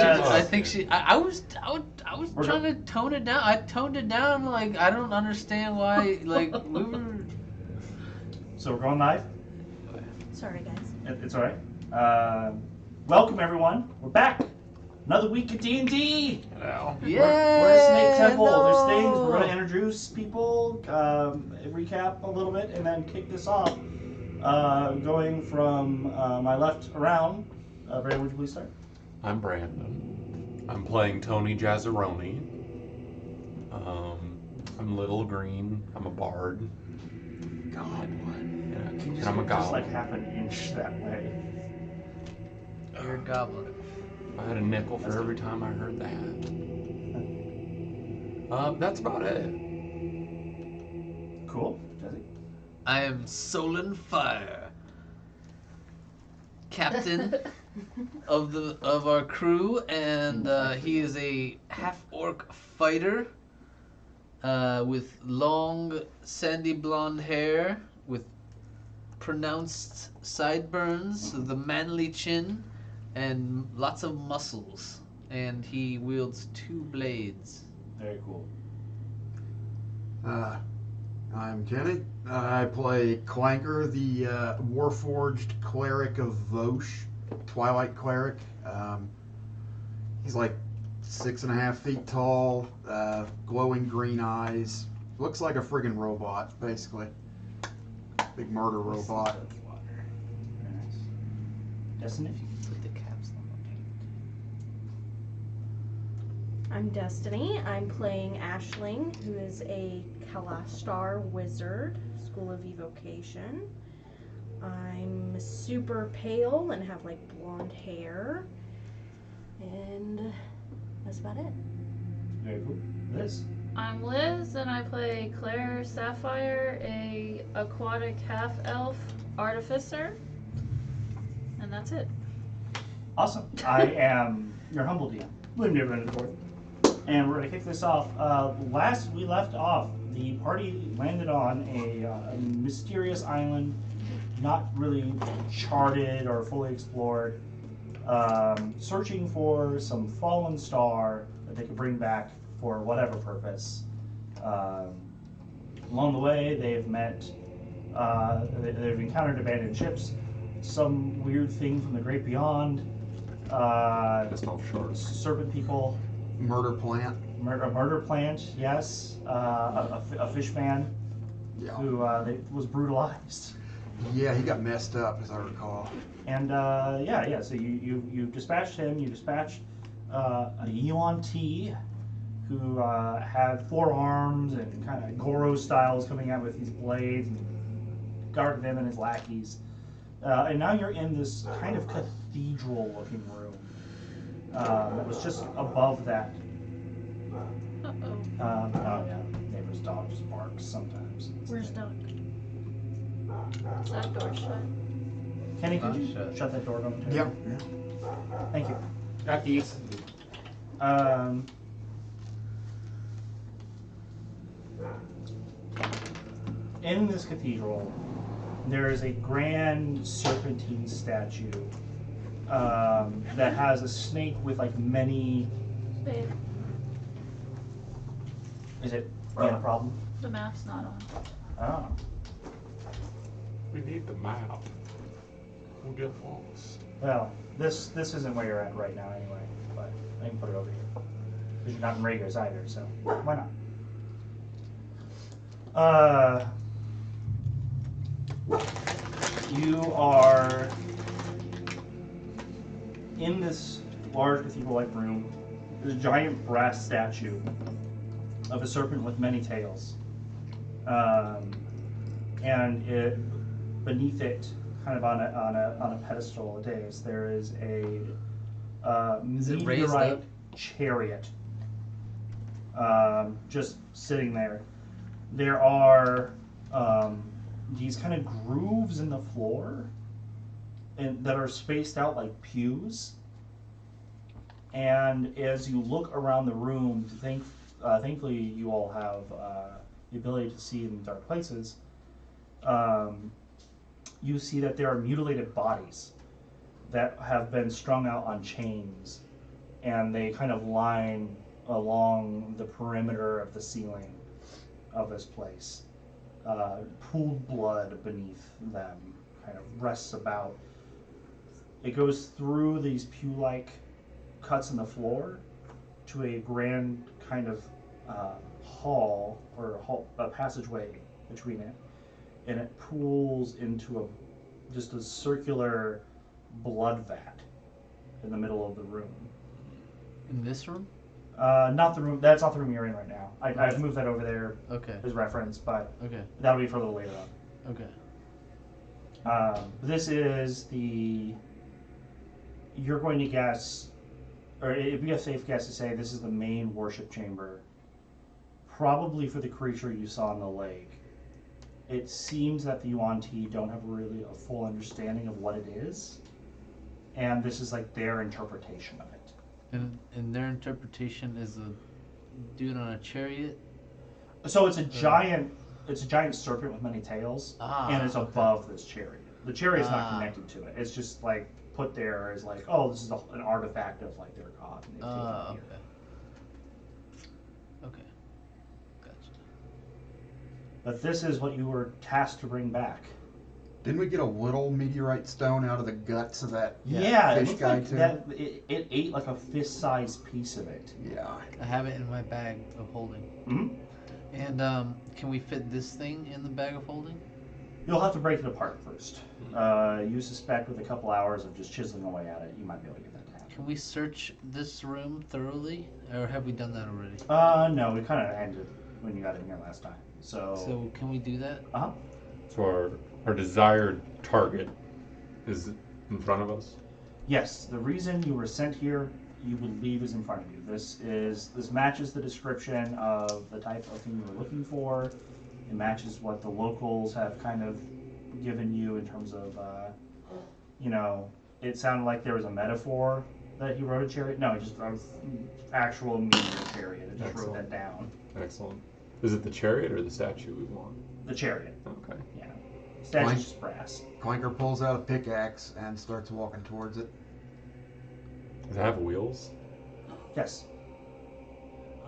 I think she. I was trying to tone it down. I toned it down. Like I don't understand why. Like we were. So we're going live. Sorry, guys. It's all right. Welcome everyone. We're back. Another week of D&D. Yeah. We're at Snake Temple. There's things we're going to introduce people, recap a little bit, and then kick this off. Going from my left around. Brandon, would you please start? I'm Brandon. I'm playing Tony Jazzaroni. I'm Little Green. I'm a bard. God, what? Can you And I'm a just goblin. like half an inch that way? You're a goblin. I had a nickel for every time I heard that. That's about it. Cool. Jesse? I am Solon Fire, captain of our crew, and he is a half-orc fighter with long, sandy blonde hair, with pronounced sideburns, the manly chin, and lots of muscles. And he wields 2 blades. Very cool. I'm Kenny. I play Clanker, the Warforged Cleric of Vosh, Twilight Cleric. He's like 6.5 feet tall, glowing green eyes. Looks like a friggin' robot, basically. Big murder robot. Very nice. Destiny? With the caps on I'm Destiny. I'm playing Ashling, who is a Kalastar wizard, School of Evocation. I'm super pale and have like blonde hair. And that's about it. Very cool. Liz? I'm Liz, and I play Claire Sapphire, a aquatic half-elf artificer, and that's it. Awesome. I am your humble DM, William Neighborhood of the Fourth. And we're going to kick this off. Last we left off, the party landed on a mysterious island, not really charted or fully explored, searching for some fallen star that they could bring back for whatever purpose. Along the way, they've met, they've encountered abandoned ships, some weird thing from the great beyond, Just offshore. serpent people, Murder plant. a murder plant, yes, a fish man Yeah. who was brutalized. Yeah, he got messed up, as I recall. And so you dispatched him. You dispatched a Yuan Ti, who had 4 arms and kind of Goro styles coming out with these blades, and guarded him and his lackeys. And now you're in this kind of cathedral-looking room that was just above that. Uh-oh. Oh yeah, neighbor's dog just barks sometimes. Where's Doc? Is that door shut? Kenny, could you Shut. shut that door momentarily? Yep. Thank you. At east. In this cathedral, there is a grand serpentine statue that has a snake with like many. Babe, Is it a problem? the map's not on. Oh. We need the map. We'll get lost. Well, this isn't where you're at right now anyway, but I can put it over here. Because you're not in Ragos either, so why not? You are in this large cathedral-like room. There's a giant brass statue of a serpent with many tails. And beneath it, kind of on a pedestal, a dais, there is a Is it raised meteorite up? chariot just sitting there. There are these kind of grooves in the floor and that are spaced out like pews. And as you look around the room, thankfully you all have the ability to see in dark places. You see that there are mutilated bodies that have been strung out on chains and they kind of line along the perimeter of the ceiling of this place. Pooled blood beneath them kind of rests about. It goes through these pew-like cuts in the floor to a grand kind of hall, or a passageway between it, and it pools into just a circular blood vat in the middle of the room. In this room? Not the room. That's not the room you're in right now. I've moved that over there Okay. as reference, but Okay. that'll be for a little later on. Okay. This is the. You're going to guess, or it'd be a safe guess to say this is the main worship chamber, probably for the creature you saw in the lake. It seems that the Yuan-Ti don't have really a full understanding of what it is, and this is like their interpretation of it. And their interpretation is a dude on a chariot. So it's a giant serpent with many tails, and it's above this chariot. The chariot's not connected to it. It's just like put there as like, oh, this is an artifact of like their god. And they've taken it Okay. here. Okay. Gotcha. But this is what you were tasked to bring back. Didn't we get a little meteorite stone out of the guts of that Yeah, it fish looked guy like too? that. It ate like a fist-sized piece of it. Yeah. I have it in my bag of holding. Hmm. And can we fit this thing in the bag of holding? You'll have to break it apart first. You suspect with a couple hours of just chiseling away at it, you might be able to get that to happen. Can we search this room thoroughly, or have we done that already? No, we kind of ended when you got in here last time. So can we do that? Uh-huh. So our desired target is in front of us. Yes, the reason you were sent here, you believe, is in front of you. This matches the description of the type of thing you were looking for. It matches what the locals have kind of given you in terms of, it sounded like there was a metaphor that he wrote a chariot. No, just an actual meteor chariot. I just wrote that down. Excellent. Is it the chariot or the statue we want? The chariot. Okay. Yeah. Statue's just brass. Clanker pulls out a pickaxe and starts walking towards it. Does it have wheels? Yes.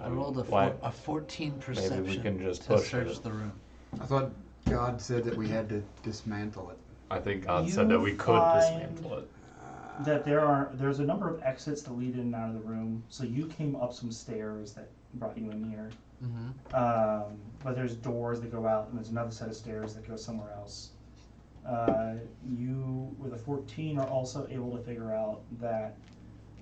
I rolled a Why- 14 perception Maybe we can just to push search it. the room. I thought God said that we had to dismantle it. I think God said You that we could find- dismantle it. That there's a number of exits that lead in and out of the room. So you came up some stairs that brought you in here. Mm-hmm. But there's doors that go out, and there's another set of stairs that go somewhere else. You, with a 14, are also able to figure out that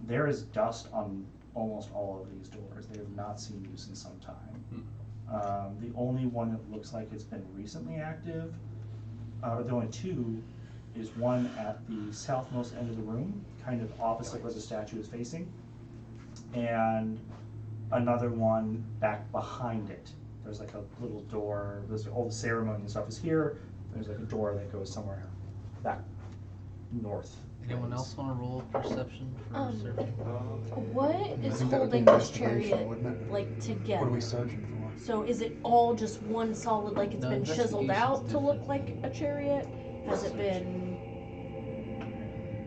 there is dust on almost all of these doors. They have not seen use in some time. The only one that looks like it's been recently active, or the only two, is one at the southmost end of the room, kind of opposite where the statue is facing, and another one back behind it. There's like a little door. There's all the ceremony and stuff is here. There's like a door that goes somewhere back north. Anyone else want to roll perception for searching? What I is think that would be holding this investigation, chariot wouldn't it? like What together? are we searching for? So is it all just one solid, like it's No, been chiseled investigation's out to look different. like a chariot? Has it been?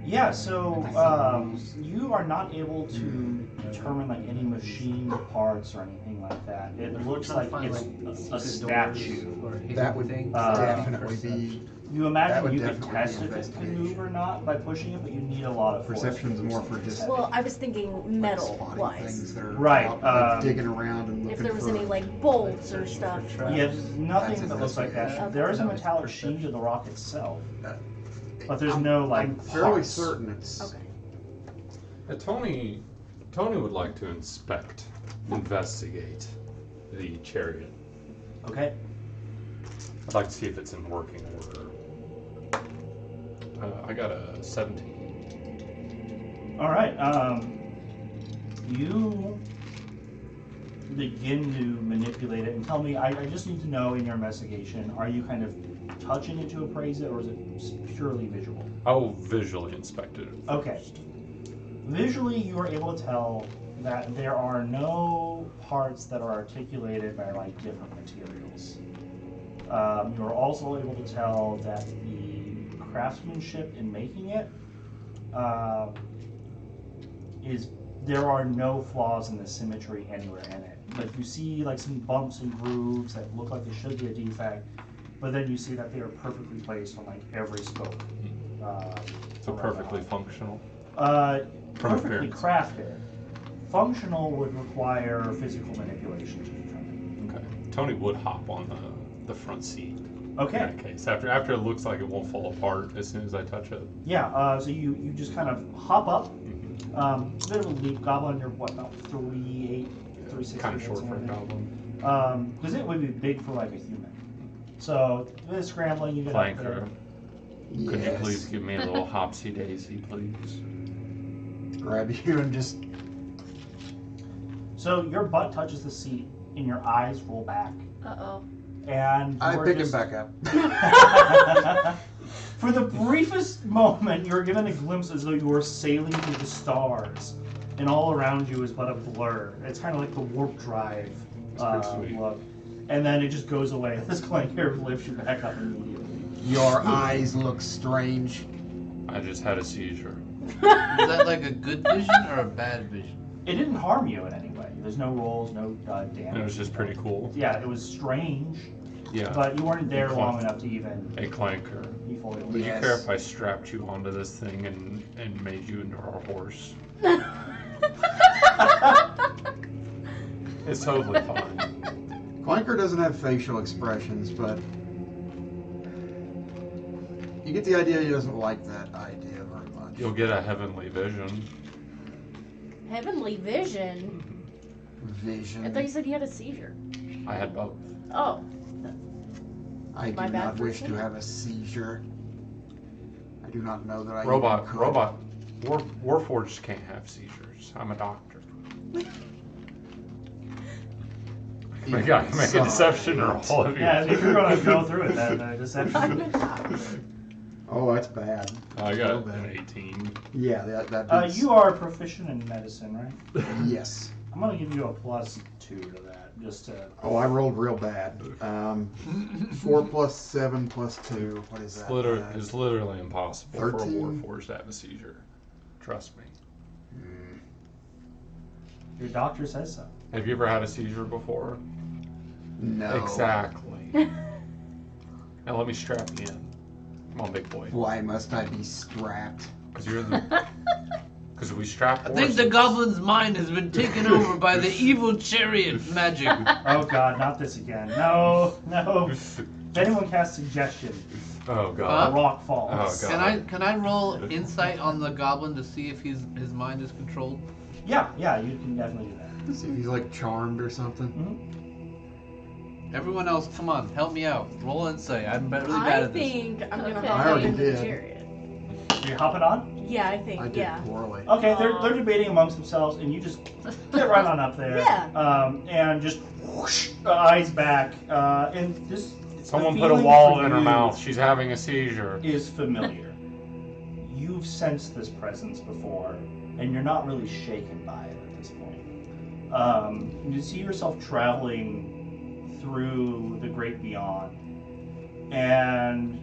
Yeah, so you are not able to determine like any machine parts or anything like that. It looks like it's a statue. That would definitely be. You That imagine would you could definitely test be if it can investigation. move or not by pushing it, but you need a lot of force. Perception's more for just Well, I was thinking metal spotting wise. things that are Right, out, like, um, digging around and looking If there was for any like bolts or stuff. Yeah, there's nothing That's that looks like that. investigation. There is a metallic sheen to the rock itself, that. but there's no like I'm fairly parts. certain it's. Okay. Tony would like to investigate the chariot. Okay. I'd like to see if it's in working order. I got a 17. All right. You begin to manipulate it and tell me. I just need to know in your investigation: are you kind of touching it to appraise it, or is it purely visual? I will visually inspect it. Okay. Visually, you are able to tell that there are no parts that are articulated by like different materials. You are also able to tell that the craftsmanship in making it is there are no flaws in the symmetry anywhere in it. Like you see like some bumps and grooves that look like they should be a defect, but then you see that they are perfectly placed on like every scope. So perfectly functional. Perfectly appearance. crafted. Functional would require physical manipulation to determine. Okay. Tony would hop on the front seat. In Okay. that case, after it looks like it won't fall apart as soon as I touch it. Yeah. So you just kind of hop up. Mm-hmm. Bit of a leap. Goblin, you're what, about 3'8", 3'6"? Kind of short for a goblin. Because it would be big for like a human. So with scrambling, you get up there. Clanker, could you please give me a little hopsy daisy, please? Grab you and just. So your butt touches the seat, and your eyes roll back, Uh-oh. and I you're pick him just- back up. For the briefest moment, you're given a glimpse as though you were sailing through the stars, and all around you is but a blur. It's kind of like the warp drive That's pretty sweet. look. And then it just goes away. This clanker lifts you back up immediately. Your eyes look strange. I just had a seizure. Is that like a good vision or a bad vision? It didn't harm you in any way. There's no rolls, no damage. It was just pretty cool. Yeah, it was strange, Yeah. but you weren't there Cool. long enough to even A Clanker. be fully Would aware. you care if I strapped you onto this thing and made you into our horse? It's totally fine. Clanker doesn't have facial expressions, but you get the idea he doesn't like that idea very much. You'll get a heavenly vision. Heavenly vision. Vision. I thought you said you had a seizure. I had both. Oh. I do My bad not wish to person? have a seizure. I do not know that I Robot. even could. Warforged can't have seizures. I'm a doctor. Make a deception roll of you. Yeah, if you're going to go through it, then deception. Oh, that's bad. I So got bad. an 18. Yeah, that beats. You are proficient in medicine, right? Yes. I'm going to give you a +2 to that, just to... Oh, I rolled real bad. 4 plus 7 plus 2. What is that? It's literally impossible for a 13. Warforged to have a seizure. Trust me. Your doctor says so. Have you ever had a seizure before? No. Exactly. Now let me strap you in. Come on, big boy. Why must I be strapped? Because you're the. Because we strap I horses. think the goblin's mind has been taken over by the evil chariot magic. Oh god, not this again. No. If anyone casts suggestion, Oh a god. rock falls. Oh, God. Can I roll insight on the goblin to see if his mind is controlled? Yeah, you can definitely do that. See if he's like charmed or something. Everyone else, come on, help me out. Roll insight. I'm really bad I at this. think I'm gonna Okay. I hop already into the did. chariot. So you hop it on? Yeah, I think. I did Yeah. poorly. Okay, they're debating amongst themselves, and you just get right on up there. Yeah. And just whoosh, eyes back. And this. Someone the put a feeling wall for in her you mouth. She's having a seizure. Is familiar. You've sensed this presence before, and you're not really shaken by it at this point. You see yourself traveling through the great beyond, and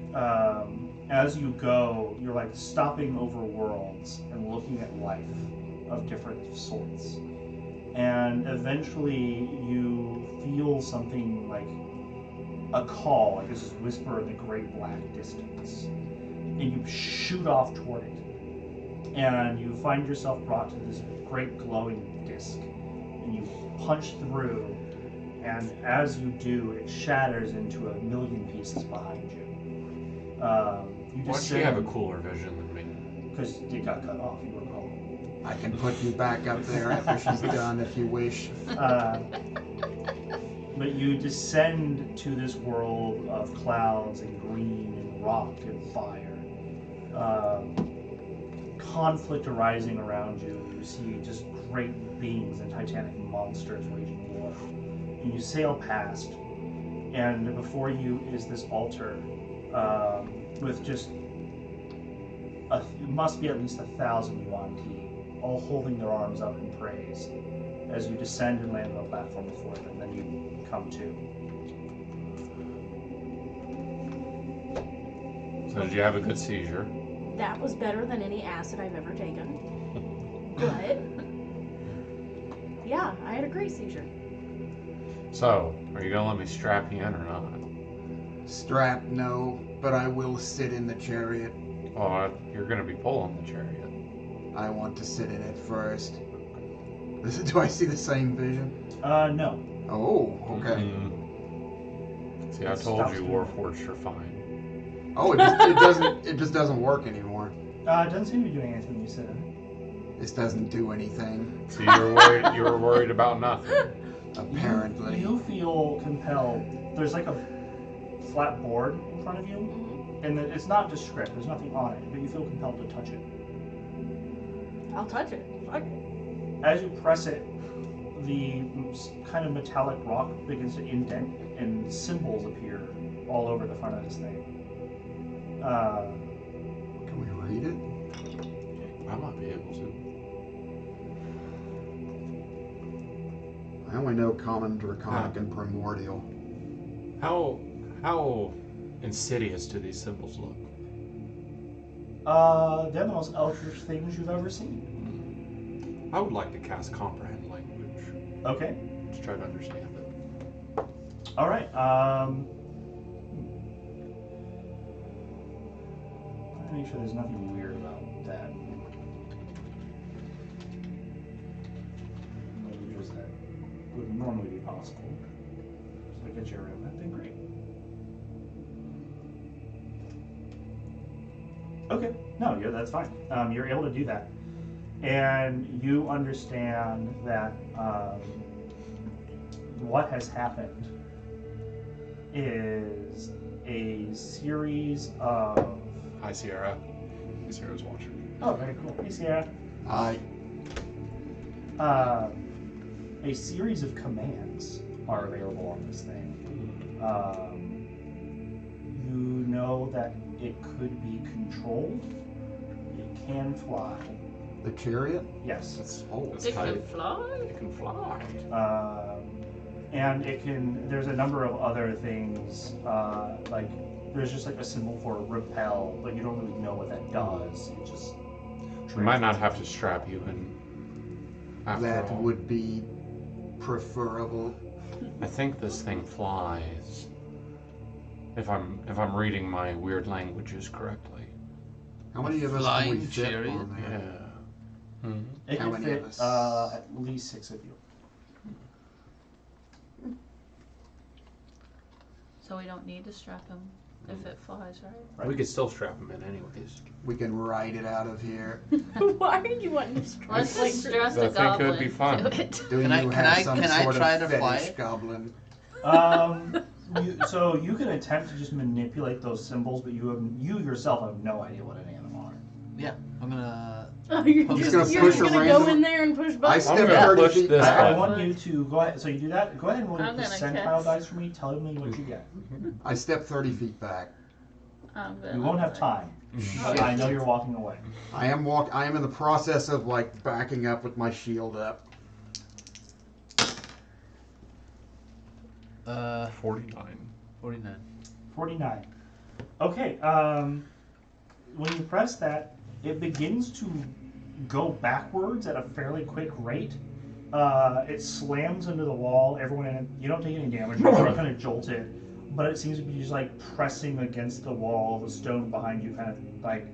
as you go, you're like stopping over worlds and looking at life of different sorts, and eventually you feel something like a call, like this is whisper in the great black distance, and you shoot off toward it, and you find yourself brought to this great glowing disc, and you punch through, and as you do, it shatters into a million pieces behind you. You Why does she have a cooler vision than me? Because it got cut off, you were wrong. I can put you back up there after she's done if you wish. But you descend to this world of clouds and green and rock and fire. Conflict arising around you. You see just great beings and titanic monsters waging war. And you sail past, and before you is this altar with just it must be at least 1,000 yuan tea, all holding their arms up in praise as you descend and land on the platform before them. Then you come to. So did you have a good seizure? That was better than any acid I've ever taken. But Yeah, I had a great seizure. So, are you gonna let me strap you in or not? Strap, no, but I will sit in the chariot. Oh, you're gonna be pulling the chariot. I want to sit in it first. Do I see the same vision? No. Oh, okay. See, I told you Warforged are fine. Oh, it just doesn't work anymore. It doesn't seem to be doing anything you said. This doesn't do anything, So you were worried about nothing. apparently. You feel compelled. There's like a flat board in front of you, and it's not descript. There's nothing on it, but you feel compelled to touch it. I'll touch it. Fuck it. As you press it, the kind of metallic rock begins to indent, and symbols appear all over the front of this thing. Can we read it? I might be able to. I only know Common, Draconic, and Primordial. How insidious do these symbols look? They're the most eldritch things you've ever seen. I would like to cast Comprehend Language Okay. to try to understand it. All right. Let me make sure there's nothing weird about that. Languages that would normally be possible. So I get you around that, then great. Okay. No, yeah, that's fine. You're able to do that. And you understand that what has happened is a series of... Hi, Sierra. Sierra's watching. Oh, very cool. Hey, Sierra. A series of commands are available on this thing. You know that it could be controlled. It can fly. The chariot? Yes. That's It tight. can fly? It can fly. And it can, there's a number of other things, like there's just like a symbol for repel, but you don't really know what that does. It just... We might not have to strap you in. After That all. would be preferable. I think this thing flies. If I'm reading my weird languages correctly. How many of us can we Flying fit chariot? on Yeah. there? It How can many fit of us? at least 6 of you. So we don't need to strap him if it flies, right? Right. We could still strap him in anyways. We can ride it out of here. Why are you wanting to strike Let's like just stress I the think it would goblin be fun. to it. Do Can I- you can have I- some can I sort try of to fetish fly it? goblin? So you can attempt to just manipulate those symbols, but you yourself have no idea what any of them are. Yeah, I'm gonna. Oh, you're I'm just, just you're gonna just push a gonna go random- in there and push I buttons. step gonna 30 push feet this back. I button. want you to go ahead. So you do that. Go ahead and roll your I'm gonna percentile guess. dice for me. Tell me what you get. I step 30 feet back. I'm gonna You won't have like- time. But I know you're walking away. I am in the process of like backing up with my shield up. 49. 49. 49. Okay. When you press that, it begins to go backwards at a fairly quick rate. It slams into the wall. Everyone in it, you don't take any damage. You're kind of jolted, but it seems to be just like pressing against the wall. The stone behind you kind of like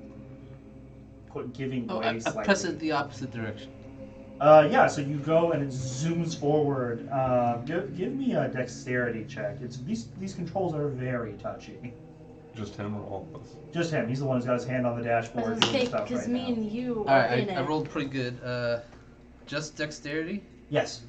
giving Oh, way I slightly. press it the opposite direction. Yeah, so you go and it zooms forward. Give me a dexterity check. It's these controls are very touchy. Just him or all of us? Just him. He's the one who's got his hand on the dashboard doing stuff Because right me now. and you All are right, in I it. rolled pretty good. Just dexterity. Yes.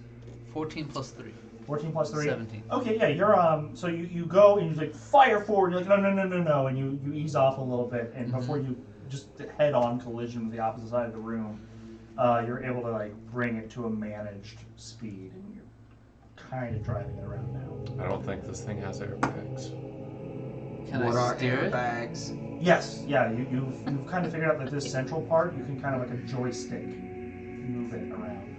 14 plus 3. 14 plus 3. 17. Okay, yeah, you're so you go and you like fire forward. You're like no, and you ease off a little bit, and before you just head on collision with the opposite side of the room, you're able to like bring it to a managed speed, and you're kind of driving it around now. I don't think this thing has airbags. Can What I are steer it? Yes, airbags? yeah, you've kind of figured out that this central part you can kind of like a joystick move it around.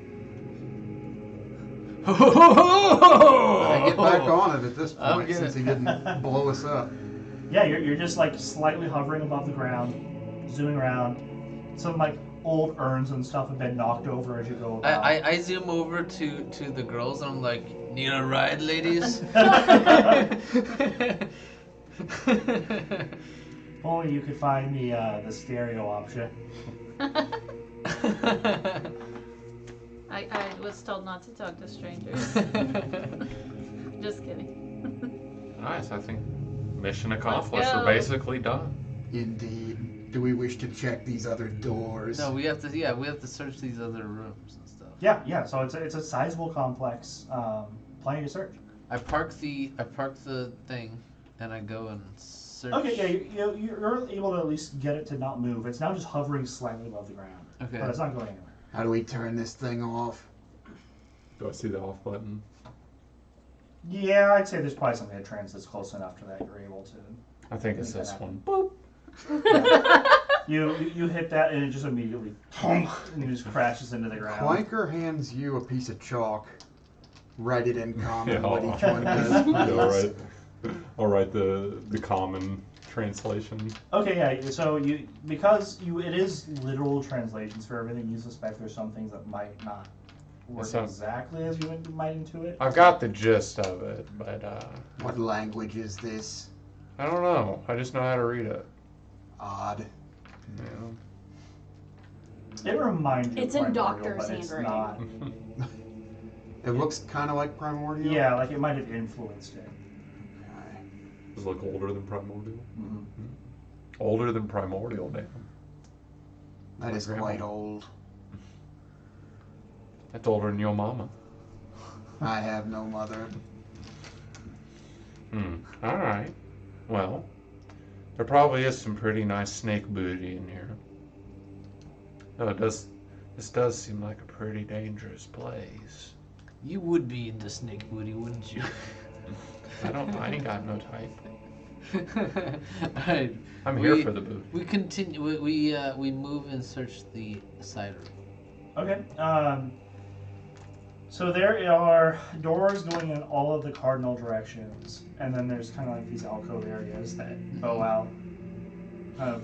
I get back on it at this I'm point since he getting- didn't blow us up. Yeah, you're just like slightly hovering above the ground, zooming around. Some like old urns and stuff have been knocked over as you go about. I zoom over to the girls and I'm like, need a ride, ladies? If only you could find the stereo option. I was told not to talk to strangers. Just kidding. Nice. I think mission accomplished. go. We're basically done. Indeed. Do we wish to check these other doors? No, we have to search these other rooms and stuff. Yeah. So it's a sizable complex. Plenty to search. I park the thing and I go and search. Okay, yeah, you're able to at least get it to not move. It's now just hovering slightly above the ground, Okay. but it's not going anywhere. How do we turn this thing off? Do I see the off button? Yeah, I'd say there's probably something that transits close enough to that you're able to. I think it's Make this that one. happen. Boop. You hit that and it just immediately and it just crashes into the ground. Clanker hands you a piece of chalk. Write it in common Yeah, what I'll- each one does. Yeah, all right. The common translation. Okay, yeah. So it is literal translations for everything. You suspect there's some things that might not work So- exactly as you might intuit. I've got the gist of it, but What language is this? I don't know. I just know how to read it. Odd. Yeah. It reminds you. It's of in Primordial, Doctor's but it's handwriting. not. It looks kind of like Primordial. Yeah, like it might have influenced it. Okay. It's like older than primordial. Mhm. Older than primordial, damn. That is Grandma. quite old. That's older than your mama. I have no mother. All right. Well, there probably is some pretty nice snake booty in here. No, this does seem like a pretty dangerous place. You would be into snake booty, wouldn't you? I ain't got no type. Alright. I'm here for the booty. We continue. We move and search the side room. Okay. So there are doors going in all of the cardinal directions, and then there's kind of like these alcove areas that bow out, kind of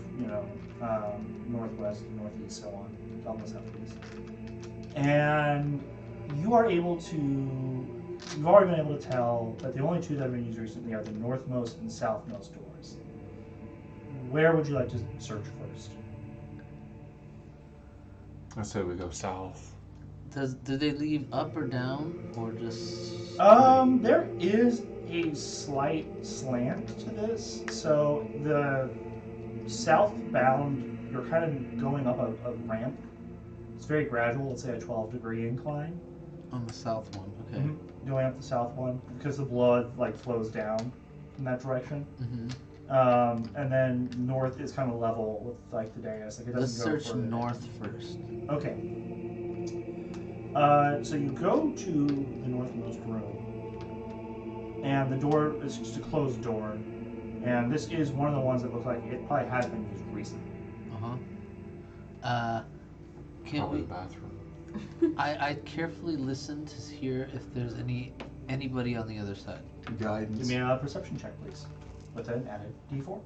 northwest, northeast, so on, almost southeast. And you've already been able to tell that the only two that have been used recently are the northmost and southmost doors. Where would you like to search first? I say we go south. Do they leave up or down or just? There is a slight slant to this. So the southbound, you're kind of going up a ramp. It's very gradual. Let's say a 12-degree incline. On the south one, okay. Going up the south one because the blood like flows down in that direction. Mm-hmm. And then north is kind of level with like the dais. Like it Let's doesn't go search further. north first. Okay. So you go to the northmost room, and the door is just a closed door, and this is one of the ones that looks like it probably has been used recently. Can Probably we? the bathroom. I carefully listen to hear if there's anybody on the other side. Give Guidance. me a perception check, please, with an added D4.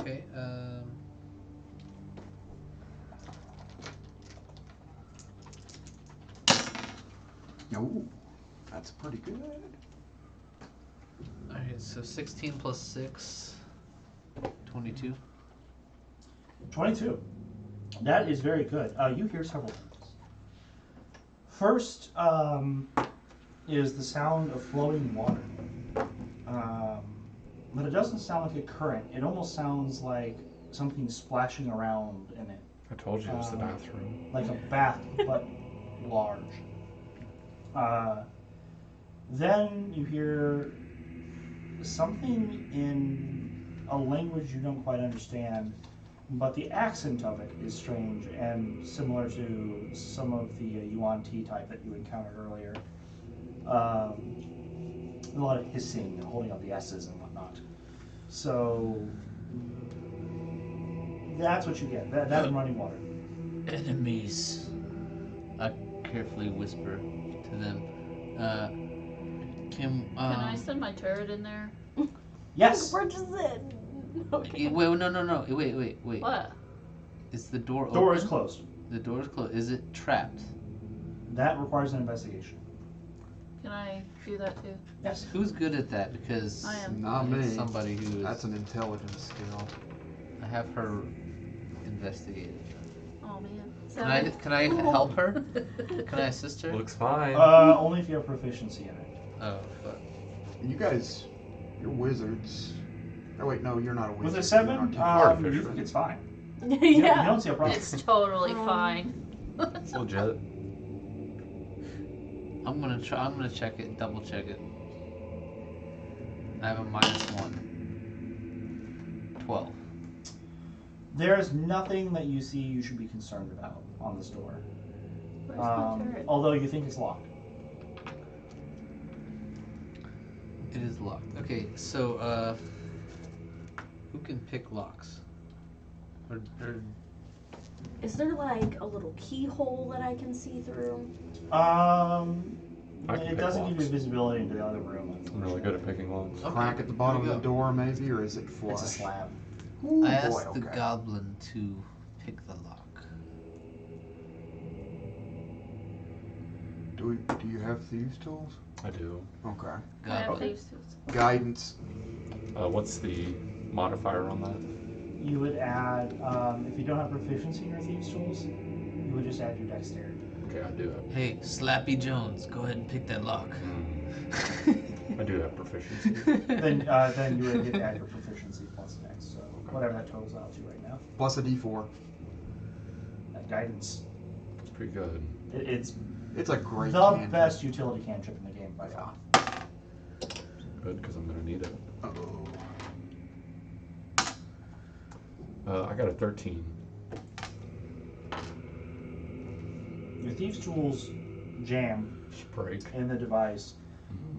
Okay. Oh, that's pretty good. Alright, so 16 plus 6, 22. 22. That is very good. You hear several things. First is the sound of flowing water. But it doesn't sound like a current. It almost sounds like something splashing around in it. I told you it was the bathroom. Like a bath, but large. Then you hear something in a language you don't quite understand, but the accent of it is strange and similar to some of the Yuan Ti type that you encountered earlier. A lot of hissing and holding up the S's and whatnot. So that's what you get. That and running water. Enemies. I carefully whisper to them. Can I send my turret in there? Yes. We're just in. Okay. Wait, no. Wait. What? Is the door open? Door is closed. The door is closed. Is it trapped? That requires an investigation. Can I do that too? Yes. Who's good at that? Because I am. Not me. it's somebody who is. That's an intelligence skill. I have her investigated. Oh man. Can I help her? Can I assist her? Looks fine. Only if you have proficiency in it. Oh fuck. You guys, you're wizards. Oh wait, no, you're not a wizard. With a You're 7, an you artificer. think it's fine. You yeah. don't see a problem. It's totally Um, fine. It's legit. I'm gonna try. I'm gonna check it. Double check it. I have a -1. 12. There's nothing that you see you should be concerned about on this door. Where's my turret? Although you think it's locked. It is locked. Okay, so who can pick locks? Or Is there like a little keyhole that I can see through? I can It pick doesn't give you locks. visibility into the other room. I'm really good at picking locks. Okay, Crack at the bottom of there the we go. door, maybe, or is it flush? It's a slab. Ooh, I boy, asked the okay. goblin to pick the lock. Do you have thieves' tools? I do. Okay. I have Goblin. thieves' tools. Guidance. What's the modifier on that? You would add, if you don't have proficiency in your thieves' tools, you would just add your dexterity. Okay, I do have. Hey, Slappy Jones, go ahead and pick that lock. I do have proficiency. Then you would get to add your proficiency plus dex, so whatever that totals out to right now. Plus a d4. That guidance. It's pretty good. It's It's a great the cantrip. best utility cantrip in the game by far. Good, because I'm gonna need it. Uh-oh. I got a 13. Your thieves' tools jam Just break. in the device,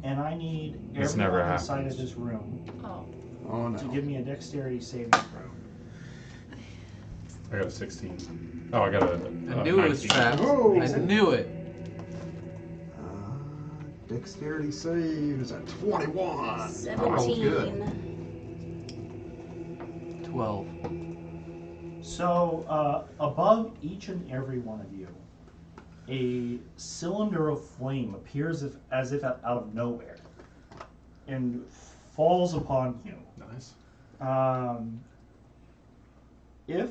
and I need This never everyone inside of happens. this room Oh. Oh to no. give me a dexterity saving throw. I got a 16. Oh, I got a. I knew it was 19. trapped. Whoa. I knew it. Dexterity save is at 21. 17. good. 12. So, above each and every one of you, a cylinder of flame appears as if out of nowhere and falls upon you. Nice. If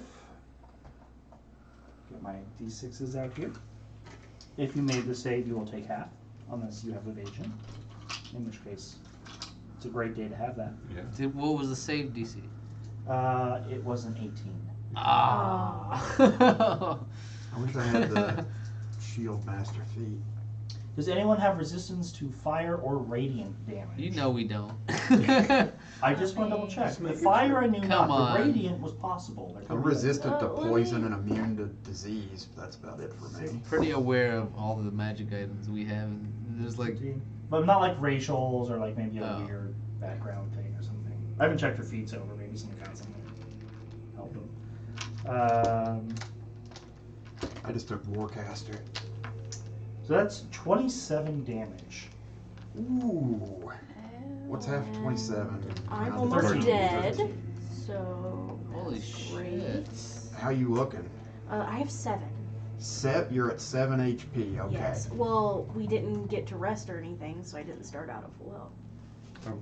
get my d6s out here. If you made the save, you will take half, unless you have evasion. In which case, it's a great day to have that. Yeah. What was the save DC? It was an 18. Ah. I wish I had the shield master feat. Does anyone have resistance to fire or radiant damage? You know we don't. I just want to double check. Just The making fire sure. I knew Come not. on. The radiant was possible. There could I'm be a- resistant to let poison me- and immune to disease. But that's about it for me. Pretty aware of all the magic items we have, and there's like But not like racials or like maybe a Oh. weird background thing or something. I haven't checked her feats over. Maybe someone found something to help them. I just took Warcaster. So that's 27 damage. Ooh. What's half 27? I'm Round almost 13. dead. So Holy that's great. How you looking? I have 7. You're at 7 HP. Okay. Yes. Well, we didn't get to rest or anything, so I didn't start out at full health.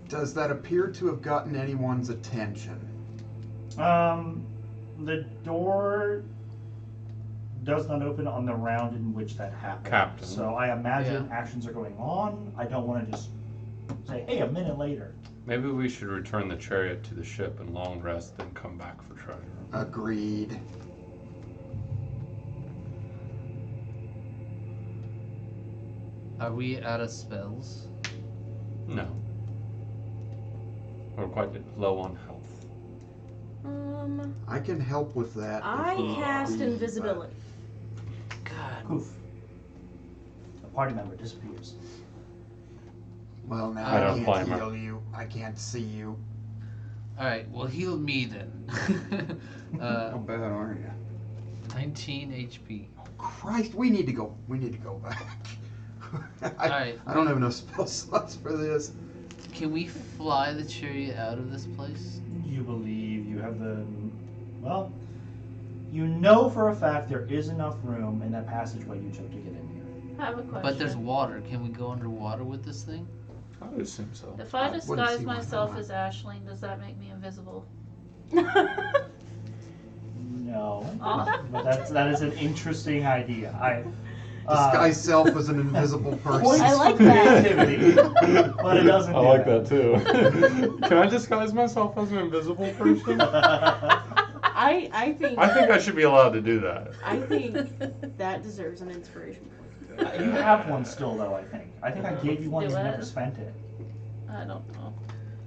Does that appear to have gotten anyone's attention? The door does not open on the round in which that happened. Captain. So I imagine actions are going on. I don't want to just say, hey, a minute later. Maybe we should return the chariot to the ship and long rest, then come back for treasure. Agreed. Are we out of spells? No. We're quite low on health. Um, I can help with that. I if need cast be, invisibility. God. Poof. A party member disappears. but- Well, now I I, don't can't climb her. heal you. I can't see you. Alright, well, heal me then. How bad are you? 19 HP. Christ, we need to go. We need to go back. Alright. I don't have enough spell slots for this. Can we fly the chariot out of this place? You believe you have the. Well, You know for a fact there is enough room in that passageway you took to get in here. I have a question. But there's water. Can we go underwater with this thing? I would assume so. If I wouldn't disguise see why myself not. as Aisling, does that make me invisible? No, Aw. but that is an interesting idea. Disguise self as an invisible Points person. I like for that. creativity, but it doesn't. I like that too. Can I disguise myself as an invisible person? I think I think I should be allowed to do that. I think that deserves an inspiration point. You have one still, though. I think I gave you one. Do You it. never spent it. I don't know.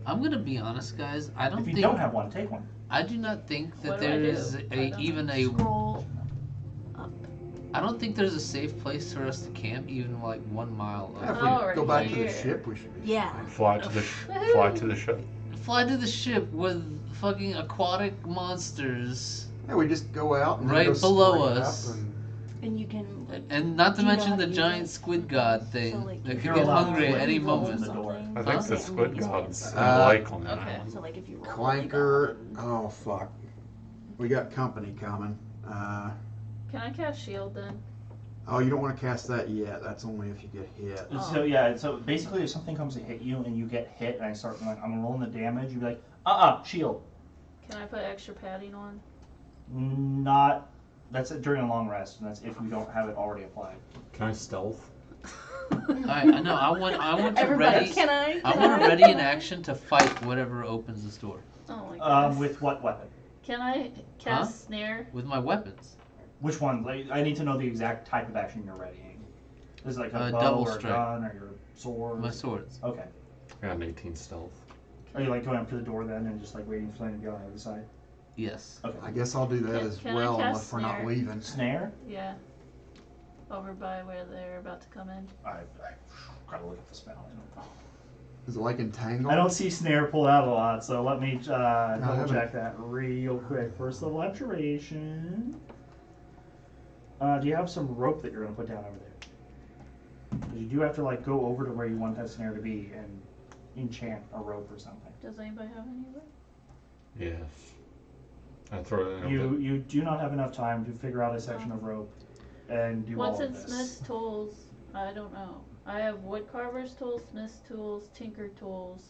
I'm gonna be honest, guys. I don't If you think don't have one, take one. I do not think that What do I there do? is I a don't even know. a. Scroll up. I don't think there's a safe place for us to camp, even like 1 mile. Yeah, if Up. we Oh, go right back to here. the ship, we should be Yeah. fine. Fly to the ship. Fly to the ship with fucking aquatic monsters, Yeah, we just go out and Right go below straight up us. and- And you can and not to Do you know mention how the to use giant it? squid god thing So, like, that if could you're get allowed hungry to at any roll moment. the door. I Huh? think the squid god's in the Uh, lake on that okay. one. So like if you roll Clanker. Oh fuck. We got company coming. Can I cast shield then? Oh, you don't want to cast that yet. That's only if you get hit. Oh. So yeah, so basically, if something comes to hit you and you get hit, and I start like I'm rolling the damage, you'd be like, shield. Can I put extra padding on? Not. That's during a long rest, and that's if you don't have it already applied. Can I stealth? I know. I want to Everybody, ready. can I? I want to ready in action to fight whatever opens this door Oh my goodness. With what weapon? Can I cast snare? with my weapons. Which one? Like, I need to know the exact type of action you're readying. Is it like a bow double or a strike. gun or your sword? My swords. Okay. I got an 18 stealth. Are you like going up to the door then and just like waiting for something to be on the other side? Yes. Okay. I guess I'll do that Can- as can I well, cast unless we're not snare? leaving. Snare? Yeah. Over by where they're about to come in. I gotta look at the spell. Is it like entangle? I don't see snare pulled out a lot, so let me double haven't. check that real quick. First level abjuration. Do you have some rope that you're gonna put down over there? Because you do have to like go over to where you want that snare to be and enchant a rope or something. Does anybody have any of it? Yes. I throw it in. You do not have enough time to figure out a section of rope and do What's all in of this. Smith's tools? I don't know. I have wood carver's tools, Smith's tools, tinker tools.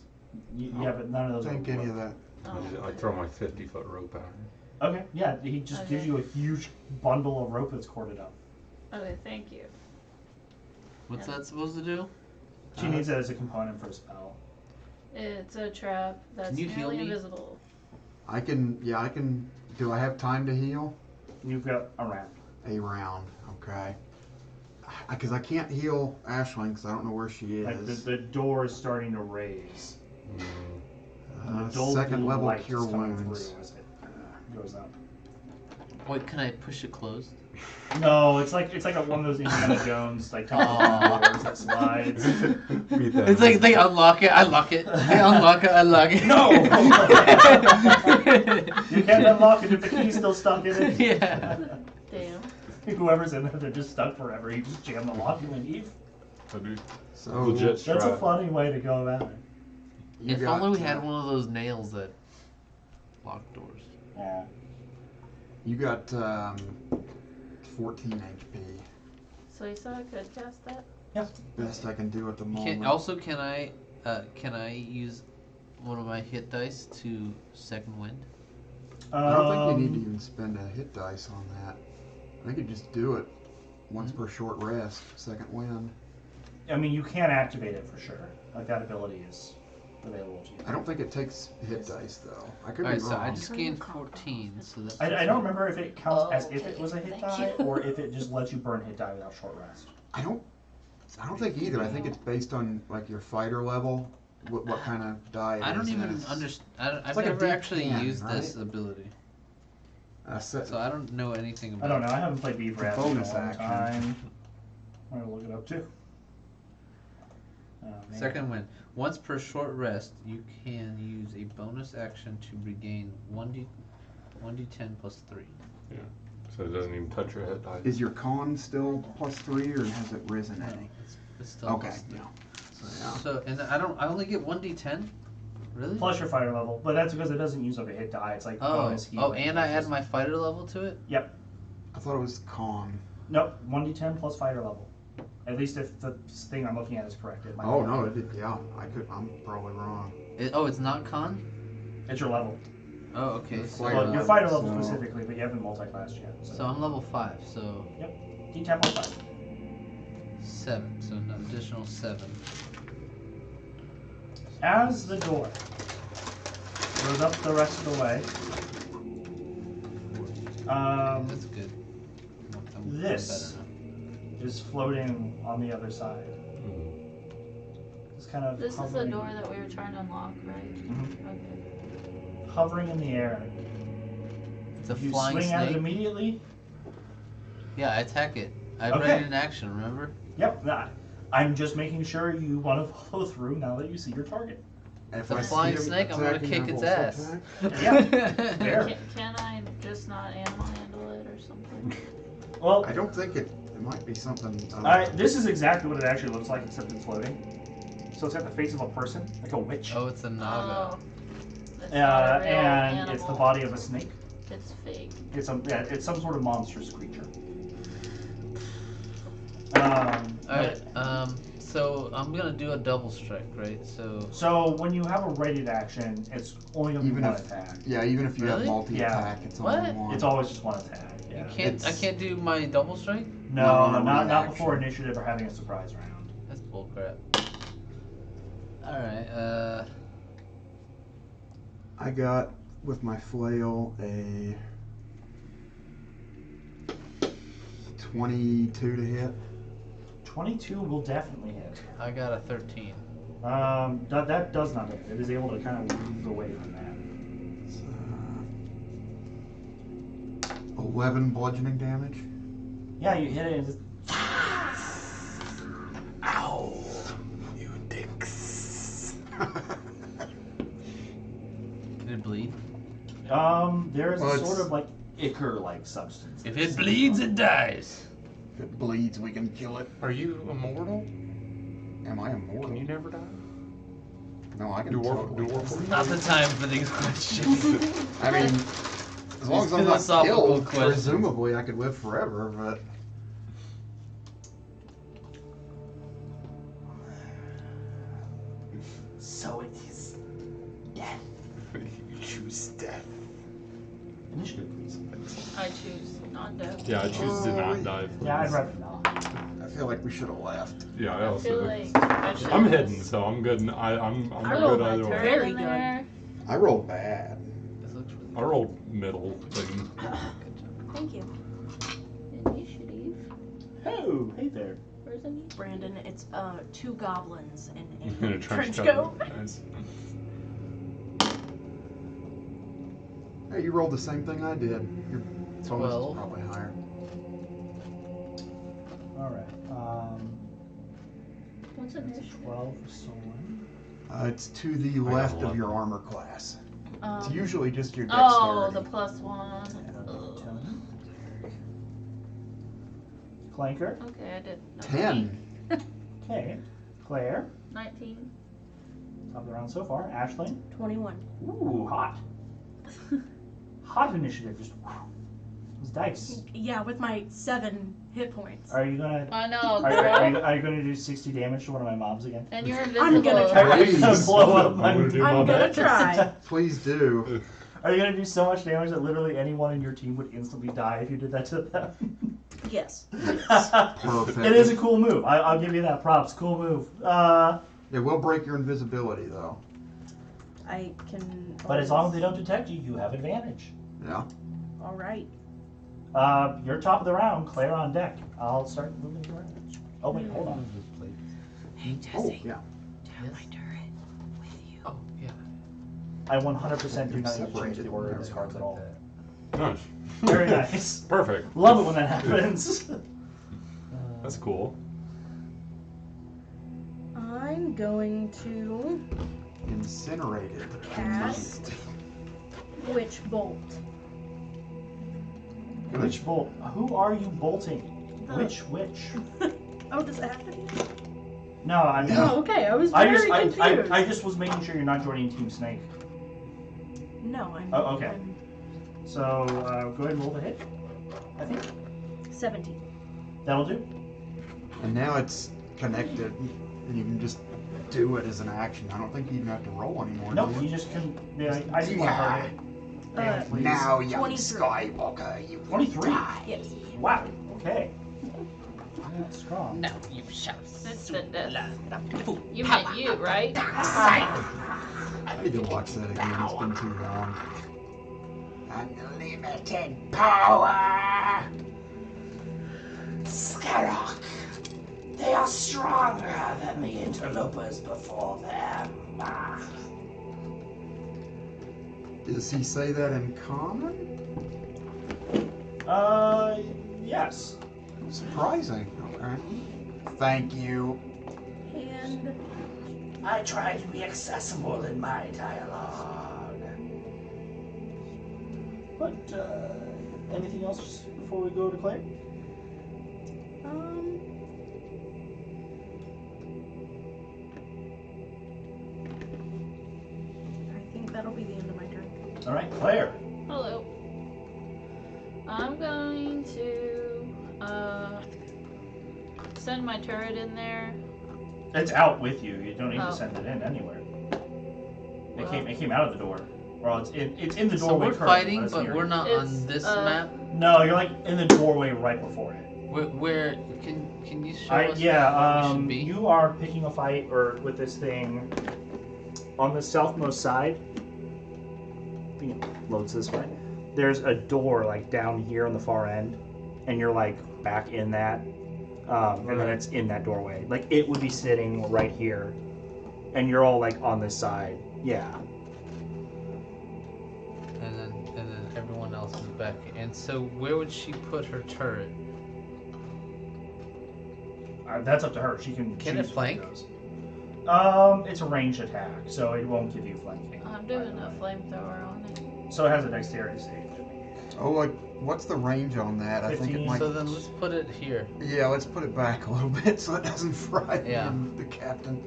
Yeah, but none of those. Think are any of rope. that. Oh, I throw my 50-foot rope at her. Okay, yeah, he just gives Okay. you a huge bundle of rope that's corded up. okay, thank you. What's that supposed to do? She needs it as a component for a spell. It's a trap that's you heal nearly me? invisible. I can. Do I have time to heal? You've got a round. A round, okay. Because I can't heal Aisling because I don't know where she Like is. the door is starting to raise. And the dull Second blue level light cure is coming wounds. through as it goes up. Wait, can I push it closed? No, it's like one of those Indiana Jones like doors that slides. Beat that. It's like they unlock it, I lock it. They unlock it, I lock it. No! You can't unlock it if the key's still stuck in it. Yeah. Damn. Whoever's in there, they're just stuck forever. You just jam the lock and leave. So Legit That's a strap. funny way to go about it. you If got, only we had one of those nails that lock doors. Yeah. You got 14 HP. So you said I could cast that? Best I can do at the moment. Can I use one of my hit dice to second wind? I don't think you need to even spend a hit dice on that. I think you just do it once per short rest, second wind. I mean, you can activate it for sure. Like that ability is available to you. I don't think it takes hit dice though. I could Alright, be so wrong. I just gained 14, so that's. I don't remember if it counts as if it Okay, was a hit thank die you. or if it just lets you burn hit die without short rest. I don't think either. I think it's based on like your fighter level, what kind of die it is. I don't and even it's- understand. I've like a never actually D10, used right? this ability, so so I don't know anything about I don't know. it. I haven't played Beef It's a Rats in a long bonus action. time. I'm gonna look it up too. Oh, man. Second wind. Once per short rest, you can use a bonus action to regain 1d10 plus 3. So it doesn't even touch your hit die. Is your con still +3 or has it risen any? It's still Okay. plus 3. Yeah. So yeah. So, and I only get 1d10? Really? plus your fighter level, but that's because it doesn't use up a hit die. It's like bonus heal. Oh, and I add my fighter level to it? I thought it was con. Nope, 1d10 plus fighter level. At least if the thing I'm looking at is correct. It might Oh be. no, it did. Yeah, I'm probably wrong. It's not con? It's your level. Oh, okay. Your So, fighter Well, your fighter level So- specifically, but you haven't multi-classed yet. so I'm level 5, so D10 plus 5. 7. So an additional 7. As the door goes up the rest of the way, That's good. I'm this better is floating on the other side. It's kind of This is the hovering, door that we were trying to unlock, right? Mhm. Okay. hovering in the air. now. It's a If you flying swing at it snake. immediately, Yeah, I attack it. I Okay. read it in action, remember? yep, nah. I'm just making sure you want to follow through now that you see your target. And if The I see flying him snake, I'm gonna attacking, kick I its will ass. attack. Yeah, fair. Can I just not animal handle it or something? Well, I don't think it might be something. this is exactly what it actually looks like, except it's floating. So it's got the face of a person, like a witch, Oh, it's a Naga. Oh. It's not a real and animal. it's the body of a snake. It's fake. It's some sort of monstrous creature. Alright, so I'm gonna do a double strike, right? So when you have a readied action, it's only going to be Even one if- attack. Yeah, even if you Really? have multi-attack, it's only What? one. It's always just one attack. you Yeah. can't. I It's- can't do my double strike. No, Not not, on not a before reaction. initiative or having a surprise round. That's bullcrap. Alright, I got with my flail a 22 to hit. 22 will definitely hit. I got a 13. That does not hit. It is able to kind of move away from that. It's, 11 bludgeoning damage. Yeah, you hit it and just, Ow! You dicks. Did it bleed? there is Well, a it's- sort of like ichor-like substance. If it bleeds, it dies. If it bleeds, we can kill it. Are you immortal? Am I immortal? Can you never die? No, I can Dwarf, totally. dwarf. Not the time for these questions. I mean, as long as I'm not philosophical killed, question. presumably I could live forever, but... So it is death. You choose death. Initiative, please. I choose non-death. Yeah, I choose to not die. Yeah, I'd please. rather not. I feel like we should have left. Yeah, I I feel also. like I should. I'm hidden, so I'm good. I'm I good rolled my either way. turret Very in good. there. I rolled bad. This looks really I rolled middle thing. good job. Thank you, Initiative. Oh, hey there. Where's initiative? Brandon. It's 2 goblins in In a a trench trench coat. coat. Nice. Hey, you rolled the same thing I did. Your bonus 12. is probably higher. Alright. What's initiative? 12 for someone. It's to the got left of 11. your armor class. It's Um, usually just your dexterity. oh, the +1. And Ugh. Tony. Clanker. Okay, I did. No, 10. Okay. Claire. 19. Top of the round so far. Aisling. 21. Ooh, hot. Hot initiative. Just those dice. Yeah, with my 7 hit points. Are you gonna? I know, Are, girl. are you gonna do 60 damage to one of my mobs again? And you're invisible. I'm gonna try. Are you gonna Please. blow up my? I'm gonna do I'm my gonna best. try. Please do. Are you gonna do so much damage that literally anyone in your team would instantly die if you did that to them? Yes. Perfect. It is a cool move. I'll give you that. Props. Cool move. It will break your invisibility, though. I can. But as long as they don't detect you, you have advantage. Yeah. All right. You're top of the round. Claire on deck. I'll start moving you around. Oh wait, hold on. Hey, Oh, Jesse. yeah. Have my turret with you. Oh, yeah. I 100% do not need to change Separated the order of these cards at all. Nice. Very nice. Perfect. Love it when that happens. That's cool. I'm going to Incinerated. cast Witch Bolt. Which bolt? Who are you bolting? The- Which witch? Oh, does it have to be? No, I'm Oh, okay. I was I very just confused. I just was making sure you're not joining Team Snake. No, I'm. Oh, okay. I'm So go ahead and roll the hit. I think 17. that'll do. And now it's connected, and you can just do it as an action. I don't think you even have to roll anymore. Nope, do you just can. Yeah, I didn't want to hurt it. Damn, please. Now, young 23. Skywalker, you 23. Yes. Wow. Okay. That's strong. Now you shall That's soon the- learn. You meant you, right? I need to watch that again. It's been too long. Unlimited power! Skerok, they are stronger than the interlopers before them. Does he say that in common? Yes. Surprising. Okay. Thank you. And I try to be accessible in my dialogue. But anything else before we go to Claire? I think that'll be the end of my turn. All right, Claire. Hello. I'm going to send my turret in there. It's out with you. You don't need Oh. to send it in anywhere. Well. It came out of the door. Well, it's in the So doorway. we're currently, fighting, it's but near we're you. not It's, on this uh, map. No, you're like in the doorway right before it. Where can you show us Yeah. where we should be? You are picking a fight or with this thing on the southmost side. I think it loads this way. There's a door like down here on the far end, and you're like back in that, and then it's in that doorway. Like it would be sitting right here, and you're all like on this side. Yeah. And then everyone else is back. And so where would she put her turret? That's up to her. She can. Can choose it flank? where it goes. It's a ranged attack, so it won't give you flanking. I'm doing a flamethrower on it. So it has a dexterity save. Oh, like, what's the range on that? I think 15. it might. So then let's put it here. Yeah, let's put it back a little bit so it doesn't fry Yeah. the captain.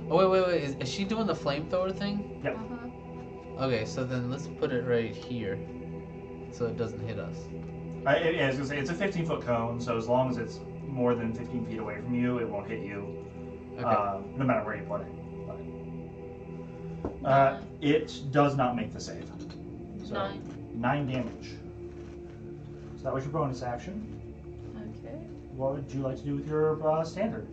Oh wait. Is she doing the flamethrower thing? Uh-huh. Okay, so then let's put it right here, so it doesn't hit us. Yeah, I was gonna say it's a 15-foot cone, so as long as it's more than 15 feet away from you, it won't hit you. Okay. No matter where you put it. But, it does not make the save. So 9 damage. So that was your bonus action. Okay. What would you like to do with your standard?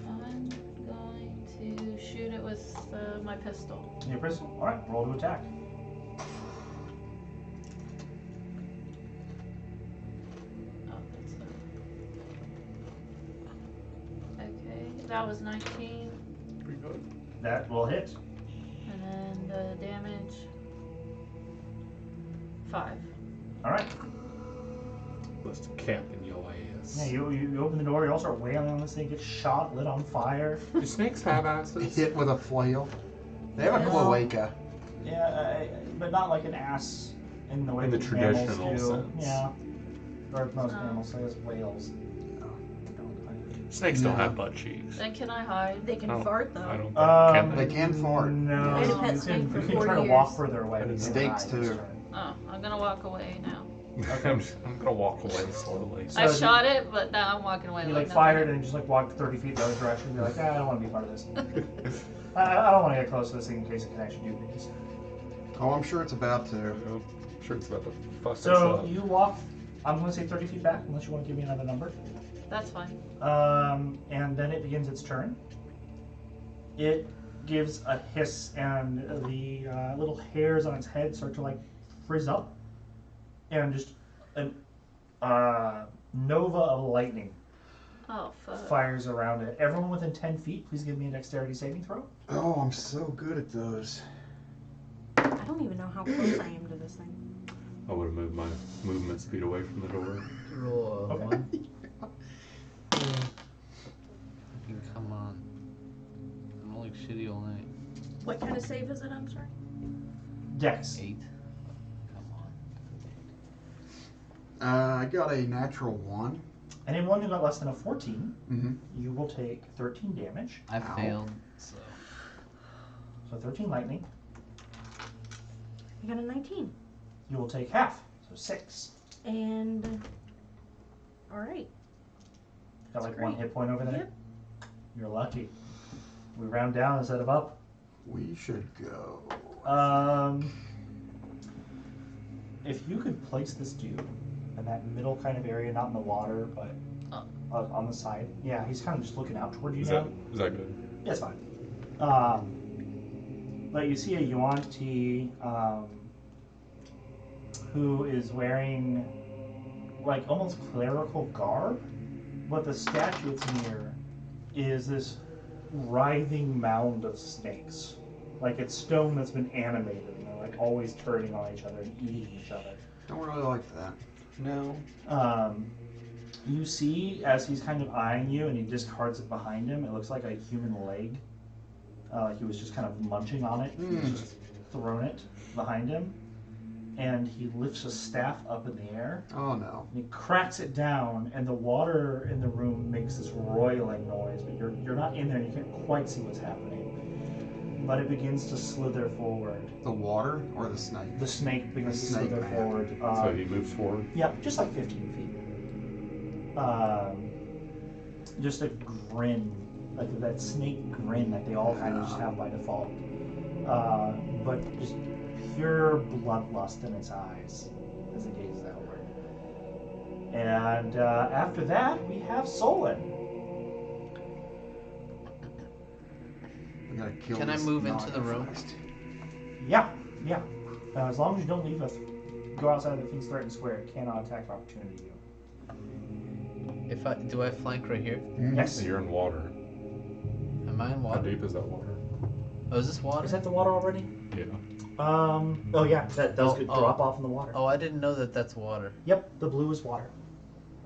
I'm going to shoot it with my pistol. Your pistol. All right, roll to attack. Oh, that's okay. That was 19, Pretty good. That will hit. and then the damage 5. All right. Let's camp in your ass. Yeah, you open the door. You all start wailing on this thing. Gets shot, lit on fire. Do snakes have asses? Hit with a flail. They have a Yeah. cloaca. Yeah, but not like an ass in the way In the that mammals traditional do. sense. Yeah. Or most Oh. mammals, so it's whales. Snakes don't No. have butt cheeks. Then can I hide? They can Oh, fart though. I don't think Um, They can fart. No, I had a you pet can, snake for you can 4 try to years. walk further away. And but you snakes can't hide this too. turn. Oh, I'm gonna walk away now. I'm gonna walk away slowly. So I you- shot it, but now I'm walking away. You like like nothing fired and just like walked 30 feet the other direction. You're like, I don't want to be part of this. I don't want to get close to this thing in case it can actually do things. Oh, I'm sure it's about to. I'm sure it's about to fuck us So up. you walk, I'm going to say 30 feet back, unless you want to give me another number. That's fine. And then it begins its turn. It gives a hiss, and the little hairs on its head start to like frizz up, and just an nova of lightning Oh fuck. fires around it. Everyone within 10 feet, please give me a dexterity saving throw. Oh, I'm so good at those. I don't even know how close I am to this thing. I would have moved my movement speed away from the door. Roll a Okay. 1. Come on. I'm like shitty all night. What kind of save is it? I'm sorry. Dex. 8. Come on. I got a natural 1. Anyone who got less than a 14, Mm-hmm. you will take 13 damage. I Ow. failed, so. So 13 lightning. I got a 19. You will take half, so 6. And alright. Got like That's 1 great. hit point over there? Yep. You're lucky. We round down instead of up. We should go. If you could place this dude in that middle kind of area, not in the water, but on the side. Yeah, he's kind of just looking out toward you now. Is that good? Yeah, it's fine. But you see a Yuan-Ti who is wearing like almost clerical garb, but the statue it's near is this writhing mound of snakes. Like it's stone that's been animated and they're like always turning on each other and eating each other. Don't really like that. No. You see, as he's kind of eyeing you and he discards it behind him, it looks like a human leg. He was just kind of munching on it. He's just thrown it behind him. And he lifts a staff up in the air. Oh no. And he cracks it down, and the water in the room makes this roiling noise, but you're not in there, and you can't quite see what's happening. But it begins to slither forward. The water or the snake? The snake begins The to snake slither man. forward. So he moves forward. Yeah, just like 15 feet. Just a grin, like that snake grin that they all kind of just have by default. But just pure bloodlust in its eyes as it gazes outward. And after that, we have Solon. We gotta kill Can I this move into Naga the room? first. Yeah. As long as you don't leave us, go outside of the King's Threatened Square, it cannot attack of opportunity you. Do I flank right here? Mhm. Yes. You're in water. Am I in How water? deep is that water? Oh, is this water? Is that the water already? Yeah. Oh yeah, that does Oh, drop off in the water. Oh, I didn't know that that's water. Yep, the blue is water.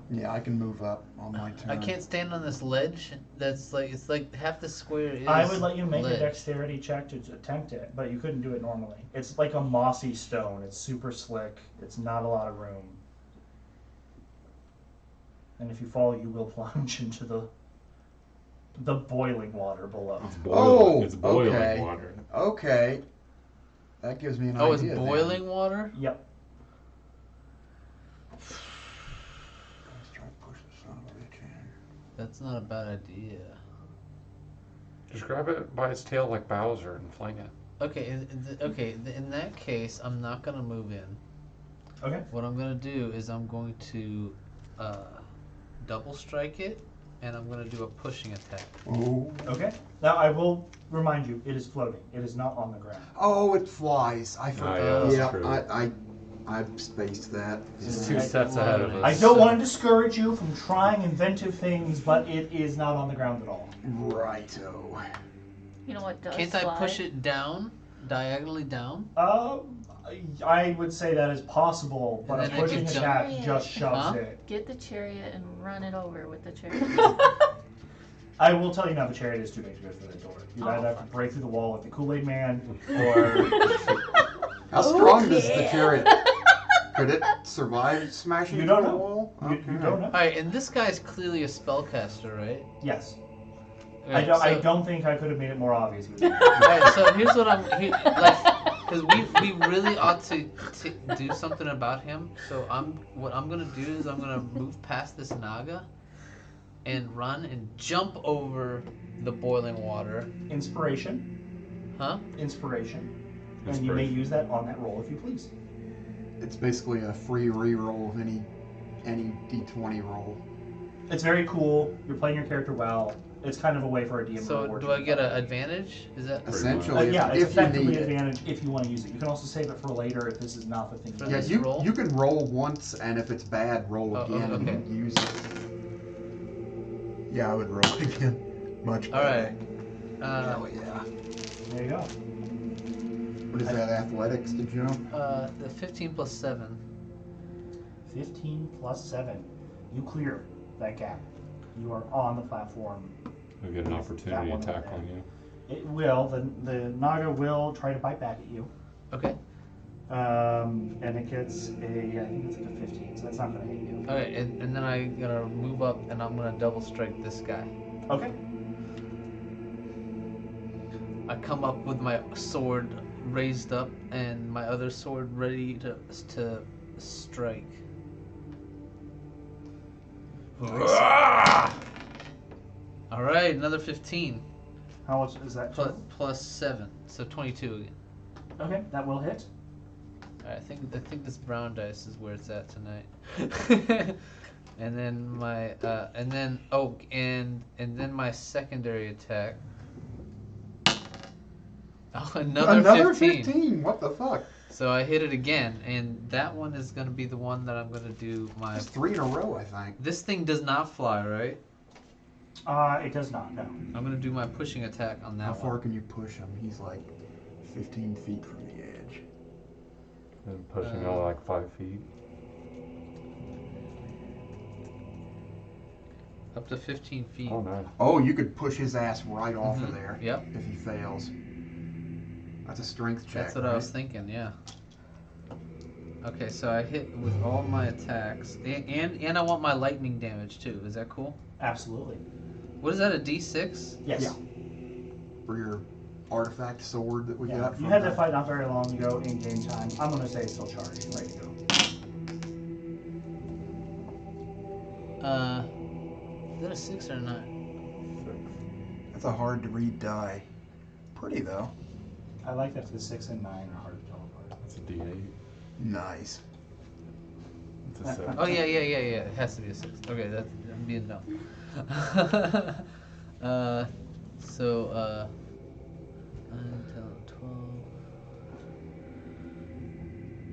Yeah, I can move up on my turn. I can't stand on this ledge. That's like it's like half the square is. I would let you make ledge. a dexterity check to attempt it, but you couldn't do it normally. It's like a mossy stone. It's super slick. It's not a lot of room. And if you fall, you will plunge into the boiling water below. It's boiling. It's boiling okay. water. Okay. That gives me an Oh, it's idea. then. boiling water. Yep. Let's try to push the son of a bitch in. That's not a bad idea. Just grab it by its tail like Bowser and fling it. Okay, in that case, I'm not gonna move in. Okay. What I'm gonna do is I'm going to double strike it, and I'm gonna do a pushing attack. Oh. Okay. Now I will remind you, it is floating. It is not on the ground. Oh, it flies. I forgot. yeah, that's yeah, true. I spaced that. It's Yeah. 2 steps ahead of us. I don't want to discourage you from trying inventive things, but it is not on the ground at all. Righto. You know what does Can't slide? I push it down, diagonally down? I would say that is possible, but a And then I pushing can jump. attack just shoves Huh? it. Get the chariot and run it over with the chariot. I will tell you now, the chariot is too big to go through the door. You Oh, either have to fuck. break through the wall with the Kool-Aid Man, or How strong does yeah. the chariot? Could it survive smashing You don't through know. the wall? you don't know. Alright, and this guy's clearly a spellcaster, right? Yes, Okay, I so- don't think I could have made it more obvious. Alright, so here's what because we really ought to do something about him. So what I'm gonna do is I'm gonna move past this Naga, and run and jump over the boiling water. Inspiration, Huh? inspiration, and you may use that on that roll if you please. It's basically a free reroll of any D20 roll. It's very cool. You're playing your character well. It's kind of a way for a DM to So reward do you. I get an advantage? Is that Essentially, Yeah, it's if you effectively need it. advantage if you want to use it. You can also save it for later if this is not the thing. For you Yeah, this use. roll? you can roll once, and if it's bad, roll Oh, again okay. and use it. Yeah, I would roll again. Much better. Alright. Hell yeah. There you go. What is that, athletics to jump? The 15 plus 7. 15 plus 7. You clear that gap. You are on the platform. You'll get an opportunity one attack over on you. It will. The Naga will try to bite back at you. Okay. And it gets I think it's like a 15, so that's not going to hit you. Okay, and then I gotta move up and I'm gonna double strike this guy. Okay. I come up with my sword raised up and my other sword ready to strike. All right, another 15 How much is that? plus 7, so 22 again. Okay, that will hit. All right, I think this brown dice is where it's at tonight. And then my and then my secondary attack. Oh, another 15. What the fuck? So I hit it again, and that one is gonna be the one that I'm gonna do my. That's 3 in a row, I think. This thing does not fly, right? It does not. No. I'm gonna do my pushing attack on that How one. far can you push him? He's like 15 feet from the edge. And pushing out like 5 feet. Up to 15 feet. Oh, nice. Oh, you could push his ass right off of Mhm. there. Yep. If he fails. That's a strength check. That's what right? I was thinking, yeah. Okay, so I hit with all my attacks, and I want my lightning damage too. Is that cool? Absolutely. What is that? A D6? Yes. Yeah. For your artifact sword that we Yeah. got. You from had to the- fight not very long ago in game time. I'm going to say it's still charged. Ready to go. Is that a 6 or a 9? That's a hard to read die. Pretty though. I like that the 6 and 9 are hard to tell apart. That's a D8. Nice. It's a 7. Oh yeah. It has to be a 6. Okay, that'd be a no. So 9, 10,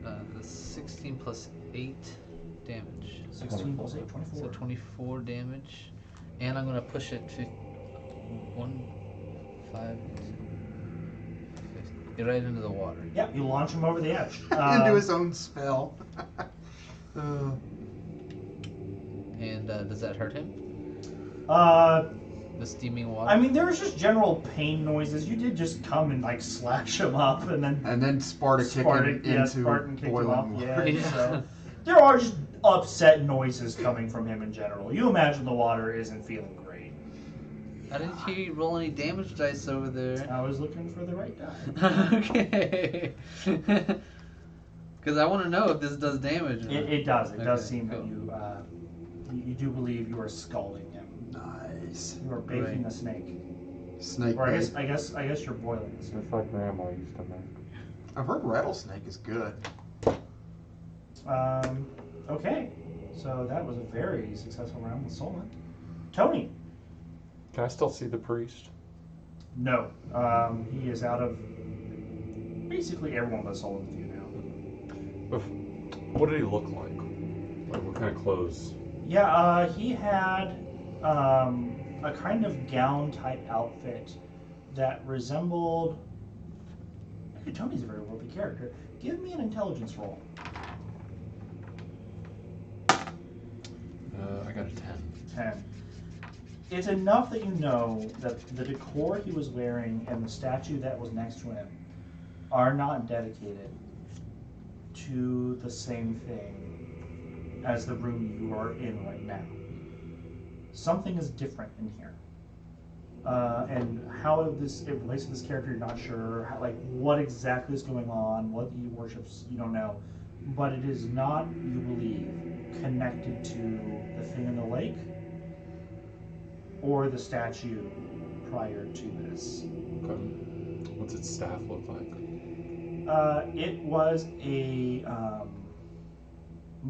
12. The 16 plus 8 damage. 16 plus 8, 24. So 24 damage, and I'm gonna push it to 1, 5, 6, right into the water. Yep, you launch him over the edge. Into his own spell. And does that hurt him? The steaming water. I mean, there was just general pain noises. You did just come and like slash him up, and then And then Sparta kicked him into Spartan kicked him boiling off. water. Yeah, so there are just upset noises coming from him in general. You imagine the water isn't feeling great. I didn't hear you roll any damage dice over there. I was looking for the right die. Okay. Because I want to know if this does damage. Or not. It does. It does Okay, seem cool. that you do believe you are scalding him. Nice. You are baking Right. a snake, Snake or I bait. guess you're boiling the snake. Just like Grandma used to make. I've heard rattlesnake is good. Okay, so that was a very successful round with Solon. Tony. Can I still see the priest? No, he is out of basically everyone but Solon's view now. What did he look like? Like what kind of clothes? Yeah, he had a kind of gown type outfit that resembled. Actually, Tony's a very worldly character. Give me an intelligence roll. I got a 10. 10. It's enough that you know that the decor he was wearing and the statue that was next to him are not dedicated to the same thing as the room you are in right now. Something is different in here. And how it relates to this character, you're not sure. How, like, what exactly is going on, what he worships, you don't know. But it is not, you believe, connected to the thing in the lake or the statue prior to this. Okay. What's its staff look like? It was a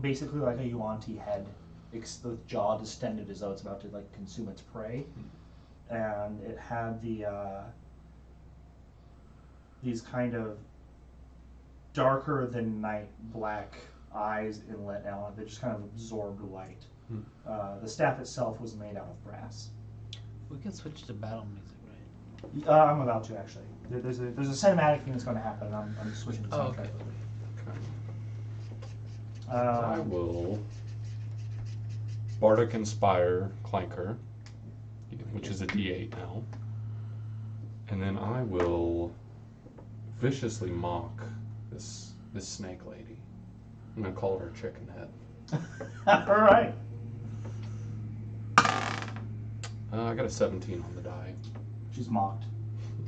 basically like a Yuan-Ti head, the jaw distended as though it's about to like consume its prey, and it had the these kind of darker than night black eyes inlet out that just kind of absorbed light. The staff itself was made out of brass. We can switch to battle music, right? I'm about to actually. There's a cinematic thing that's going to happen. And I'm switching to Oh, soundtrack. okay. Okay. I will Bardic Inspire Clanker, which is a D8 now. And then I will viciously mock this this snake lady. I'm gonna call her Chicken Head. All right. I got a 17 on the die. She's mocked.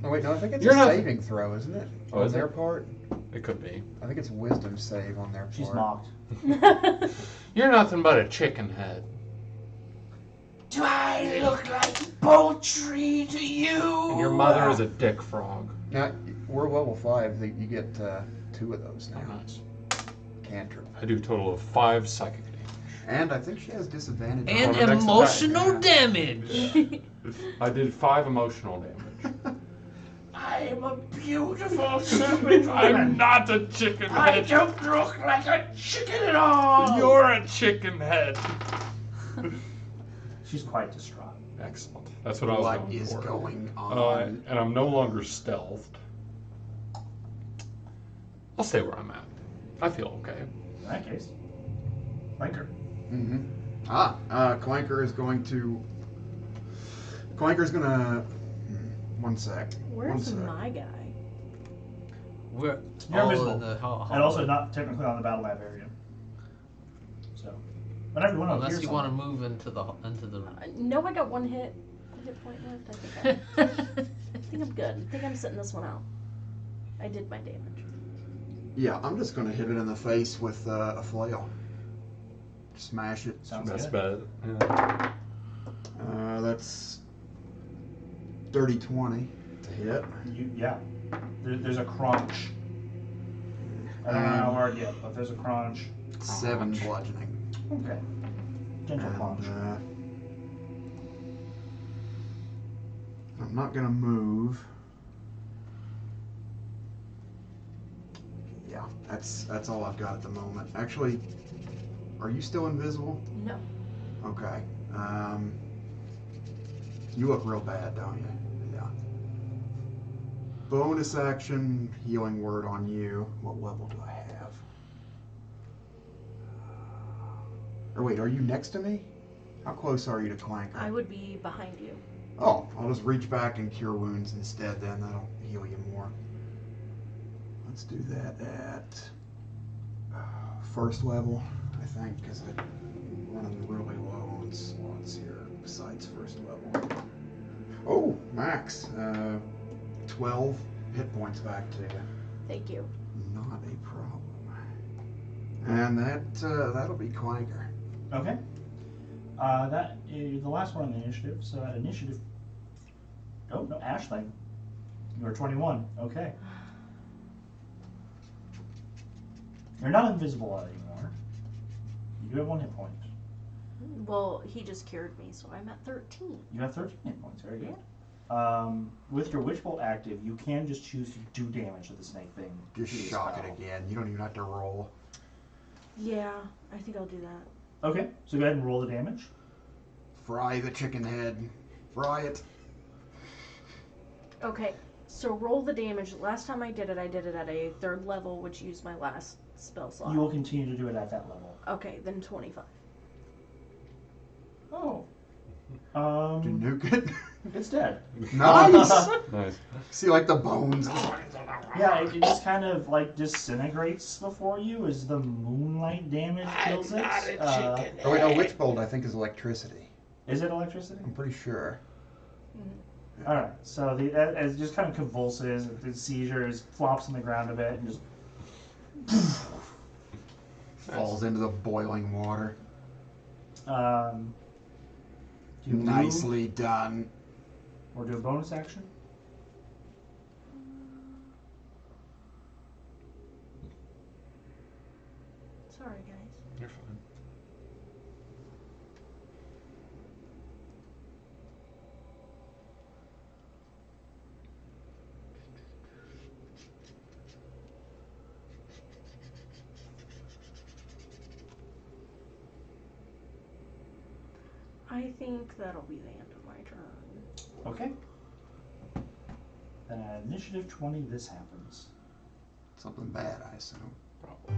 Oh wait, no, I think it's You're a not- saving throw, isn't it? Oh, On is their it? part? It could be. I think it's wisdom save on their part. She's mocked. You're nothing but a chicken head. Do I look like poultry to you? And your mother is a dick frog. Now, we're level 5. You get 2 of those Oh, now. nice. Cantrip. I do a total of 5 psychic damage. And I think she has disadvantage. And on her next emotional attack. damage. I did 5 emotional damage. I am a beautiful serpent I'm woman. not a chicken I head. don't look like a chicken at all. You're a chicken head. She's quite distraught. Excellent. That's what I was What going is for. going on? And I'm no longer stealthed. I'll stay where I'm at. I feel okay. In that case, Clanker. Clanker is going to. Clanker's gonna. One sec. One Where's sec. my guy? We're You're all invisible. in the And also not technically on the battle map area. So, but everyone else unless here you want to move into the No, I got one hit point left. I think I'm good. I think I'm sitting this one out. I did my damage. Yeah, I'm just gonna hit it in the face with a flail. Smash it. Sounds That's good. bad. Yeah. That's 30-20 to hit. Yeah. There's a crunch. I don't know how hard yet, but there's a crunch. 7 bludgeoning. Okay. Gentle crunch. And, I'm not gonna move. Yeah, that's all I've got at the moment. Actually, are you still invisible? No. Okay. You look real bad, don't you? Yeah. Bonus action, healing word on you. What level do I have? Or wait, are you next to me? How close are you to Clanker? I would be behind you. Oh, I'll just reach back and cure wounds instead then. That'll heal you more. Let's do that at first level, I think, because I'm running really low on slots here besides first level. Oh, max. 12 hit points back to you. Thank you. Not a problem. And that'll be Clanker. Okay. That is the last one on the initiative. So at initiative. Oh no, Aisling. You're 21. Okay. You're not invisible anymore. You do have 1 hit point. Well, he just cured me, so I'm at 13. You have 13 hit points. Very good. With your Witch Bolt active, you can just choose to do damage to the snake thing. Just through the shock it spell. again. You don't even have to roll. Yeah, I think I'll do that. Okay, so go ahead and roll the damage. Fry the chicken head. Fry it. Okay, so roll the damage. Last time I did it at a 3rd level, which used my last spell slot. You will continue to do it at that level. Okay, then 25. Oh. To nuke it. It's dead. Nice. Nice. See, like the bones. Yeah, it just kind of like disintegrates before you as the moonlight damage kills it. Oh wait, no, Witch Bolt I think is electricity. Is it electricity? I'm pretty sure. All right, so as it just kind of convulses, the seizures, flops on the ground a bit, and just Falls into the boiling water. do you move Nicely done. or do a bonus action? Sorry, guys. You're fine. I think that'll be the end of my turn. Okay. Then at initiative 20, this happens. Something bad, I assume. Probably.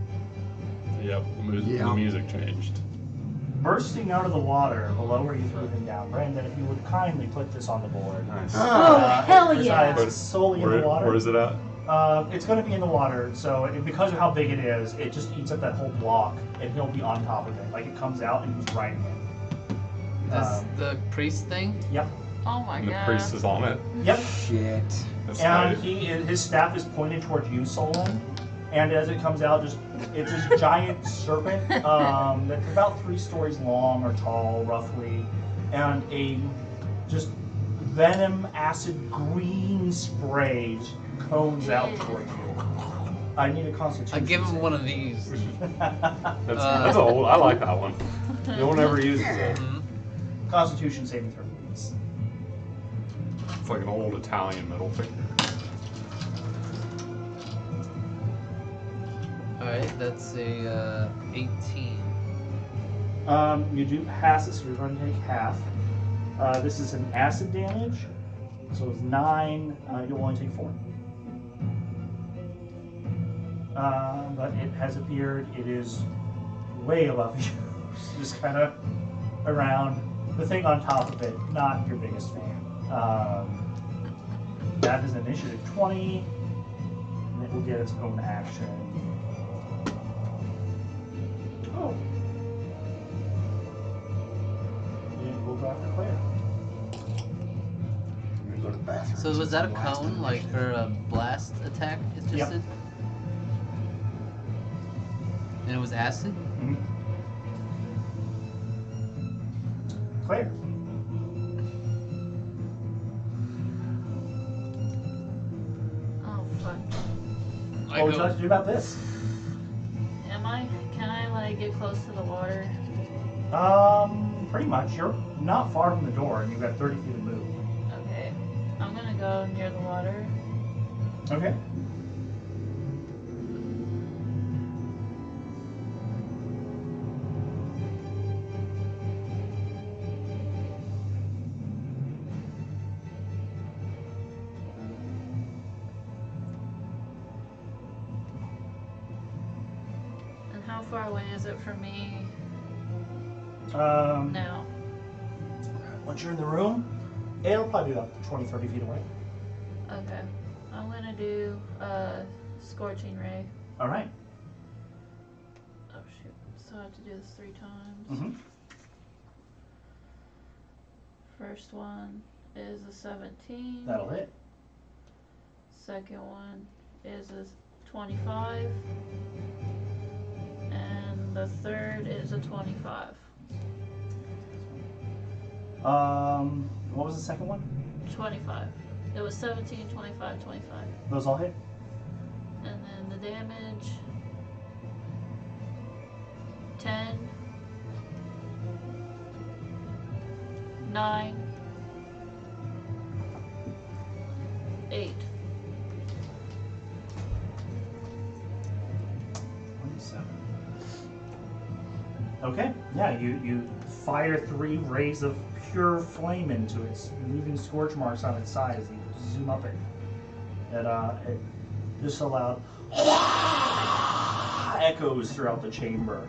Yep, the Yeah. music changed. Bursting out of the water below where you threw him down, Brandon, if you would kindly put this on the board. Nice. Oh, hell it's yeah. solely in Where, the water. where is it at? It's going to be in the water, so because of how big it is, it just eats up that whole block, and he'll be on top of it. Like, it comes out, and he's riding it. This the priest thing? Yep. Oh my And the god. priest is on it. Yep. Shit. That's And nice. his staff is pointed towards you, Solon. And as it comes out, it's this giant serpent that's about 3 stories long or tall, roughly, and a just venom acid green spray just cones out towards you. I need a constitution. I give him save. one of these. That's old. I like that one. No one ever uses it. Mhm. Constitution saving throw, please. It's like an old Italian middle finger. Alright, that's a 18. You do pass it, so you're going to take half. This is an acid damage, so it's 9. You'll only take 4. But it has appeared. It is way above you. It's just kind of around. The thing on top of it, not your biggest fan. That is initiative 20, and it will get its own action. Oh. It will go after Claire. I'm gonna go to the bathroom. So was that a cone, like, or a blast attack it just Yep. did? And it was acid? Claire. Oh fuck. What would you like to do about this? Can I like get close to the water? Pretty much. You're not far from the door, and you've got 30 feet to move. Okay. I'm gonna go near the water. Okay. And how far away is it from me Um, now? Once you're in the room, it'll probably be about 20, 30 feet away. Okay. I'm gonna do Scorching Ray. All right. Oh shoot. So I have to do this 3 times. Mm-hmm. First one is a 17. That'll hit. Second one is a 25. And the third is a 25. What was the second one? 25. It was 17, 25, 25. Those all hit. And then the damage 10, 9, 8. 27. Okay. Yeah, you fire 3 rays of pure flame into it, leaving scorch marks on its side as you zoom up it. It just so loud echoes throughout the chamber.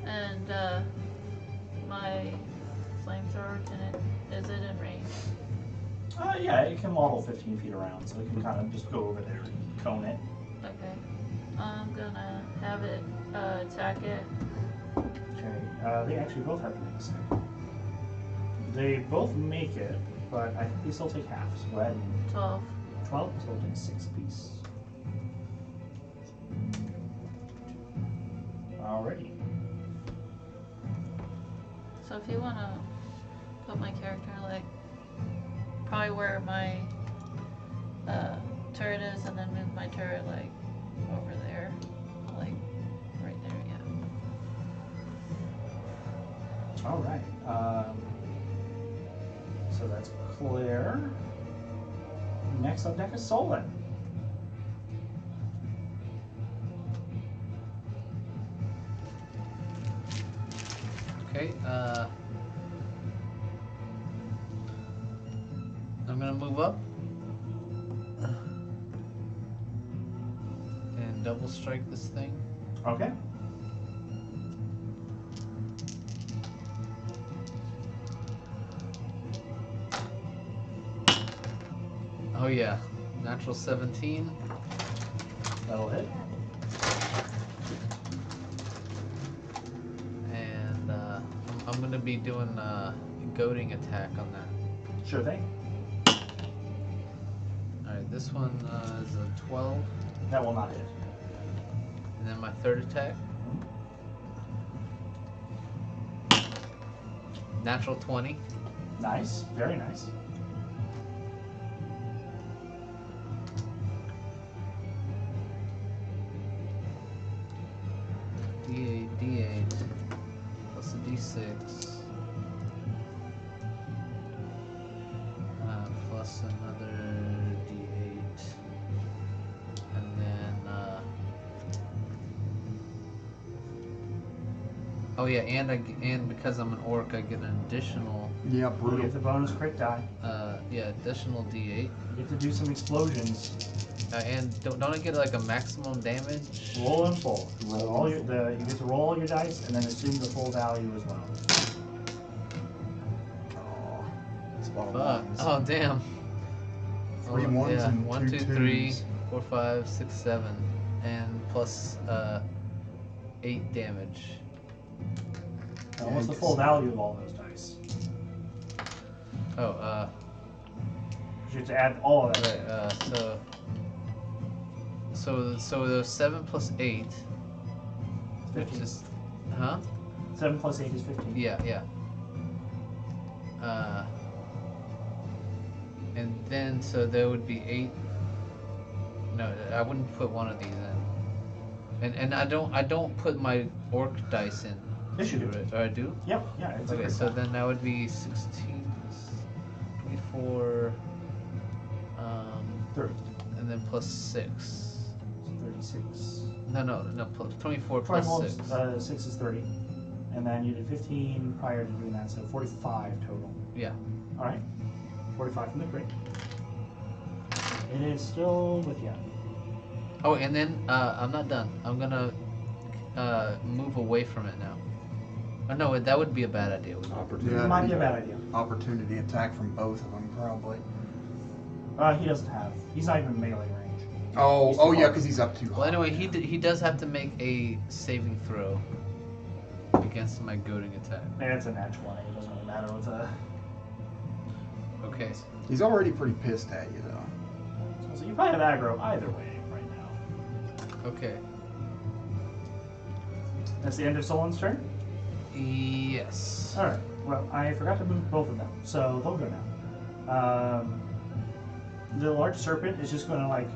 And my flamethrower, is it in range? Yeah, it can waddle 15 feet around, so it can kind of just go over there and cone it. Okay. I'm gonna have it attack it. Okay. They actually both have to make a save. They both make it, but I think they still take half. So go ahead and 12. 12, so we'll take 6 apiece. Alrighty. So if you wanna put my character like probably where my turret is, and then move my turret like over there, like right there, yeah. Alright. So that's Claire. Next up deck is Solon. Okay, I'm gonna move up. And double strike this thing. Okay. Oh yeah, Natural 17. That'll hit. And I'm gonna be doing a goading attack on that. Sure thing. Alright, this one is a 12. That will not hit. And then my third attack. Natural 20. Nice. Very nice. D8 plus a D6 plus another D8, and then oh yeah, and because I'm an orc, I get an additional Yeah, You brutal. get the bonus crit die. additional D8, You get to do some explosions. and don't I get like a maximum damage? Roll and full. Roll you get to roll all your dice and then assume the full value as well. Oh, it's a lot of Fuck. ones. Oh damn. Three ones yeah. and 1, two 2, 3, twos. 4, 5, 6, 7, and plus 8 damage. What's the full value of all those dice? Oh, You have to add all of that. right. So those 7 plus 8, which 15. is, huh? 7 plus 8 is 15. Yeah. And then so there would be 8. No, I wouldn't put one of these in. And I don't put my orc dice in. Yes, you do. Right? Or I do? Yep, yeah, it's a Okay, crit so die. then that would be 16, 24, 30. and then plus 6. 36. No, plus 24 plus 6. 6 is 30. And then you did 15 prior to doing that, so 45 total. Yeah. Alright. 45 from the crit. It is still with you. Oh, and then I'm not done. I'm gonna move away from it now. Oh, no, that would be a bad idea. Wouldn't it? Opportunity. It might be a bad idea. Opportunity attack from both of them, probably. He doesn't have. He's not even melee range. Oh, He's oh too yeah, hard. because he's up too high. Well, anyway, he does have to make a saving throw against my goading attack. It's a nat 20. It doesn't really matter what's a. Okay. He's already pretty pissed at you, though. So you probably have aggro either way right now. Okay. That's the end of Solon's turn? Yes. Alright. Well, I forgot to move both of them, so they'll go now. The large serpent is just going to, like,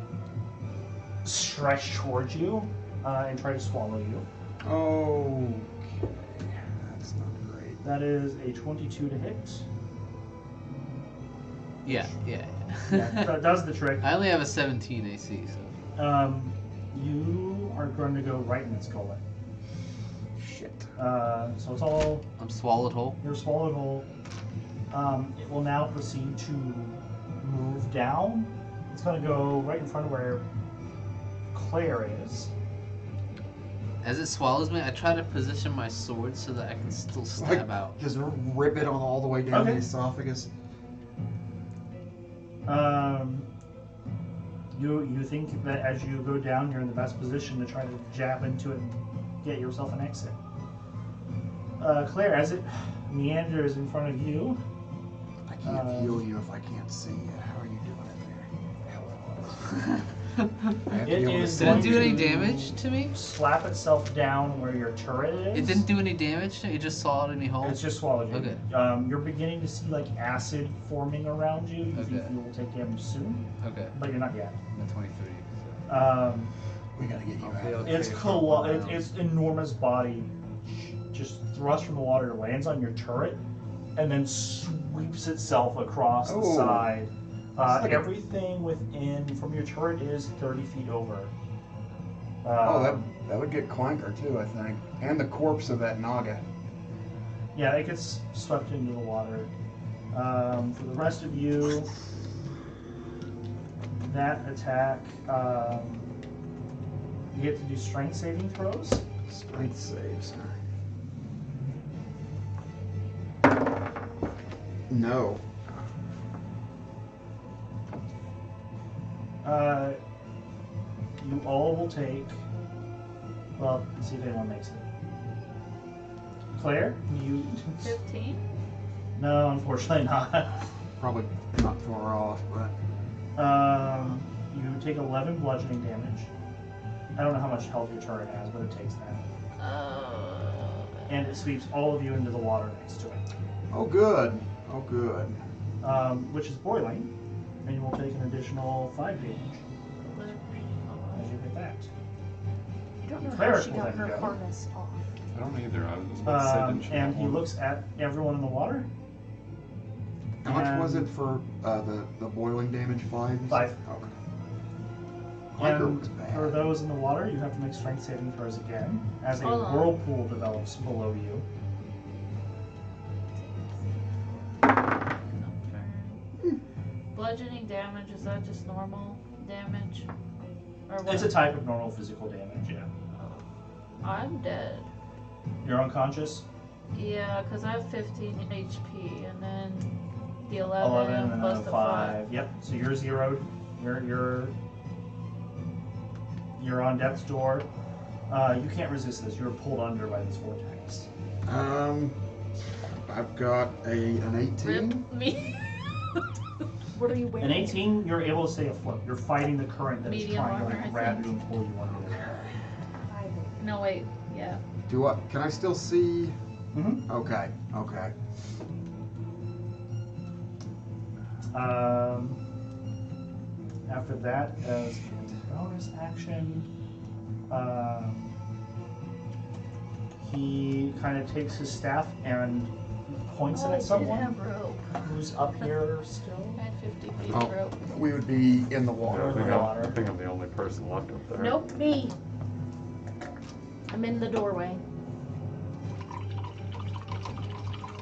stretch towards you and try to swallow you. Okay. That's not great. That is a 22 to hit. Yeah. Yeah, that does the trick. I only have a 17 AC, so. You are going to go right in its gullet. Shit. So it's all I'm swallowed whole. your swallowed whole. It will now proceed to move down. It's going to go right in front of where Claire is. As it swallows me, I try to position my sword so that I can still stab Like, out. just rip it on all the way down Okay. the esophagus. You think that as you go down, you're in the best position to try to jab into it and get yourself an exit. Claire, as it meanders in front of you, I can't heal you if I can't see you. How are you doing it there? I have to It be able to is see Did it going do you. any to damage to me? slap itself down where your turret is. It didn't do any damage to me? It just swallowed me whole? It's just swallowed you. Okay. You're beginning to see like acid forming around you. You think Okay. you will take damage soon, Okay. but you're not yet. I'm at 23. We gotta get you I'll out. be of okay. here. Its enormous body just thrust from the water, lands on your turret, and then sweeps itself across the Oh. side. like a- Everything within from your turret is 30 feet over. Oh, that would get Clanker too, I think, and the corpse of that Naga. Yeah, it gets swept into the water. For the rest of you, that attack, you get to do strength saving throws. Strength saves. No. You all will take. Well, see if anyone makes it. Claire, you. 15. No, unfortunately not. Probably not far off, but You take 11 bludgeoning damage. I don't know how much health your turret has, but it takes that. And it sweeps all of you into the water next to it. oh good, oh good. Which is boiling, and you will take an additional 5 damage as you hit that. I don't know how Cleric she will got then her go. harness off. I don't either. I was about to say, didn't she And have he one? looks at everyone in the water. How much was And- it for the boiling damage? 5? you said? 5. Okay. Clanker And was bad. for those in the water, you have to make strength saving throws again, as a Hold on. whirlpool develops below you. Bludgeoning damage, is that just normal damage? Or what? It's a type of normal physical damage, yeah. I'm dead. You're unconscious, Yeah, because I have 15 HP, and then the 11, 11 and plus then the 5. Yep, so you're zeroed. You're on death's door. You can't resist this. You're pulled under by this vortex. I've got an 18. Rip me. What are you wearing? An 18, you're able to stay afloat. You're fighting the current that is Medium trying to armor, I grab think. you and pull you under there. No, wait. Yeah. Can I still see? Mm-hmm. Okay, okay. After that, as a bonus action, he kind of takes his staff and points it Oh, I at did someone have rope. who's up here still. I had 50 feet Oh. rope. We would be in the Yeah, water. I think I'm the only person left up there. Nope, me. I'm in the doorway.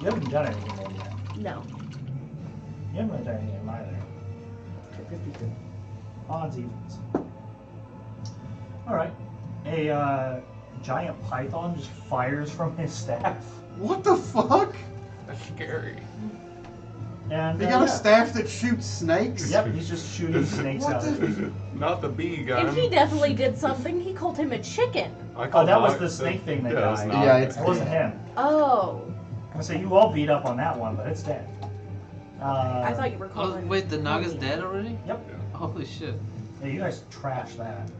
You haven't done anything to him yet. No. You haven't really done anything to him either. Okay, 50-50. Odds, evens. Alright. A giant python just fires from his staff. What the fuck? That's scary. And They got a yeah. staff that shoots snakes? Yep, he's just shooting snakes What out the- of it. Not the bee gun. And he definitely did something. He called him a chicken. I Oh, called that was Nog- the snake thing that yeah, it was died. Nog. Yeah, it's- It wasn't him. Oh. I say you all beat up on that one, but it's dead. I thought you were Oh, calling wait, the Naga's Honey. dead already? Yep. Holy shit. Yeah, you guys trashed that.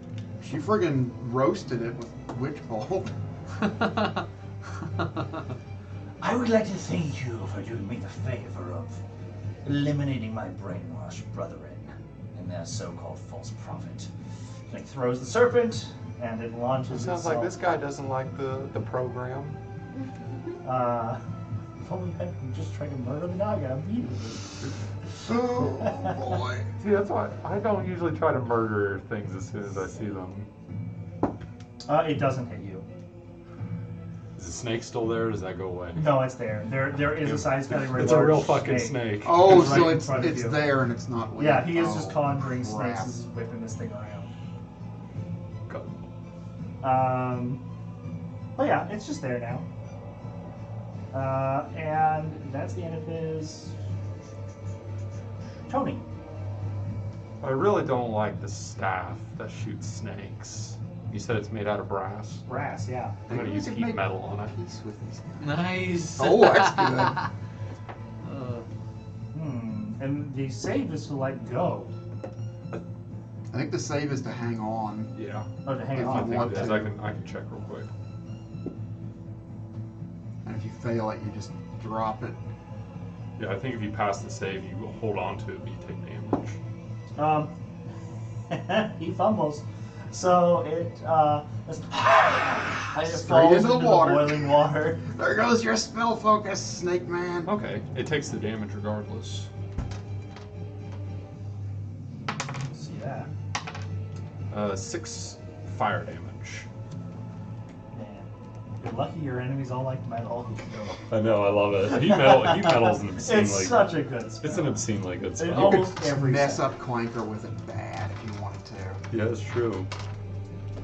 She friggin' roasted it with witch bolt. I would like to thank you for doing me the favor of eliminating my brainwashed brethren and their so-called false prophet. He throws the serpent, and it launches Sounds itself. like this guy doesn't like the program. If only I could just try to murder the Naga immediately. Oh boy. See, that's why I don't usually try to murder things as soon as I see them. It doesn't hit you. Is the snake still there? Or does that go away? No, it's there. There is a size category. It's a real fucking snake. Oh, It's so right in it's front of it's you. there and it's not. Yeah, he is Oh, just conjuring crap. snakes as he's whipping this thing around. Go. But yeah, it's just there now. And that's the end of his. Tony. I really don't like the staff that shoots snakes. You said it's made out of brass. Brass, yeah. I'm gonna Maybe use we could heat make metal on it. Peace with these. Nice. Oh, that's good. And the save is to let go. I think the save is to hang on. Yeah. Oh, to hang If I on. you think want it is. to. I can check real quick. And if you fail it, you just drop it. Yeah, I think if you pass the save, you hold on to it, but you take damage. He fumbles. So it it Straight falls into the into water. boiling water. There goes your spell focus, Snake Man. Okay, it takes the damage regardless. See that? 6 fire damage. Man. You're lucky your enemies all like metal. I know, I love it. Heat metal's an obscenely. It's such a good spell. It's an obscenely good It spell. almost every Mess set. up Clanker with it bad if you wanted to. Yeah, it's true.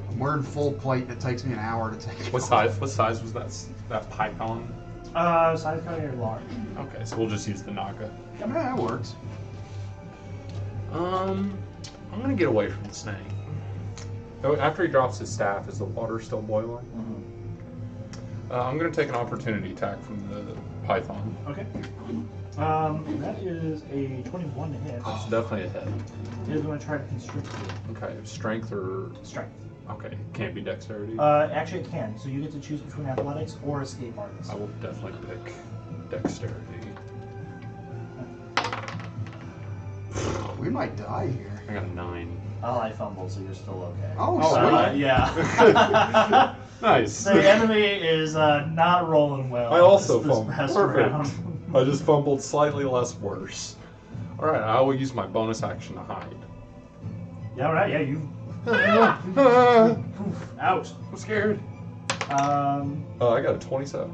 I'm wearing full plate and it takes me an hour to take it What off. size was that python? Size category large. Okay, so we'll just use the Naga. Yeah, that works. I'm gonna get away from the snake. Oh, after he drops his staff, is the water still boiling? I'm gonna take an opportunity attack from the python. Okay. That is a 21 to hit. It's definitely a hit. It is going to try to constrict you. Okay, strength or Strength. okay, can't be dexterity. Actually, it can. So you get to choose between athletics or escape artist. I will definitely pick dexterity. We might die here. I got a 9. Oh, I fumbled, so you're still okay. Oh, sweet. Yeah. Nice. The enemy is not rolling well. I also this fumbled. past Perfect. round. I just fumbled slightly less worse. All right, I will use my bonus action to hide. Yeah, right. Yeah, you. Out. I'm scared. Oh, I got a 27.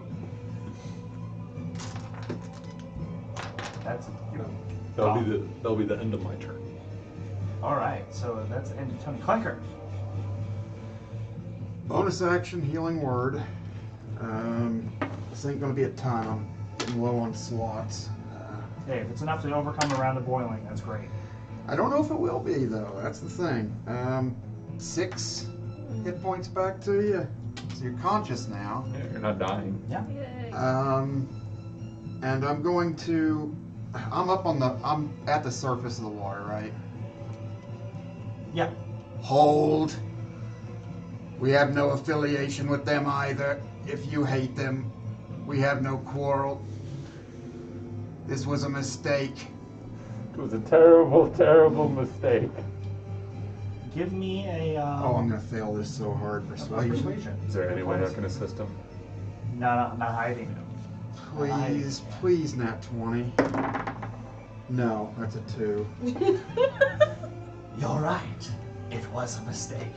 That's That'll be the end of my turn. all right. So that's the end of Tony Clanker. Bonus action, healing word. This ain't gonna be a ton. I'm getting low on slots. Hey, if it's enough to overcome a round of boiling, that's great. I don't know if it will be though. That's the thing. 6 hit points back to you, so you're conscious now. Yeah, you're not dying. Yay. And I'm going to. I'm at the surface of the water, right? Yeah. Hold. We have no affiliation with them either. If you hate them, we have no quarrel. This was a mistake. It was a terrible, terrible mistake. Give me a. Oh, I'm gonna fail this so hard. Persuasion. Is there any way I can assist him? Not hiding. Please, please, nat 20. No, that's a 2. You're right. It was a mistake.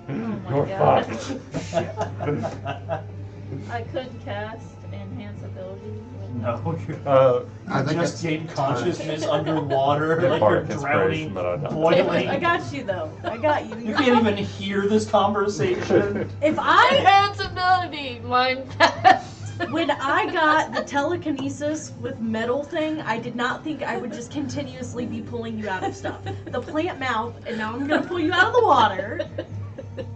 Oh my You're god. fucked. I couldn't cast enhance ability. No, you I think just gained consciousness underwater, Get like bardic you're drowning, inspiration, but I don't. boiling. I got you though. I got you. You can't even hear this conversation. If I Enhance ability, mind pass. when I got the telekinesis with metal thing, I did not think I would just continuously be pulling you out of stuff. The plant mouth, and now I'm gonna pull you out of the water.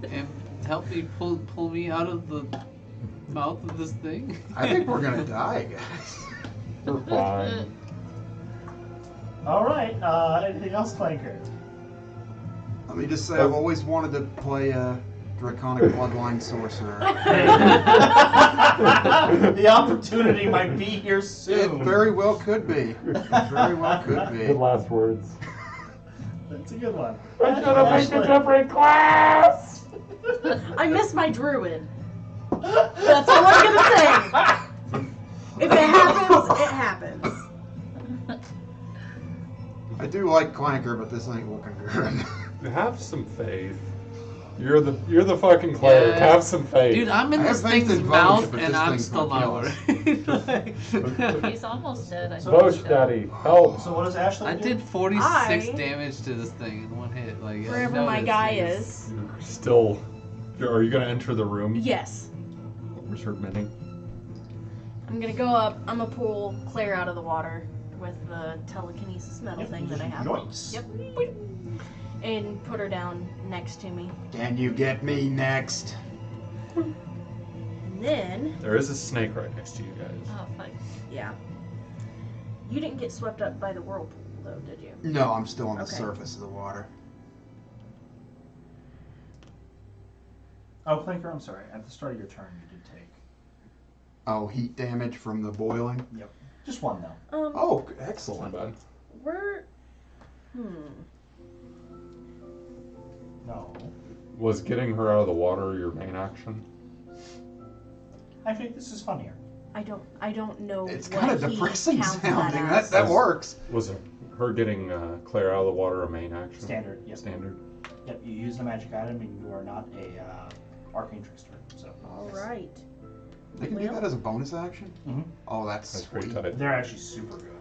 And help me pull me out of the mouth of this thing. I think we're gonna die, guys. We're fine. All right. Anything else, Clanker? Let me just say, I've always wanted to play a Draconic Bloodline Sorcerer. The opportunity might be here It soon. very well could be. It very well could be. Good last words. That's a good one. I should have picked a different class. I miss my druid. That's all I'm gonna say. If it happens, it happens. I do like Clanker, but this ain't looking good. Have some faith. You're the fucking cleric. Yeah. Have some faith. Dude, I'm in I this have faith thing's in Vosh, mouth but and this I'm thing's still gonna not kill working. He's almost dead. I Bosh, think. Daddy, help. So what does Ashley I do? did 46 I- damage to this thing in one hit. Like I Wherever my noticed guy it was- is. You're still. Are you gonna enter the room? Yes. Where's her mini? I'm gonna go up. I'm gonna pull Claire out of the water with the telekinesis metal Yep, thing that I have. yoinks. Yep. And put her down next to me. Can you get me next? And then, There is a snake right next to you guys. Oh, fuck. yeah. You didn't get swept up by the whirlpool, though, did you? No, I'm still on the Okay. surface of the water. Oh, Clanker, I'm sorry. At the start of your turn, you did take. Oh, heat damage from the boiling? Yep. Just one, though. Oh, It's not excellent. bad. We're. No. Was getting her out of the water your main action? I think this is funnier. I don't know. It's what kind of he depressing counts sounding. as. That works. Was her getting Claire out of the water a main action? Standard, yep. Standard. Yep, you use the magic item and you are not a arcane trickster. So. All right. They can do Well- that as a bonus action? Mhm. Oh, that's That's pretty sweet. tight. They're actually super good.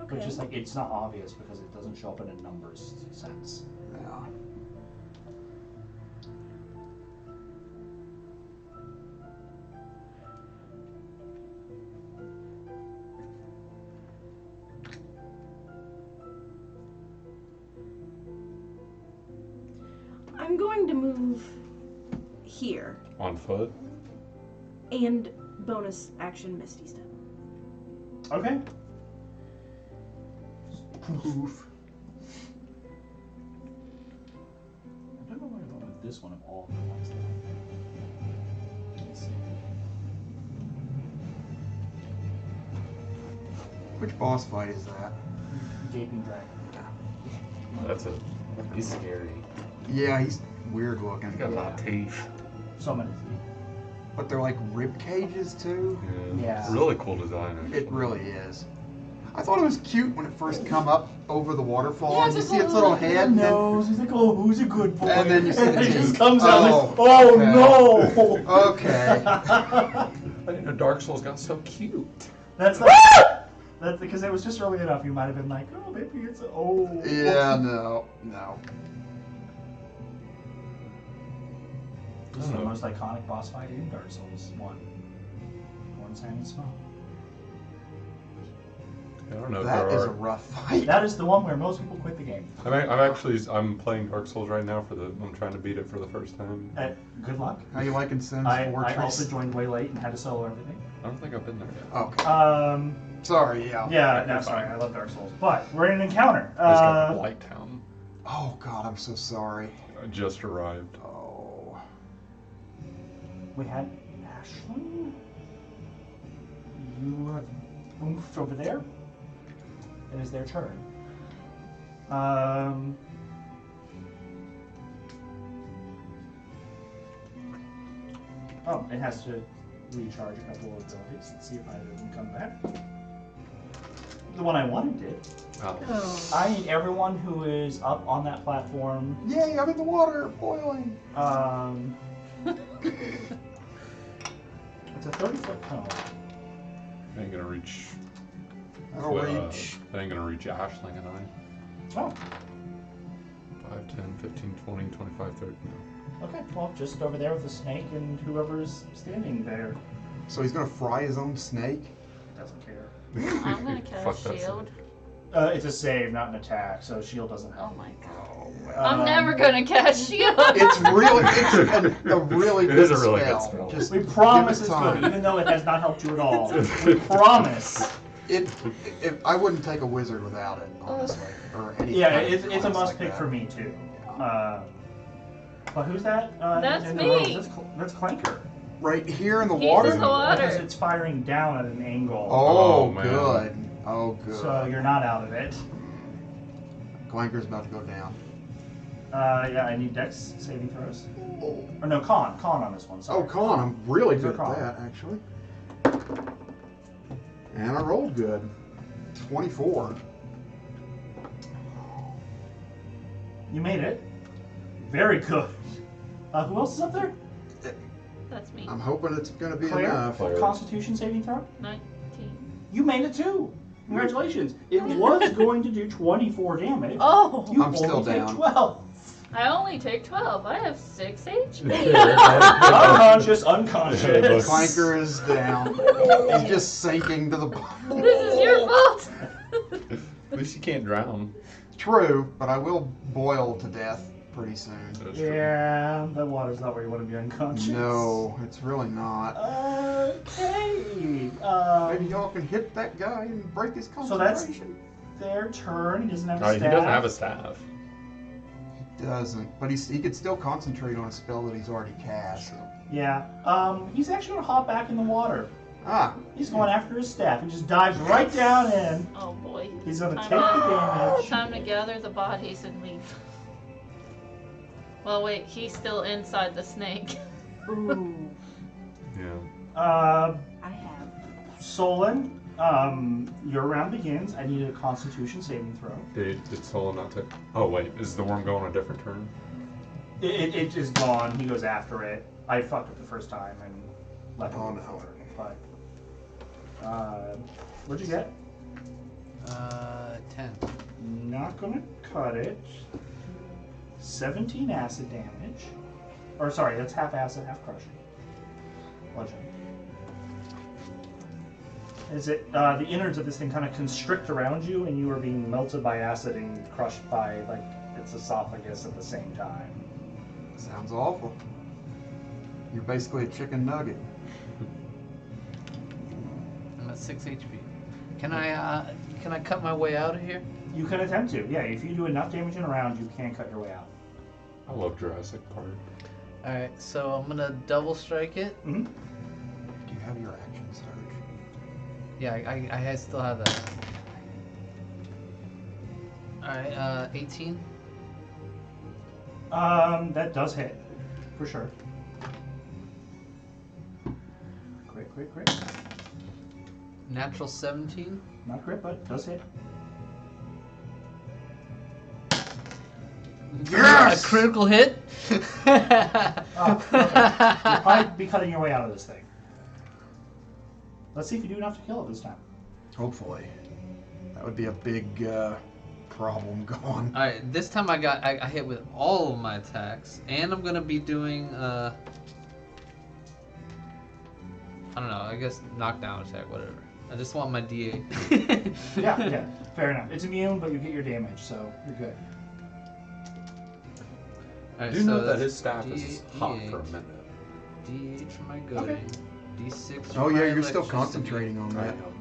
Okay. But just like it's not obvious because it doesn't show up in a numbers sense. Yeah. I'm going to move here On foot? and bonus action Misty Step. Okay. Poof. I don't know where I'm going with this one of all the ones though. Let's see. Which boss fight is that? Gaping Dragon. That's it. He's scary. Yeah, he's weird looking. He's got a lot of teeth. So many. But they're like rib cages too. Yeah. Really cool design. Actually. It really is. I thought it was cute when it first come up over the waterfall Yeah, and you it's see like, its little oh, head and then, nose. He's like, oh, who's a good boy? And then you see the it just teeth. comes out Oh, like, oh okay. no. Okay. I didn't know Dark Souls got so cute. That's because it was just early enough. You might have been like, oh, maybe it's Yeah, no. This is the most iconic boss fight in Dark Souls 1. One Sand Smoke. I don't know if That there is are. a rough fight. That is the one where most people quit the game. I'm playing Dark Souls right now I'm trying to beat it for the first time. Good luck. How you liking Sims I Fortress? also joined way late and had to solo everything. I don't think I've been there yet. Okay. Sorry, yeah. Yeah, no, Okay, sorry, fine. I love Dark Souls. But we're in an encounter. I just got to Blight Town. Oh god, I'm so sorry. I just arrived. Oh. We had Ashley. You have moved over there. It is their turn. Oh, it has to recharge a couple of abilities. Let's see if either of them come back. The one I wanted did. Oh. Oh. I need everyone who is up on that platform. Yay, I'm in the water, boiling. It's a 30-foot tunnel. I ain't gonna reach. That'll reach. I ain't gonna reach Ashling and I. Oh, 5, 10, 15, 20, 25, 30. No. okay. Well, just over there with the snake and whoever's standing there. So he's gonna fry his own snake? Doesn't care. I'm gonna Fuck cast that shield. It's a save, not an attack, so shield doesn't Oh help. my god. Um, I'm never gonna cast shield. It's a really It good is a really good spell. spell. Just We promise give it's it good, time. even though it has not helped you at all. We promise. I wouldn't take a wizard without it, honestly. Or any Yeah, kind of it's a class must like pick that. for me too. But who's that? That's in the me. room? That's Clanker. Right here in the He's water? in the water. Because it's firing down at an angle. Oh, Oh, man. good. Oh, good. So you're not out of it. Clanker's about to go down. Yeah, I need Dex saving throws. Oh, Or no, Con on this one. Sorry. Con, I'm really These are good at Con. that, actually. And I rolled good. 24. You made it. Very good. Who else is up there? That's me. I'm hoping it's going to be Claire? enough. Claire. Constitution saving throw? 19. You made it too. Congratulations. It was going to do 24 damage. Oh. You I'm still only take down. 12. I only take 12. I have 6 HP. Unconscious. Clanker is down. He's just sinking to the bottom. This is your fault. At least you can't drown. True, but I will boil to death pretty soon. That's true. Yeah, that water's not where you want to be unconscious. No, it's really not. Okay. Maybe y'all can hit that guy and break his So that's- concentration. Their turn. He doesn't have a Oh, he staff. doesn't have a staff. Doesn't, but he could still concentrate on a spell that he's already cast. Yeah. He's actually gonna hop back in the water. Ah, He's going after his staff. He just dives right down in. Oh boy. He's gonna Time take the damage. Time to gather the bodies and leave. Well, wait, he's still inside the snake. Ooh. Yeah. I have. Solon, your round begins. I need a Constitution saving throw. Did Solon not take? Oh wait, is the worm going a different turn? It is gone. He goes after it. I fucked up the first time and left him Oh, on the no. floor. But what'd you get? 10. Not gonna cut it. 17 acid damage. Or sorry, that's half acid, half crushing. Bludgeoning. Is it the innards of this thing kind of constrict around you, and you are being melted by acid and crushed by like its esophagus at the same time? Sounds awful. You're basically a chicken nugget. I'm at 6 HP. Can I cut my way out of here? You can attempt to. Yeah, if you do enough damage in a round, you can cut your way out. I love Jurassic Park. All right, so I'm gonna double strike it. Mm-hmm. Do you have your action surge? Yeah, I still have that. All right, 18. That does hit, for sure. Crit. Natural 17. Not crit, but does hit. Yes! A critical hit. Oh, okay. You'll probably be cutting your way out of this thing. Let's see if you do enough to kill it this time. Hopefully. That would be a big problem going. All right, this time I hit with all of my attacks, and I'm gonna be doing I don't know. I guess knockdown attack, whatever. I just want my D8. Yeah, fair enough. It's immune, but you get your damage, so you're good. All right, Do know that that's his staff is D8, hot for a minute. D8 for my goading. D6 for Oh my yeah, you're still electricity. concentrating on I that. know.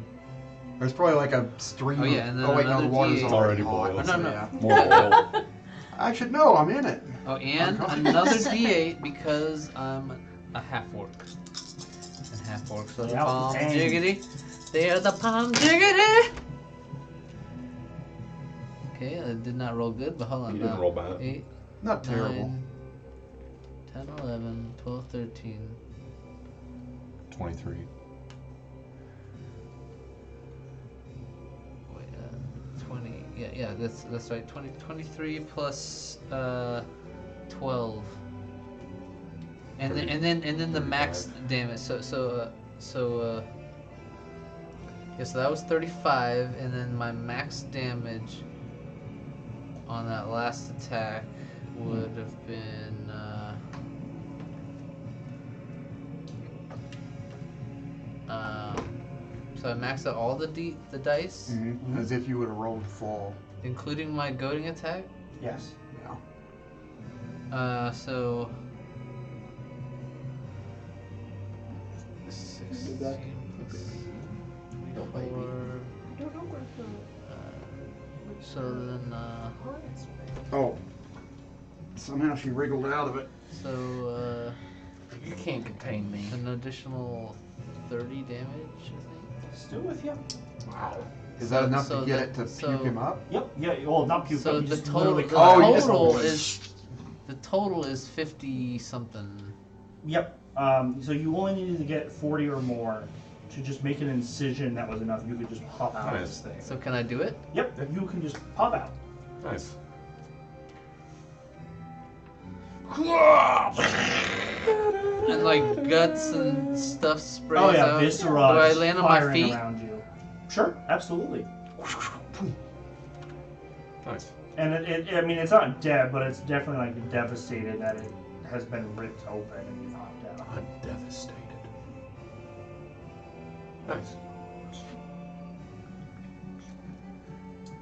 There's probably like a stream. Oh, yeah, and then oh wait, no, the another water's D8. already Already hot. boiled. No, no. Yeah. More oil. I should know. I'm in it. Oh, and I'm another conscious. D8 because I'm a half orc. And half orcs are the Yeah, palm dang. jiggity. They are the palm jiggity. Okay, I did not roll good, but hold on. You didn't now. roll bad. 8, Not terrible. 9, 10, 11, 12, 13. 23. Wait, 20. Yeah, that's right. 23 plus 12. And then the max 35. damage. So that was 35, and then my max damage on that last attack would have been so I maxed out all the dice, Mm-hmm. As if you would have rolled full. including my goading attack. Yes. Yeah. So 16 plus 24. So then, Oh. Somehow she wriggled out of it. so You can't contain me. an additional 30 damage, I think. Still with you. Wow. Is that enough so to get the- it to so- puke him up? Yep. Yeah. Well, not puke. So but you the just total, literally the cut Oh, it. you just- total is 50 something. Yep. So you only needed to get 40 or more to just make an incision that was enough. You could just pop out of this thing. So can I do it? Yep. You can just pop out. Nice. And like guts and stuff sprays Oh yeah, out. viscera. Do I just land on my firing feet? around you. Sure. Absolutely. Nice. And I mean, it's not dead, but it's definitely like devastated that it has been ripped open and you've hopped out. I'm devastated. Nice.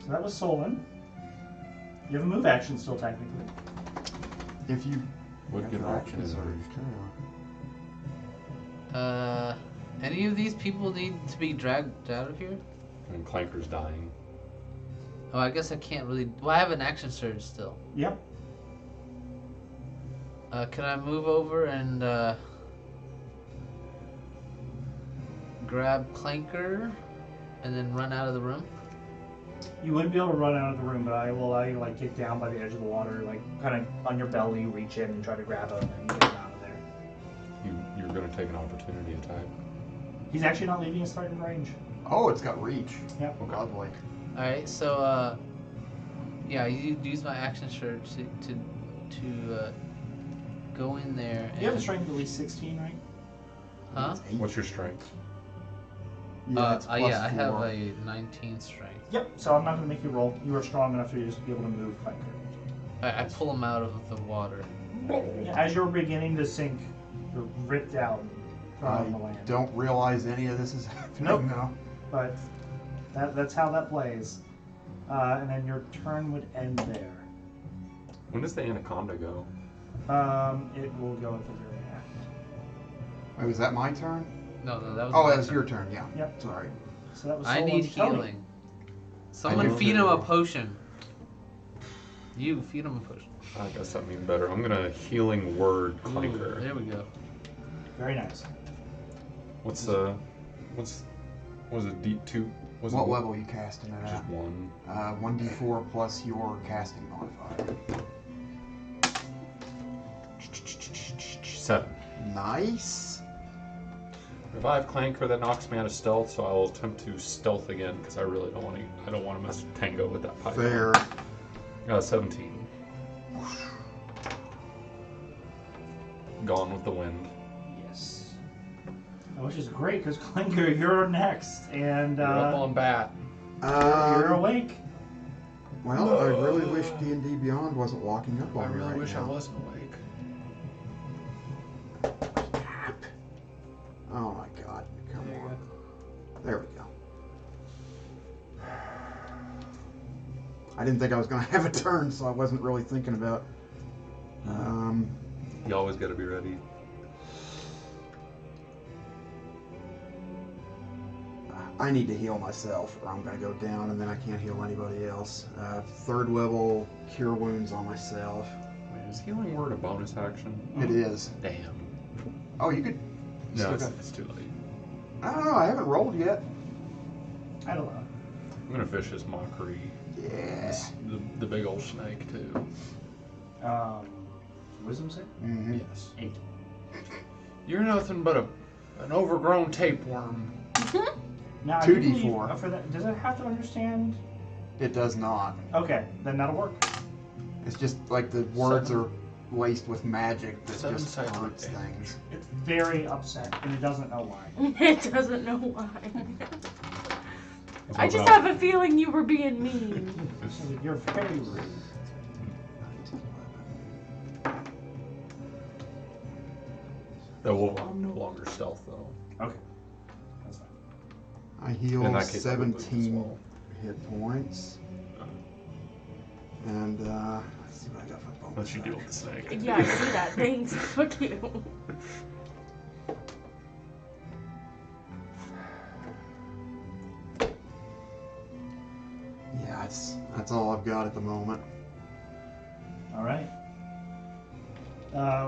So that was Solon. You have a move action still, technically. If you What have good your action is surge, there? too. Any of these people need to be dragged out of here? And Clanker's dying. Oh, I guess I can't really. Well, I have an action surge still. Yep. Can I move over and grab Clanker and then run out of the room? You wouldn't be able to run out of the room, but I will allow you to like get down by the edge of the water, like kind of on your belly, reach in and try to grab him and get him out of there. You're going to take an opportunity attack. He's actually not leaving his threatened range. Oh, it's got reach. Yep. Lovely. All right, so yeah, you use my action surge to go in there. And, You have a strength of at least 16, right? Huh? It's 8. What's your strength? Yeah, it's plus yeah, I have 4. a 19 strength. Yep. So I'm not going to make you roll. You are strong enough to just be able to move Clanker. I pull him out of the water. As you're beginning to sink, you're ripped out from the I land. don't realize any of this is happening Nope. now. But that's how that plays. And then your turn would end there. When does the anaconda go? It will go at the very end. Wait, was that my turn? No, that was. Oh, my that was turn. your turn. Yeah. Yep. Sorry. So that was. I need Solon's Tony. healing. Someone do feed him too. a potion. You feed him a potion. I guess that means better. I'm gonna healing word Ooh, clanker. there we go. Very nice. What's was it D2? Was What it level are you casting it Just at? one. 1d4 plus your casting modifier. 7. Nice. Revive clanker that knocks me out of stealth, so I will attempt to stealth again because I really don't want to. I don't want to mess with Tango with that python. Fair. 17. Gone with the wind. Yes. Which is great because Clanker, you're next, and You're up on bat. you're awake. Well, I really wish D&D Beyond wasn't locking up on I me really right wish now. I wasn't awake. Oh my god, come on. There we go. I didn't think I was going to have a turn, so I wasn't really thinking about... You always got to be ready. I need to heal myself, or I'm going to go down, and then I can't heal anybody else. 3rd level Cure Wounds on myself. Wait, is healing word a bonus action? It is. Damn. Oh, you could... No, still it's, got- it's too late. I don't know, I haven't rolled yet. I don't know. I'm gonna vicious mockery. Yeah. The big old snake too. Wisdom save? Mm-hmm. Yes. 8. You're nothing but an overgrown tapeworm. Now, I do 2d4. believe, for that, does it have to understand? It does not. Okay, then that'll work. It's just like the words are laced with magic that 7 just psychic hurts damage. things. It's very upset, and it doesn't know why. It doesn't know why. I It's just about- have a feeling you were being mean. So you're very rude. I'm no longer stealth though. Okay. That's fine. I heal In that case, I would move as 17 well. hit points. And let's see what I got for bonus. Unless you deal with the snake. Yeah, I see that. Thanks. Fuck you. Yeah, that's all I've got at the moment. All right.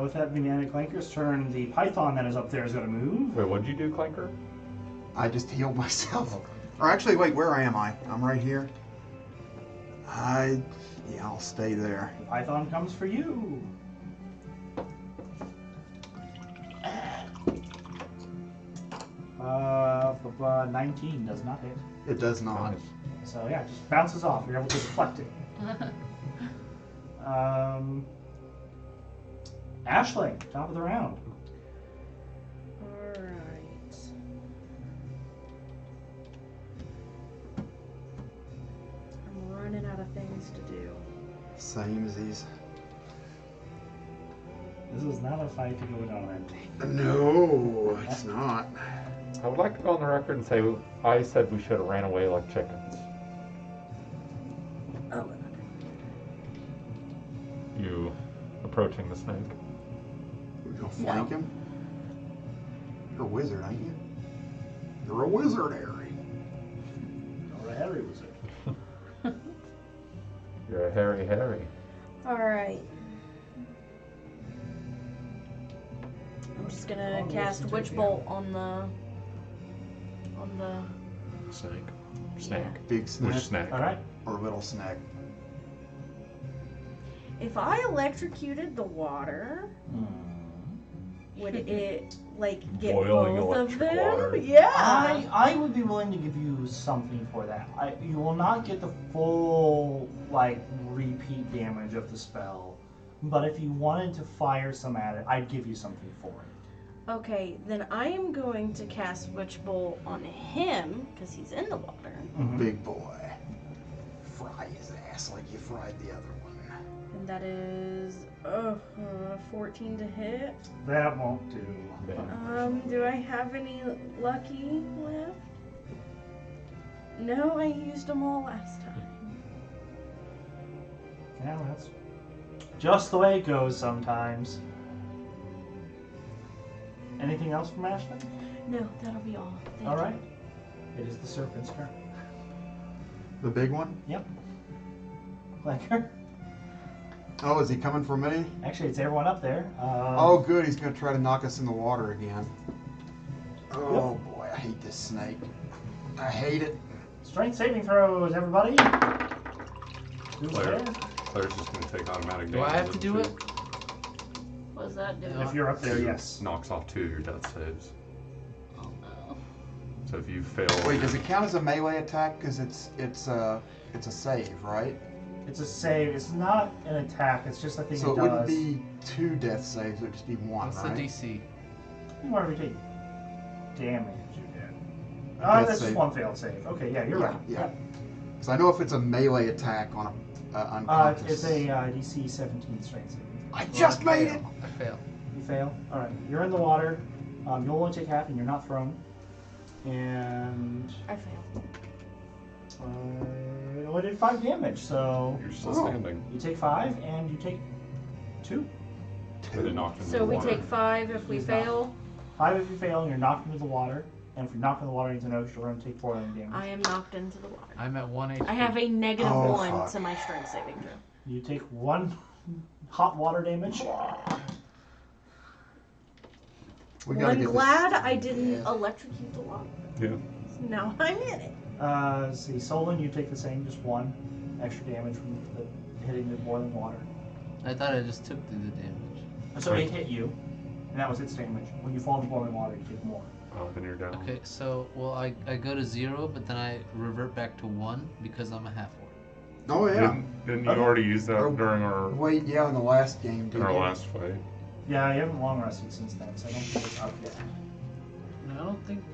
With that being the end of Clanker's turn, the python that is up there is going to move. Wait, what'd you do, Clanker? I just healed myself. Okay. Or actually, wait, where am I? I'm right here. Yeah, I'll stay there. The python comes for you. Uh, 19 does not hit. It does not. Nice. So yeah, it just bounces off. You're able to deflect it. Ashling, top of the round. Alright. I'm running out of things to do. Same as these. This is not a fight to go down empty. No, it's not. I would like to go on the record and say I said we should have ran away like chickens. Oh, You approaching the snake. We're gonna flank him. You're a wizard, ain't you? You're a wizard, Harry. Or a hairy wizard. You're a hairy Harry. alright. I'm just gonna cast Witch Bolt on the Snake. Snake. Big snake Which snake? All right. or little snake? If I electrocuted the water, would it like get Boiling both of electric them? water. Yeah. I would be willing to give you something for that. You will not get the full like repeat damage of the spell, but if you wanted to fire some at it, I'd give you something for it. Okay, then I am going to cast Witch Bolt on him because he's in the water. Big boy. Fry his ass like you fried the other one. And that is 14 to hit. That won't do. Do I have any lucky left? No, I used them all last time. Yeah, that's Just the way it goes sometimes. Anything else from Ashley? No, that'll be all. Thank All you. right. It is the serpent's turn. The big one? Clanker. Oh, is he coming for me? Actually, it's everyone up there. Oh, good. He's going to try to knock us in the water again. Oh, boy. I hate this snake. I hate it. Strength saving throws, everybody. Who's Claire. there? Claire's just going to take automatic damage. Do I have to do it? What does that do? If you're up there, yes. Knocks off 2 of your death saves. Oh no. So if you fail... Wait, does it count as a melee attack? Because it's a save, right? It's a save. It's not an attack. It's just a thing So it it wouldn't does. be 2 death saves. It would just be 1, What's right? the DC? Why do we take damage? Death That's just save. 1 failed save. Okay, yeah, you're right. Yeah. Because I know if it's a melee attack on a unconscious... It's a DC 17 strength saving. I just made it! I fail. You fail. All right, you're in the water. You'll only take half, and you're not thrown. And I failed. it only did 5 damage. So You're still Oh. standing. you take 5, and you take 2. But it knocked into So the we water. take 5 if we He's not. fail. 5 if you fail, and you're knocked into the water. And if you're knocked into the water, you know you're going to take 4 damage. I am knocked into the water. I'm at 1 HP. I have a negative Oh, 1 fuck. to my strength saving throw. You take 1 hot water damage. We Well, gotta I'm get glad this... I didn't electrocute the water. Yeah. So now I'm in it. See, Solon, you take the same, just 1 extra damage from hitting the boiling water. I thought I just took the damage. So it hit you, and that was its damage. When you fall in boiling water, you take more. Oh, then you're down. Okay, so, well, I go to 0, but then I revert back to 1 because I'm a half-orc. Oh, yeah. Didn't you Okay. already use that Oh, during our Wait, yeah, in the last game, in did our you? last fight? Yeah, you haven't long rested since then, so I don't think it's up yet. No, I don't think...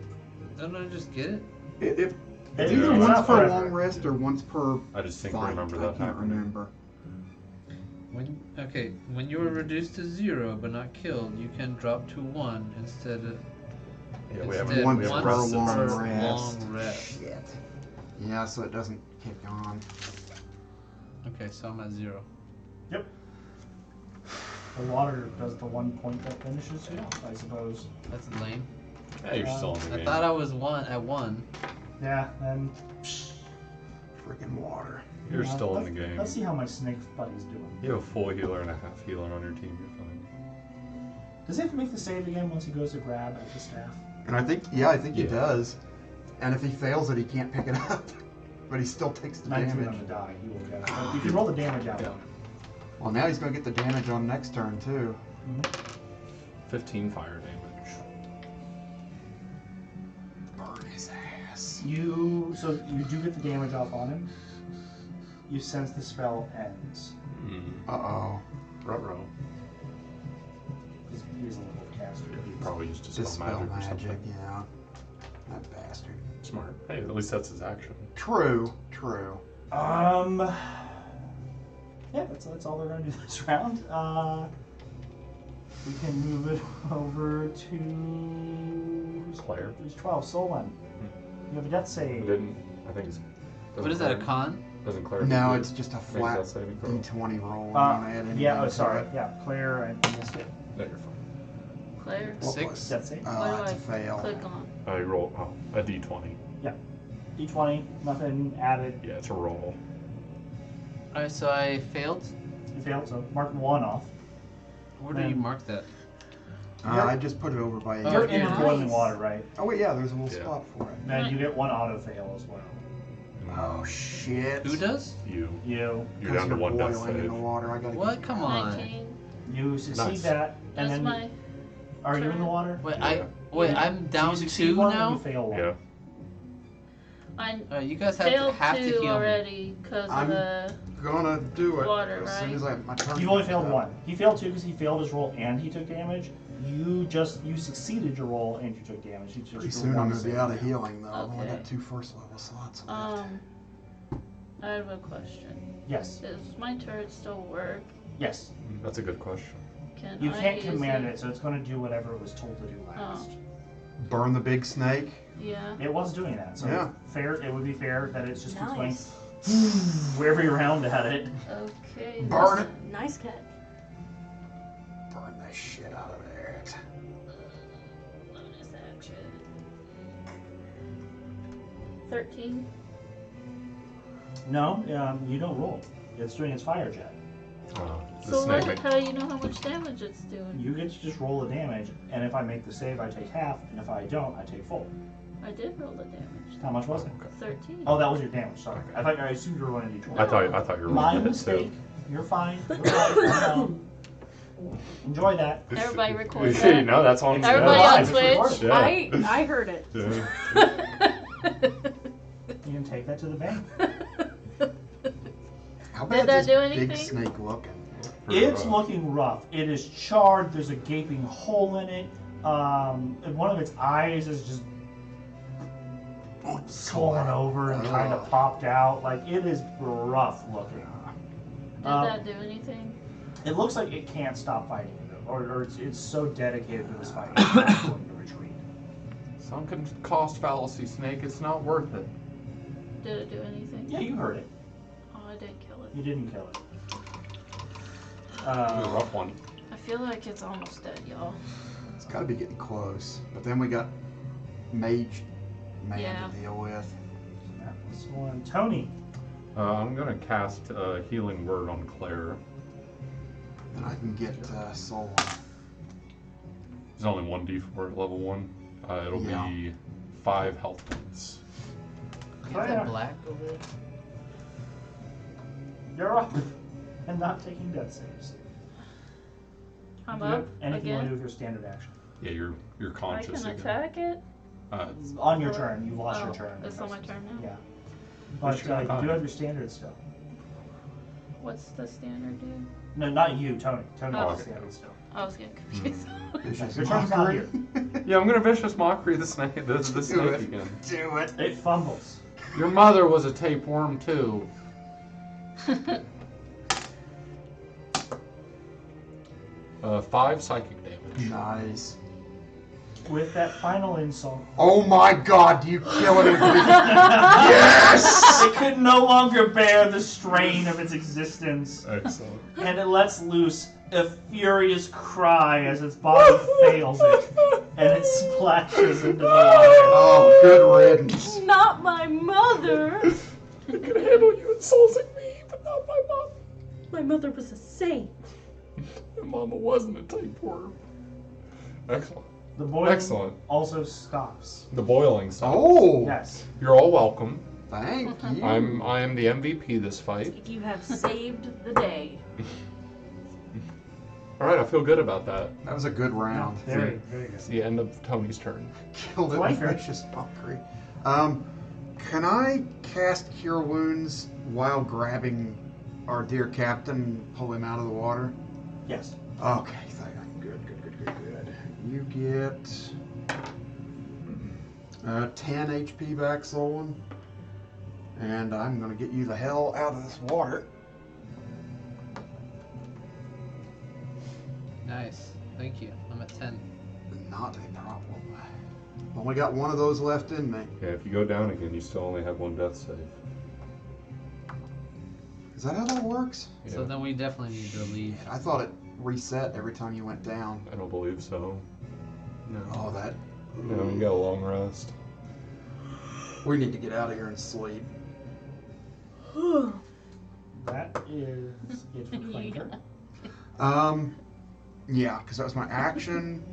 Don't I just get it? It's It's either not once per forever. long rest or once per I just think fight. remember I that can't happening. remember. When you are reduced to 0 but not killed, you can drop to 1 instead of... Yeah, we instead haven't, Once we once haven't per rested long since. rest. long rest. Shit. Yeah, so it doesn't kick on. Okay, so I'm at 0. The water does the 1 point that finishes you, I suppose. That's lame. Yeah, you're still in the I game. thought I was at 1. Yeah, then Freaking water. You're yeah, still in let's- the game. Let's see how my snake buddy's doing. You have a full healer and a half healer on your team. You're fine. Does he have to make the save again once he goes to grab at the staff? And I think he Yeah. does. And if he fails it, he can't pick it up. But he still takes the 19 damage. on the die, he will get it. But if you roll the damage out, Yeah. Well, now he's going to get the damage on next turn, too. 15 fire damage. Burn his ass. you do get the damage off on him. You sense the spell ends. Uh-oh. Ruh-roh. He's a little caster. You probably used to spell Dispel magic or magic, something. yeah. That bastard. Smart. Hey, at least that's his action. True. Yeah, that's all they're gonna do this round. We can move it over to Claire. Who's 12? Solon. You have a death save. Didn't I think it's. What is that, a con? Doesn't Claire? No, do it's just a make flat that saving throw? D20 roll. Uh, Don't add anything yeah, to sorry. it. Yeah, Claire, I missed it. No, you're fine. Claire, What 6? was- Death save. what it's do a I fail. click on? I roll a d20. D20, nothing added. Yeah, it's a roll. Alright, so I failed. You failed, so mark 1 off. Where do you Then- mark that? I just put it over by Oh, You're eight. in yeah. boiling Nice. water, right? Oh, wait, yeah, there's a little Yeah. spot for it. Then you get 1 auto fail as well. Oh, shit. Who does? You. You 'You're down to 1 death boiling in the save. water. I gotta What? keep Come count. on. 19. succeed Nice. that, and That's then my. are you in the water? Wait, Yeah. I'm So down you succeed 2 one and now? you fail 1. Yeah. I You guys have failed to 2 heal me. already because of I'm- the. Gonna do it Water, as soon right? as my turn. You've only comes failed up. 1. He failed 2 because he failed his roll and he took damage. You succeeded your roll and you took damage. You just Pretty drew soon 1 I'm gonna be save. out of healing though. I've only Okay. got 2 first level slots left. I have a question. Yes. Does my turret still work? Yes. That's a good question. Can You I can't use command it, so it's going to do whatever it was told to do last. Burn the big snake. Yeah. It was doing that, so Yeah. fair. It would be fair that it's just keeps going Nice. every round at it. Okay. Burn listen. Nice catch. burn the shit out of it. Bonus action. 13. No, you don't roll. It's doing its fire jet. The So snake. what, how do you know how much damage it's doing? You get to just roll the damage, and if I make the save, I take half, and if I don't, I take full. I did roll the damage. How much was it? 13. Oh, that was your damage. Sorry, I assumed you were rolling a d20. I thought you were My looking at it mistake. too. You're fine. You're fine. Enjoy that. Everybody record You that. know that's on. Everybody Yeah, on it's Twitch. recorded. Yeah. I heard it. Yeah. You can take that to the bank. How Did bad that is do big anything? snake looking? It's looking rough. It is charred. There's a gaping hole in it. And one of its eyes is just swollen over and kind of popped out. Like, it is rough looking. Did that do anything? It looks like it can't stop fighting, or it's so dedicated to this fight, it's not going to retreat. Sunken cost fallacy, Snake. It's not worth it. Did it do anything? Yeah, you heard it. Oh, I didn't kill it. You didn't kill it. It was a rough one. I feel like it's almost dead, y'all. It's got to be getting close. But then we got Mage Man Yeah. to deal with. That was one. Tony. I'm gonna cast Healing Word on Claire. Then I can get Soul. There's only 1d4 at level 1. It'll Yeah. be 5 health points. You have that black over there? You're up. And not taking death saves. I'm Do you have up anything you want to do again. with your standard action? Yeah, you're I conscious can again. attack it. On your turn. You've lost Oh, your turn. it's on my turn now? Yeah. But Which guy? you do have your standard still. What's the standard do? No, not you, Tony. Tony Oh. has the standard still. I was getting confused. Vicious Your turn's not Mockery. Yeah, I'm gonna Vicious Mockery the snake, the Do snake it. again. Do it. It fumbles. Your mother was a tapeworm too. 5 psychic damage. Nice. With that final insult, Oh my god, do you kill it with me? Yes! it could no longer bear the strain of its existence, Excellent. and it lets loose a furious cry as its body fails it, and it splashes into the water. Oh, good riddance. Not my mother. I can handle you insulting me, but not my mom. My mother was a saint. My mama wasn't a tapeworm. Excellent. The boiling Excellent. also stops. The boiling stops. Oh, Yes. You're all welcome. thank you. I am the MVP this fight. You have saved the day. All right, I feel good about that. That was a good round. Very, very It's good. the end of Tony's turn. Killed it with Flanker. Vicious Mockery. Can I cast Cure Wounds while grabbing our dear captain and pull him out of the water? Yes. Okay, thank you. Good. You get 10 HP back, Solon. And I'm going to get you the hell out of this water. Nice. Thank you. I'm at 10. Not a problem. Only got one of those left in me. Yeah, if you go down again, you still only have 1 death save. Is that how that works? So then we definitely need to leave. I thought it reset every time you went down. I don't believe so. No. Oh, that. No, you got a long rest. We need to get out of here and sleep. That is it for Clanker. Yeah, because that was my action.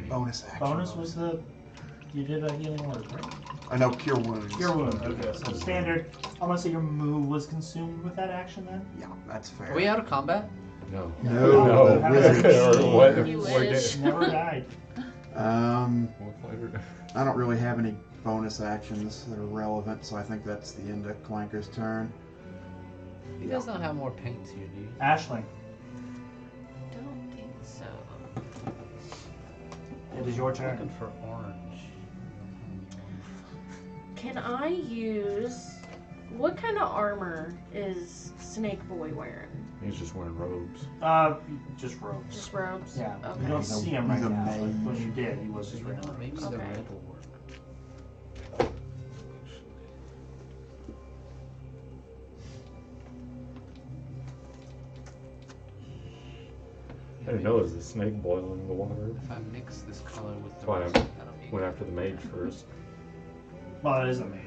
Bonus action. Bonus was the. You did a healing word, right? I know, Cure Wounds. Your wound. Okay. So standard. I'm gonna say your move was consumed with that action then. Yeah, that's fair. Are we out of combat? No. No, the wizards. Or what? You what wish. did- Never died. what flavor? I don't really have any bonus actions that are relevant, so I think that's the end of Clanker's turn. You guys don't have more paints here, do you? Ashling, Don't think so. it is your I'm turn. looking for orange. Can I use... What kind of armor is Snake Boy wearing? He's just wearing robes. Just robes. Just robes? Yeah. Okay. You don't He's a- see him right he's a now. mage. But when you did, he was just You know, wearing maybe robes. the Okay. red will work. I didn't know there was a snake boiling in the water. If I mix this color with the That's why I rest, that'll be went after the mage first. Well, it is a mage.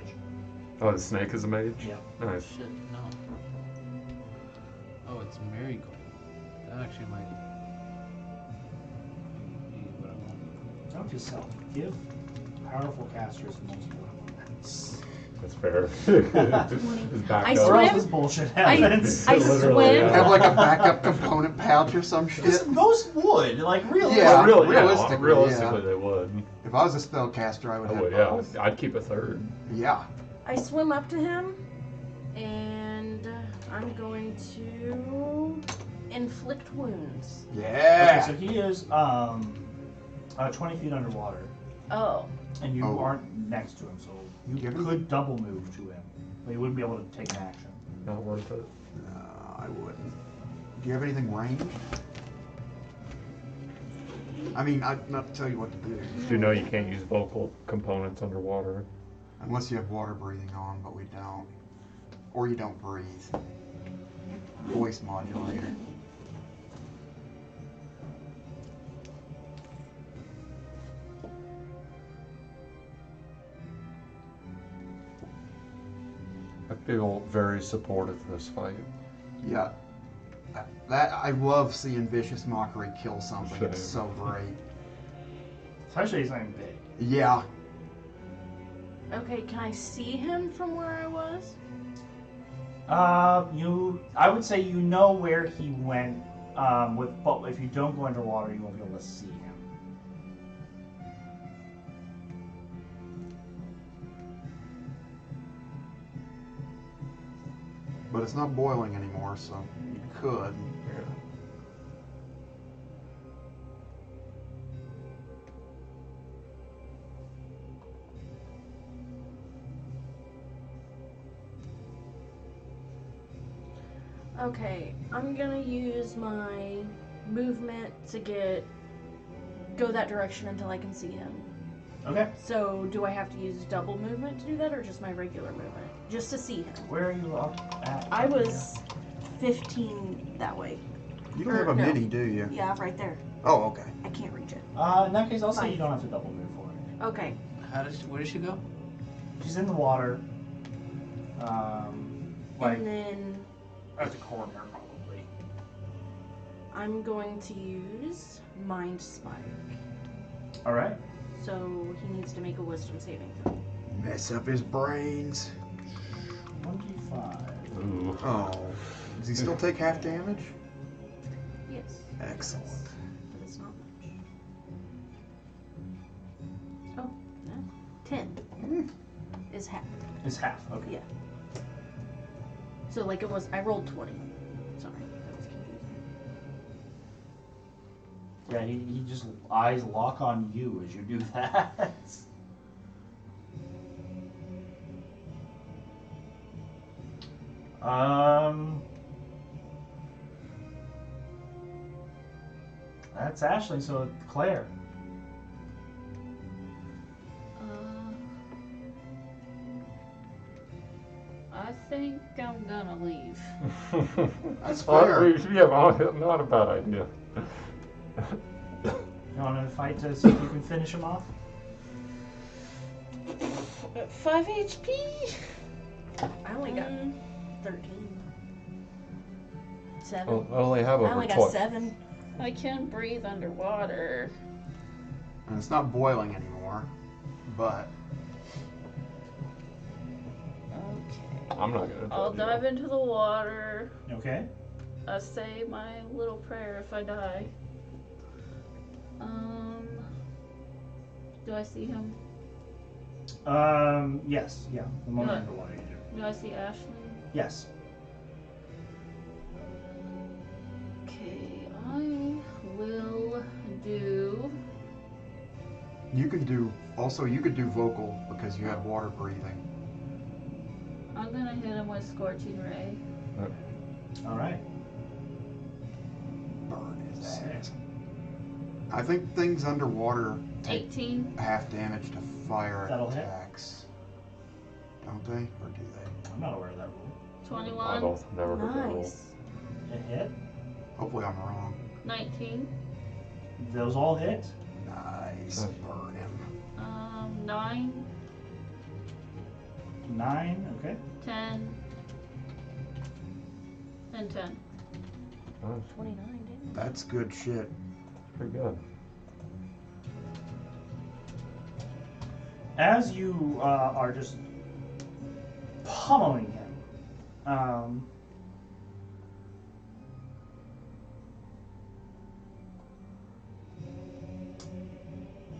Oh, the snake is a mage? Yeah. Nice. Shit, no. Oh, it's marigold. That actually might be what I want. Note to self. Give powerful casters multiple elements. That's fair. His back I up. Or else swim. this bullshit I happens. Literally, swim. yeah. Have like a backup component pouch or some shit. Most would, like, really. Yeah. Well, realistically, they would. If I was a spellcaster, I would I have would, yeah. both. I'd keep a third. Yeah. I swim up to him, and I'm going to inflict wounds. Yeah. Okay, so he is 20 feet underwater, Oh, and you Oh. aren't next to him, so you Do you have could double move to him, but you wouldn't be able to take an action. Not worth it. I wouldn't. Do you have anything ranged? I mean, not to tell you what to do. Do you know you can't use vocal components underwater? Unless you have water breathing on, but we don't. Or you don't breathe. Voice modulator. I feel very supportive of this fight. Yeah. I love seeing Vicious Mockery kill something. It's so great. Especially he's not even big. Yeah. okay. Can I see him from where I was? I would say you know where he went. But if you don't go underwater, you won't be able to see him. But it's not boiling anymore, so you could. Yeah. Okay, I'm gonna use my movement to go that direction until I can see him. Okay. So, do I have to use double movement to do that, or just my regular movement? Just to see him. Where are you up at? I was 15 that way. You don't have a No. mini, do you? Yeah, right there. Oh, okay. I can't reach it. In that case, I'll say Fine. you don't have to double move for it. Okay. Where did she go? She's in the water. Like And then at the corner, probably. I'm going to use Mind Spike. All right. So, he needs to make a wisdom saving throw. Mess up his brains. 25. Ooh. Oh. Does he still take half damage? Yes. Excellent. But it's not much. Oh, no. 10 is half. It's half. Okay. Yeah. So, like, it was, I rolled 20. Sorry, that was confusing. Yeah, he just eyes lock on you as you do that. That's Ashley, so Claire. I think I'm gonna leave. That's fair. Yeah, not a bad idea. You want to fight to see if you can finish him off? 5 HP? I only got 13. 7. Well, I only have I over only got 12. 7. I can't breathe underwater. And it's not boiling anymore, but Okay. I'm not gonna. I'll tell you. dive into the water. Okay. I say my little prayer if I die. Do I see him? Yes. Yeah. The moment What? underwater you do. Do I see Ashley? Yes. Okay, I will do. you could do vocal because you have water breathing. I'm gonna hit him with Scorching Ray. All right. Burn his ass. I think things underwater take 18. half damage to fire That'll hit. attacks. Don't they? Or do they? I'm not aware of that rule. I 21. don't. Never heard that rule. Nice. It hit. Hopefully I'm wrong. 19. Those all hit. Nice. Burn him. 9, 9, okay. 10, and 10. Nice. 29 damage. That's good shit. Pretty good. As you are just pummeling him,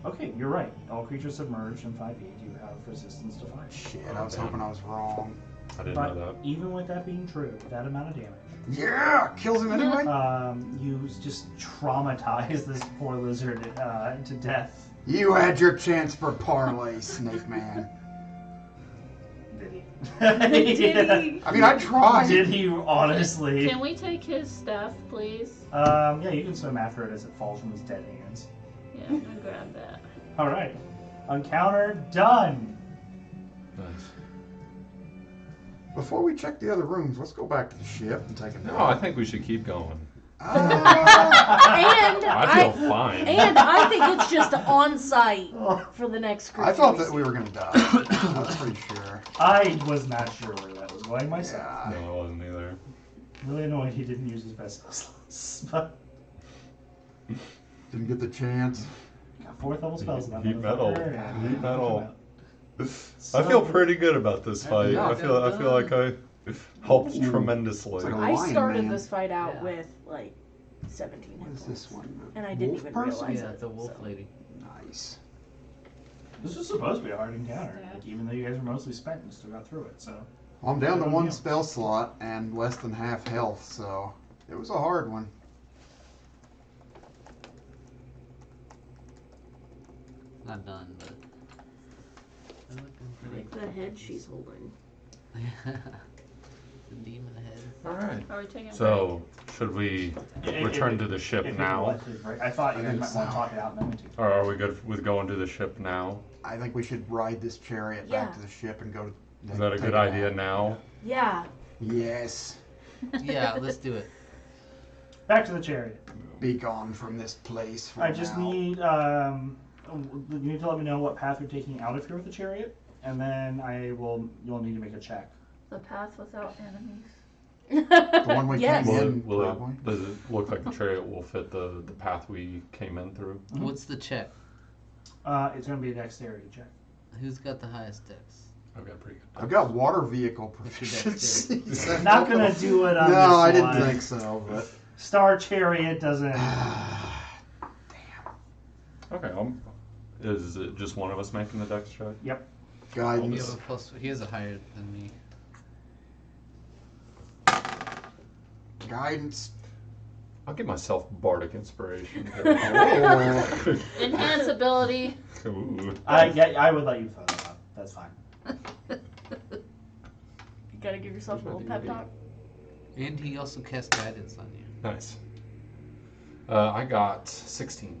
okay, you're right. All creatures submerged in 5 feet, you have resistance to fire. Shit, I was hoping I was wrong. I didn't But know that. even with that being true, that amount of damage, Yeah, kills him anyway. you just traumatize this poor lizard to death. You had your chance for parlay, Snake Man. Did he? Did he? I mean, I tried. Did he honestly? Can we take his staff, please? Yeah, you can swim after it as it falls from his dead hands. Yeah, I'm gonna grab that. All right, encounter done. Nice. Before we check the other rooms, let's go back to the ship and take a No, I think we should keep going. Ah, And I feel fine. And I think it's just on site for the next creature. I thought that we were gonna die. I was pretty sure. I was not sure where that was going myself. Yeah. No, I wasn't either. Really annoyed he didn't use his best spells. But Didn't get the chance. got 4th level spells in that Heat metal. motherfucker, and Heat metal. I So- feel pretty good about this fight. Yeah, I feel like I helped Ooh. tremendously. It's like a I lion started man. this fight out Yeah. with like 17 What hit is points. this one? And I didn't Wolf even person? realize Yeah, it, the wolf so. lady. Nice. This was supposed to be a hard encounter. Yeah. Like, even though you guys were mostly spent, you still got through it. So Well, I'm down to Good on one you. spell slot and less than half health, so it was a hard one. Not done, but. They're looking I like the head she's holding. pretty- the demon head. All right. Are we taking a So, should we If- return if- to the ship if it now? was, right? I thought you I guys think might want to so. talk it out and then we do. Or are we good with going to the ship now? I think we should ride this chariot Yeah. back to the ship and go to. Is that a take good a nap. idea now? Yeah. Yes. Yeah, let's do it. Back to the chariot. Be gone from this place for I just now. need you need to let me know what path you're taking out of here with the chariot, and then you'll need to make a check. The path without enemies. The one we Yes. came Will in, it, will probably. it, does it look like the chariot will fit the path we came in through? Mhm. What's the check? It's going to be a dexterity check. Who's got the highest dex? I've got pretty good. I've got water vehicle What's your proficiency. Is that Not gonna helpful? do it on No, this I didn't one. think so, but. Star chariot doesn't. Okay, is it just one of us making the dex check? He Guidance. has a plus. He has a higher than me. Guidance. I'll give myself bardic inspiration. Oh. Enhance ability. Ooh. I would let you throw that up. That's fine. You gotta give yourself a little pep talk. And he also casts guidance on you. Nice. I got 16.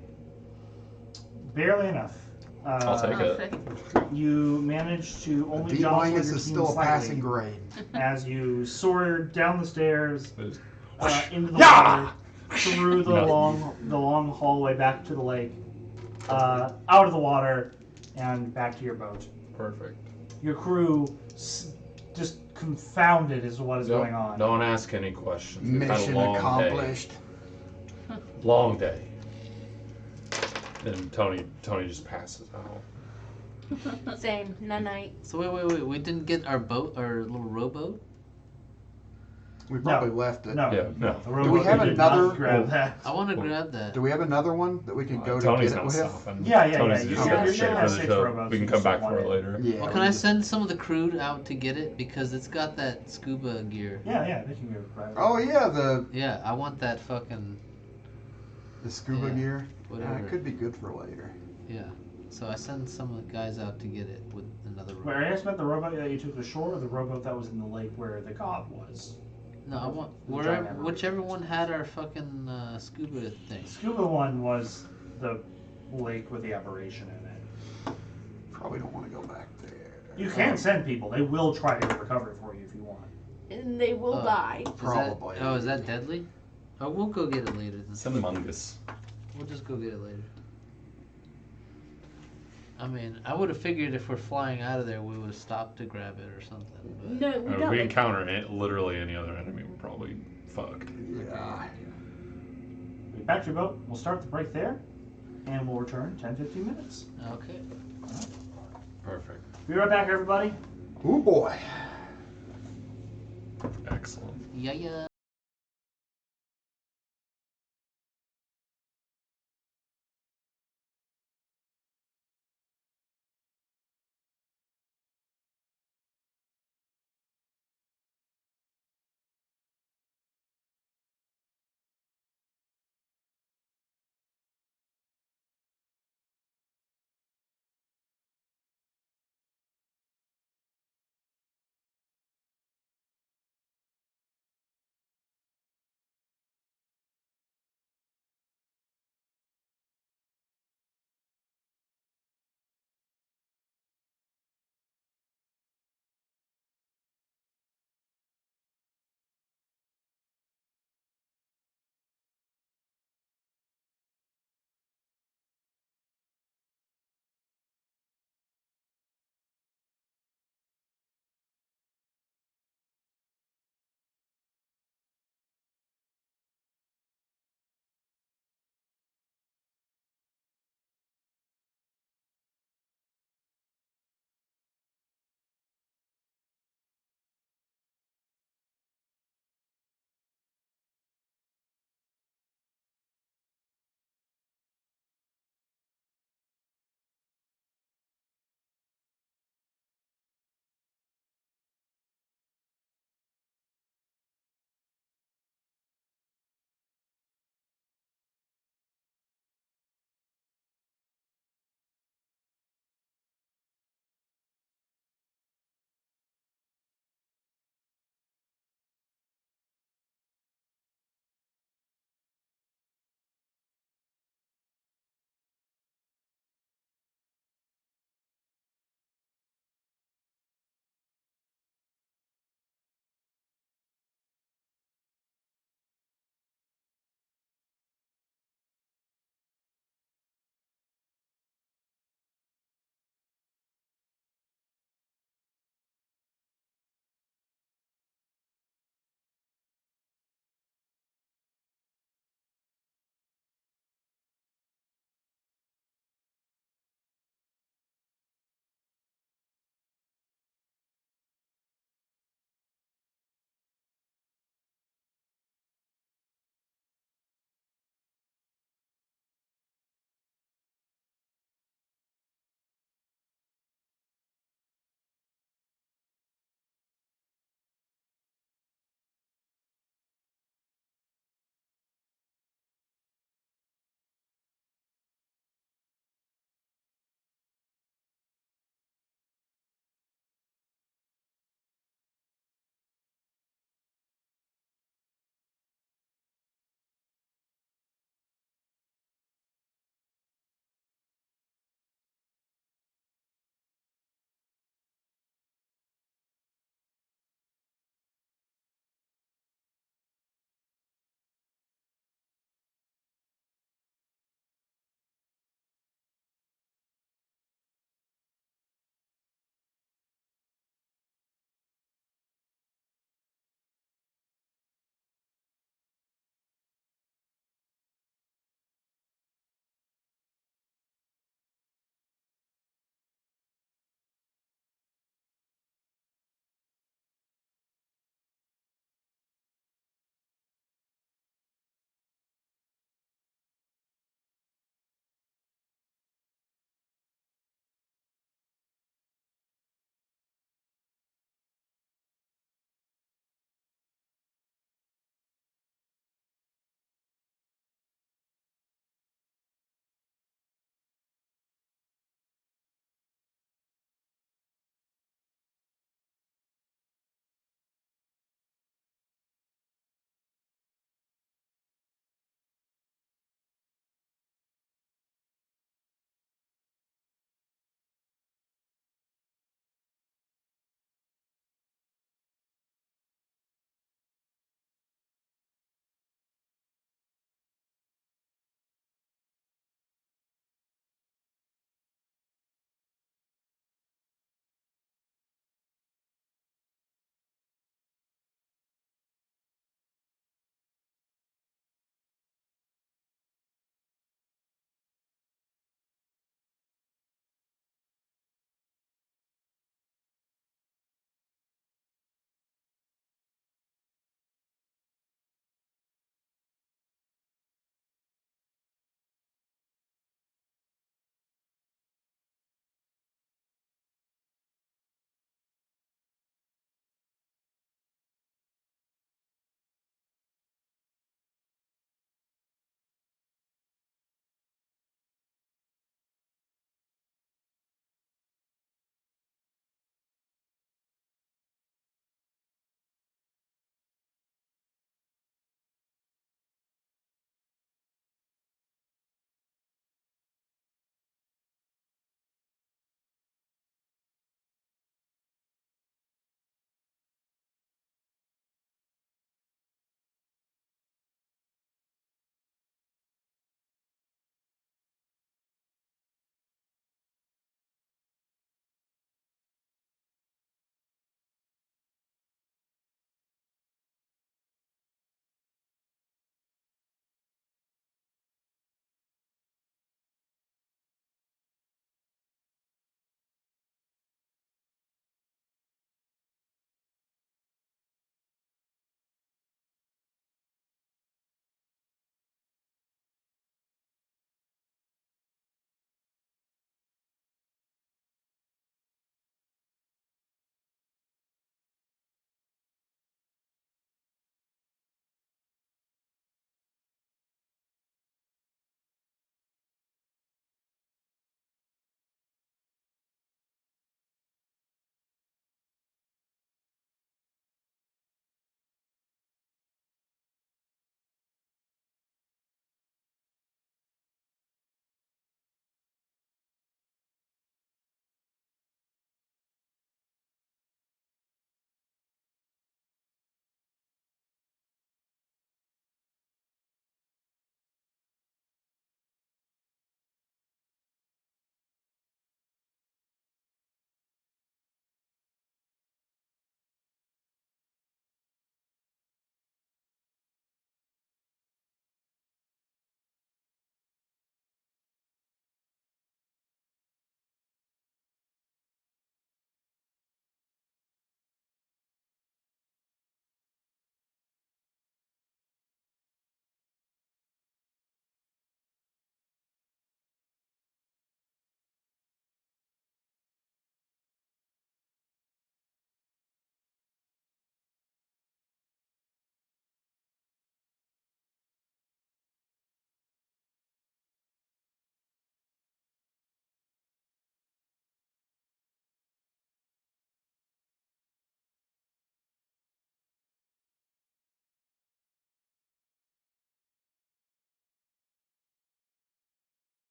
Barely enough. I'll take it. Perfect. You managed to only D jostle minus your is team still a slightly passing grade. as you soared down the stairs, into the Yeah! water, through the Nothing. long hallway back to the lake, out of the water, and back to your boat. Perfect. Your crew just confounded as to what is Don't- going on. Don't ask any questions. We've had a Mission long accomplished. Day. Long day. And Tony just passes out. Same. Night. So wait. We didn't get our boat, our little rowboat. We probably left it. No, Yeah, no. The Do we robot have did not another- grab that. I want to Well, grab that. Do we have another one that we can go to Tony's get it not with? stopping. Yeah, Tony's you just have- gonna you ship have for the 6 show. robots, We can you come just back want for it it. later. Yeah. Well, we can I just- send some of the crew out to get it because it's got that scuba gear? Yeah, they can go grab it. Oh yeah, the Yeah, I want that fucking scuba Yeah, gear. whatever. It could be good for later. Yeah. So I send some of the guys out to get it with another Wait, row. are you asking about the rowboat that you took ashore, or the rowboat that was in the lake where the god was? No, I want The wherever, giant whichever one had our fucking scuba thing. Scuba one was the lake with the aberration in it. Probably don't want to go back there. You can send people; they will try to recover it for you if you want. And they will Oh. die. Is that- Probably. oh, is that deadly? Oh, we'll go get it later. Then. It's Among Us. We'll just go get it later. I mean, I would have figured if we're flying out of there, we would have stopped to grab it or something. But... No, we If don't. we encounter literally any other enemy, we're probably fucked. Yeah. Back to your boat. We'll start the break there, and we'll return 10-15 minutes. Okay. Perfect. Be right back, everybody. Oh boy. Excellent. Yeah.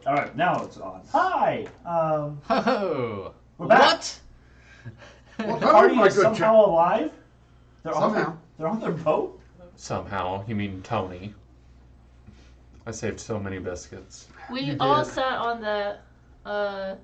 All right, now it's on. Hi. Oh. We're back. What? The Well, party my is good somehow alive. They're Somehow. they're on their boat. Somehow, you mean Tony. I saved so many biscuits. We You all did. sat on the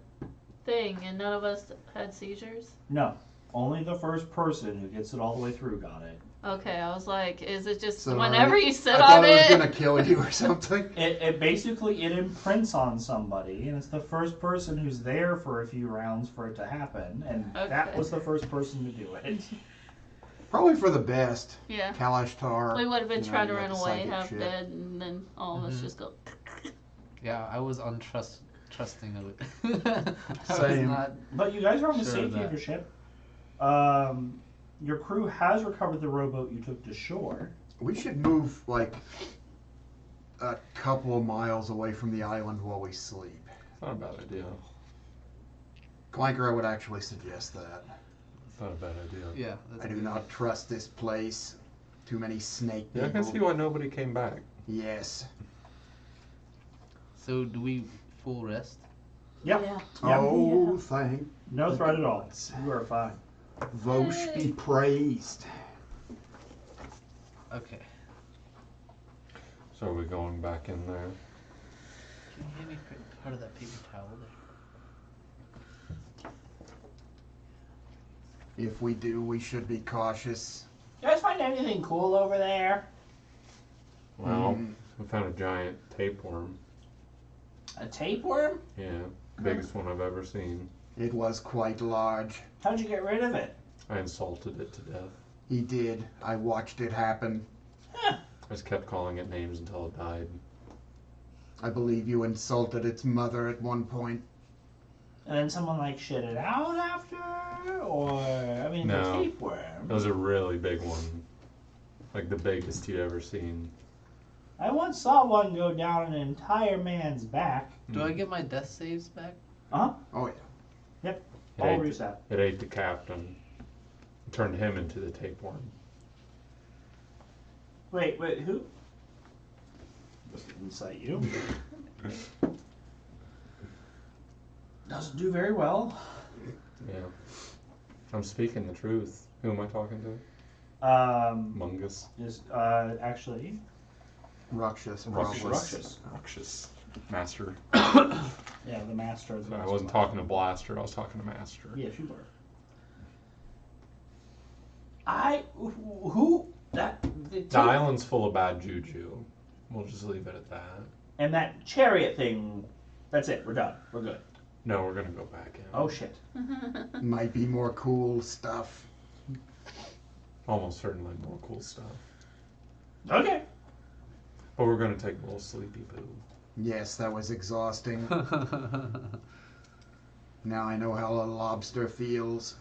thing, and none of us had seizures. No, only the first person who gets it all the way through got it. Okay, I was like, is it just So, whenever you sit I thought on it was it? gonna kill you or something. It basically it imprints on somebody, and it's the first person who's there for a few rounds for it to happen, and that Okay. was the first person to do it. Probably for the best. Yeah. Kalashtar. We would have been you know, trying to you got run the away, psychic half shit. dead, and then all of us Mhm. just go. Yeah, I was trusting of it. I was Same. not. But you guys are on the Sure safety of that. of your ship. Your crew has recovered the rowboat you took to shore. We should move like a couple of miles away from the island while we sleep. It's not a bad idea. Clanker, I would actually suggest that. It's not a bad idea. Yeah. That's I do good. not trust this place. Too many snake Yeah, I people. can see why nobody came back. Yes. So do we full rest? Yep. Yeah. Yep. Oh, thank No threat at all. You are fine. Vosh be praised. Okay. So are we going back in there? Can you hand me part of that paper towel there? If we do, we should be cautious. You guys find anything cool over there? Well, Mm. we found a giant tapeworm. A tapeworm? Yeah, biggest one I've ever seen. It was quite large. How'd you get rid of it? I insulted it to death. He did. I watched it happen. I just kept calling it names until it died. I believe you insulted its mother at one point. And then someone like shit it out after? Or, I mean, the No. tapeworm. It was a really big one. Like the biggest you'd ever seen. I once saw one go down an entire man's back. Do I get my death saves back? Oh yeah. It All ate, reset. it ate the captain. Turned him into the tapeworm. Wait, who? This didn't cite you. Doesn't do very well. Yeah. I'm speaking the truth. Who am I talking to? Mungus. Is actually Rakshas. Rakshas. Rakshas. Master. Yeah, the master of the. I wasn't talking to Blaster, I was talking to Master. Yes, you were. Who that The island's full of bad juju. We'll just leave it at that. and that chariot thing. That's it. We're done. We're good. No, we're gonna go back in. Oh shit. Might be more cool stuff. Almost certainly more cool stuff. Okay. But we're gonna take a little sleepy poo. Yes, that was exhausting. Now I know how a lobster feels.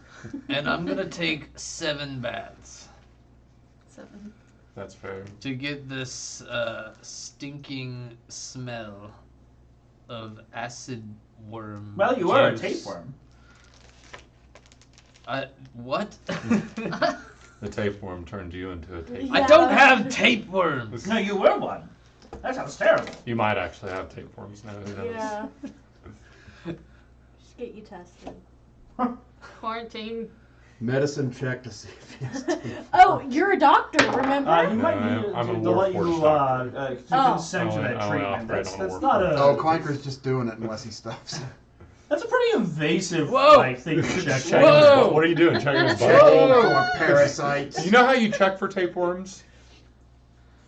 And I'm gonna take 7 baths 7. That's fair. to get this stinking smell of acid worm. Well, you are a juice. tapeworm. What? The tapeworm turned you into a tapeworm. I don't have tapeworms. No, you were one. That sounds terrible. You might actually have tapeworms now. Who knows? Yeah. Just get you tested. Quarantine. Medicine check to see if he has teeth. Oh, you're a doctor, remember? You might No, need I'm a to let you Warforged doctor. to Oh. consent to I that only treatment. operate That's on a not a. Oh, Clanker's just doing it unless he stops. That's a pretty invasive Whoa. like thing to check. Whoa. What are you doing? Checking his Checking butt? for parasites. You know how you check for tapeworms?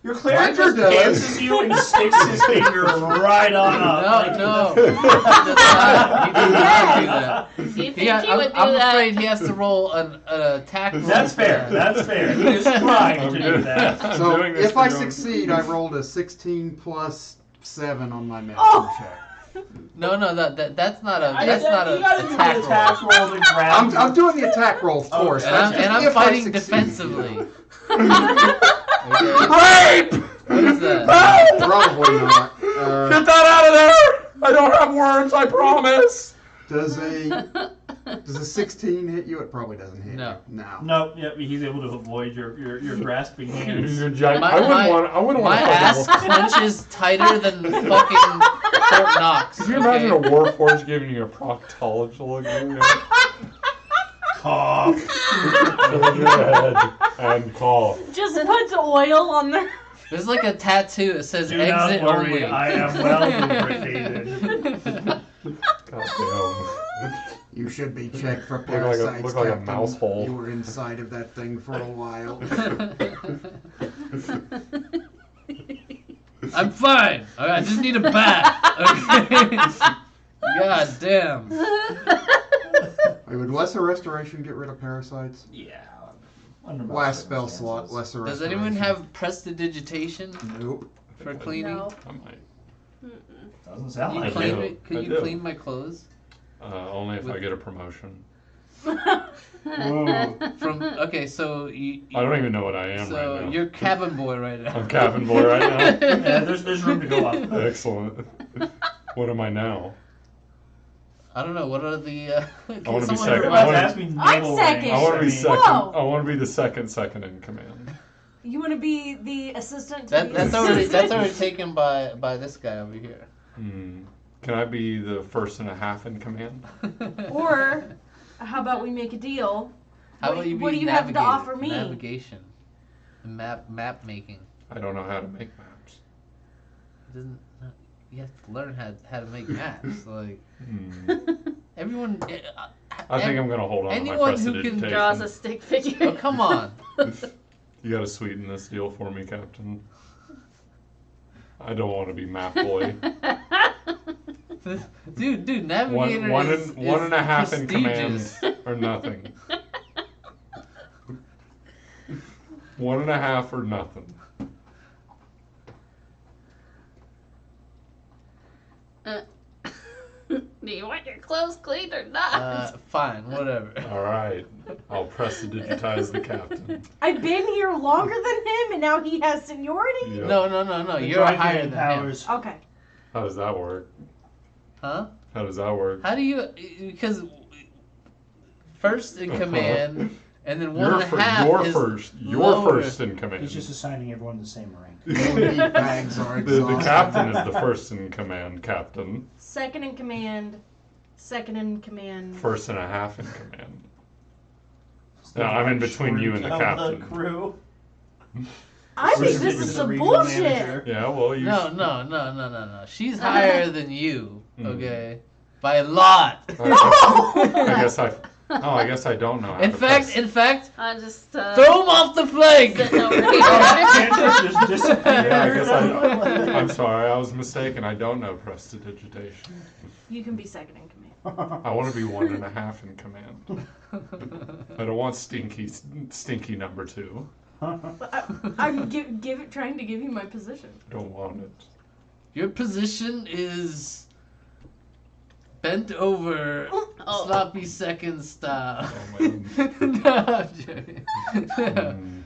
Your cleric Clanker just does. dances you and sticks his finger right on up. No, no. He does not do that. You think He ha- he would do I'm that? afraid he has to roll an attack roll. That's fair. That's fair. He is trying to do that. I'm So doing this if for I you. succeed, I rolled a 16 plus 7 on my medicine Oh. check. No, that's not a You attack gotta do roll. the attack roll to grab. I'm doing the attack roll, of course. Okay. That's And I'm if I fighting succeed. defensively. Rape! What is that? Probably not. Get that out of there! I don't have words, I promise! Does a 16 hit you? It probably doesn't hit No. you. No. Nope. Yep. He's able to avoid your grasping hands. You're giant. My- I wouldn't my- want. I wouldn't My want to ass clenches tighter than fucking Fort Knox. Could you imagine a Warforged giving you a proctological agreement? Cough. Hold your head and cough. Just puts oil on their. There's like a tattoo that says Do not exit worry, only. I am well lubricated. God damn. You should be checked for Look like a- parasites, look like a Captain. mouse hole. You were inside of that thing for a while. I'm fine. I just need a bath. Okay. God damn. Wait, would Lesser Restoration get rid of parasites? Yeah. Under most Last spell circumstances. slot, Lesser Does Restoration. anyone have prestidigitation Nope. for cleaning? No. I might. Doesn't sound You like clean it. it? Could I you do. clean my clothes? Only if I get a promotion. Whoa. From okay, so you. I don't even know what I am So right now. you're cabin boy right now. I'm cabin boy right now. Yeah, there's room to go up. Excellent. What am I now? I don't know. What are the? I wanna be someone second. remind- I wanna- Ask me I'm naval second. ranks. I want to be mean, second. Whoa. I want to be the second in command. You want to be the assistant to That, the that's already assistant? taken by this guy over here. Can I be the first and a half in command? Or, how about we make a deal? How What- about you be what do you have to navigator- offer me? Navigation, map making. I don't know how to make maps. It doesn't. You have to learn how to make maps. Like Hmm. everyone. I think I'm gonna hold on to my anyone who can prestidigitation. Draws a stick figure. Oh come on. You gotta sweeten this deal for me, Captain. I don't want to be map boy. Dude, navigator one is, and one is and a half in command prestigious. or nothing. 1.5 or nothing. Do you want your clothes cleaned or not? Fine, whatever. All right, I'll prestidigitize the captain. I've been here longer than him, and now he has seniority? Yeah. No. The You're joint higher command than him. powers. Okay. How does that work? Huh? How does that work? How do you? Because first in command, and then one You're and a half you're is first. You're lower. first in command. He's just assigning everyone the same rank. Your meat bags are The exhausted. captain is the first in command, captain. Second in command. Second in command. First and a half in command. No, I'm in between you and the Tell captain. crew. I think Versus this the is some regional bullshit. manager. Yeah, well, you. No. She's higher than you. Hmm. Okay, by a lot. I guess I. Oh, I guess I don't know. How In to fact, I just throw him off the flank. sitting over here. Cantrip just disappeared. Yeah, I guess I'm sorry, I was mistaken. I don't know prestidigitation. You can be second in command. I want to be 1.5 in command. I don't want stinky number 2. I'm trying to give you my position. I don't want it. Your position is bent over, Oh. sloppy second style. Oh, man. No, I'm joking. Mm,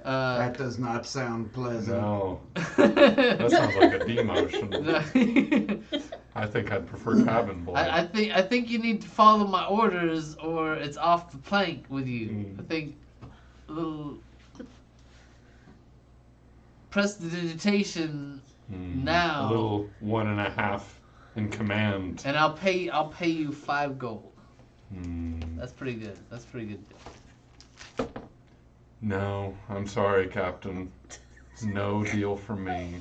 That does not sound pleasant. no, that sounds like a demotion. No. I think I'd prefer cabin boy. I think you need to follow my orders, or it's off the plank with you. Mm. I think a little prestidigitation, now. A little 1.5 in command. and I'll pay you 5 gold. Mm, That's pretty good. That's pretty good. no, I'm sorry, Captain. It's no deal for me.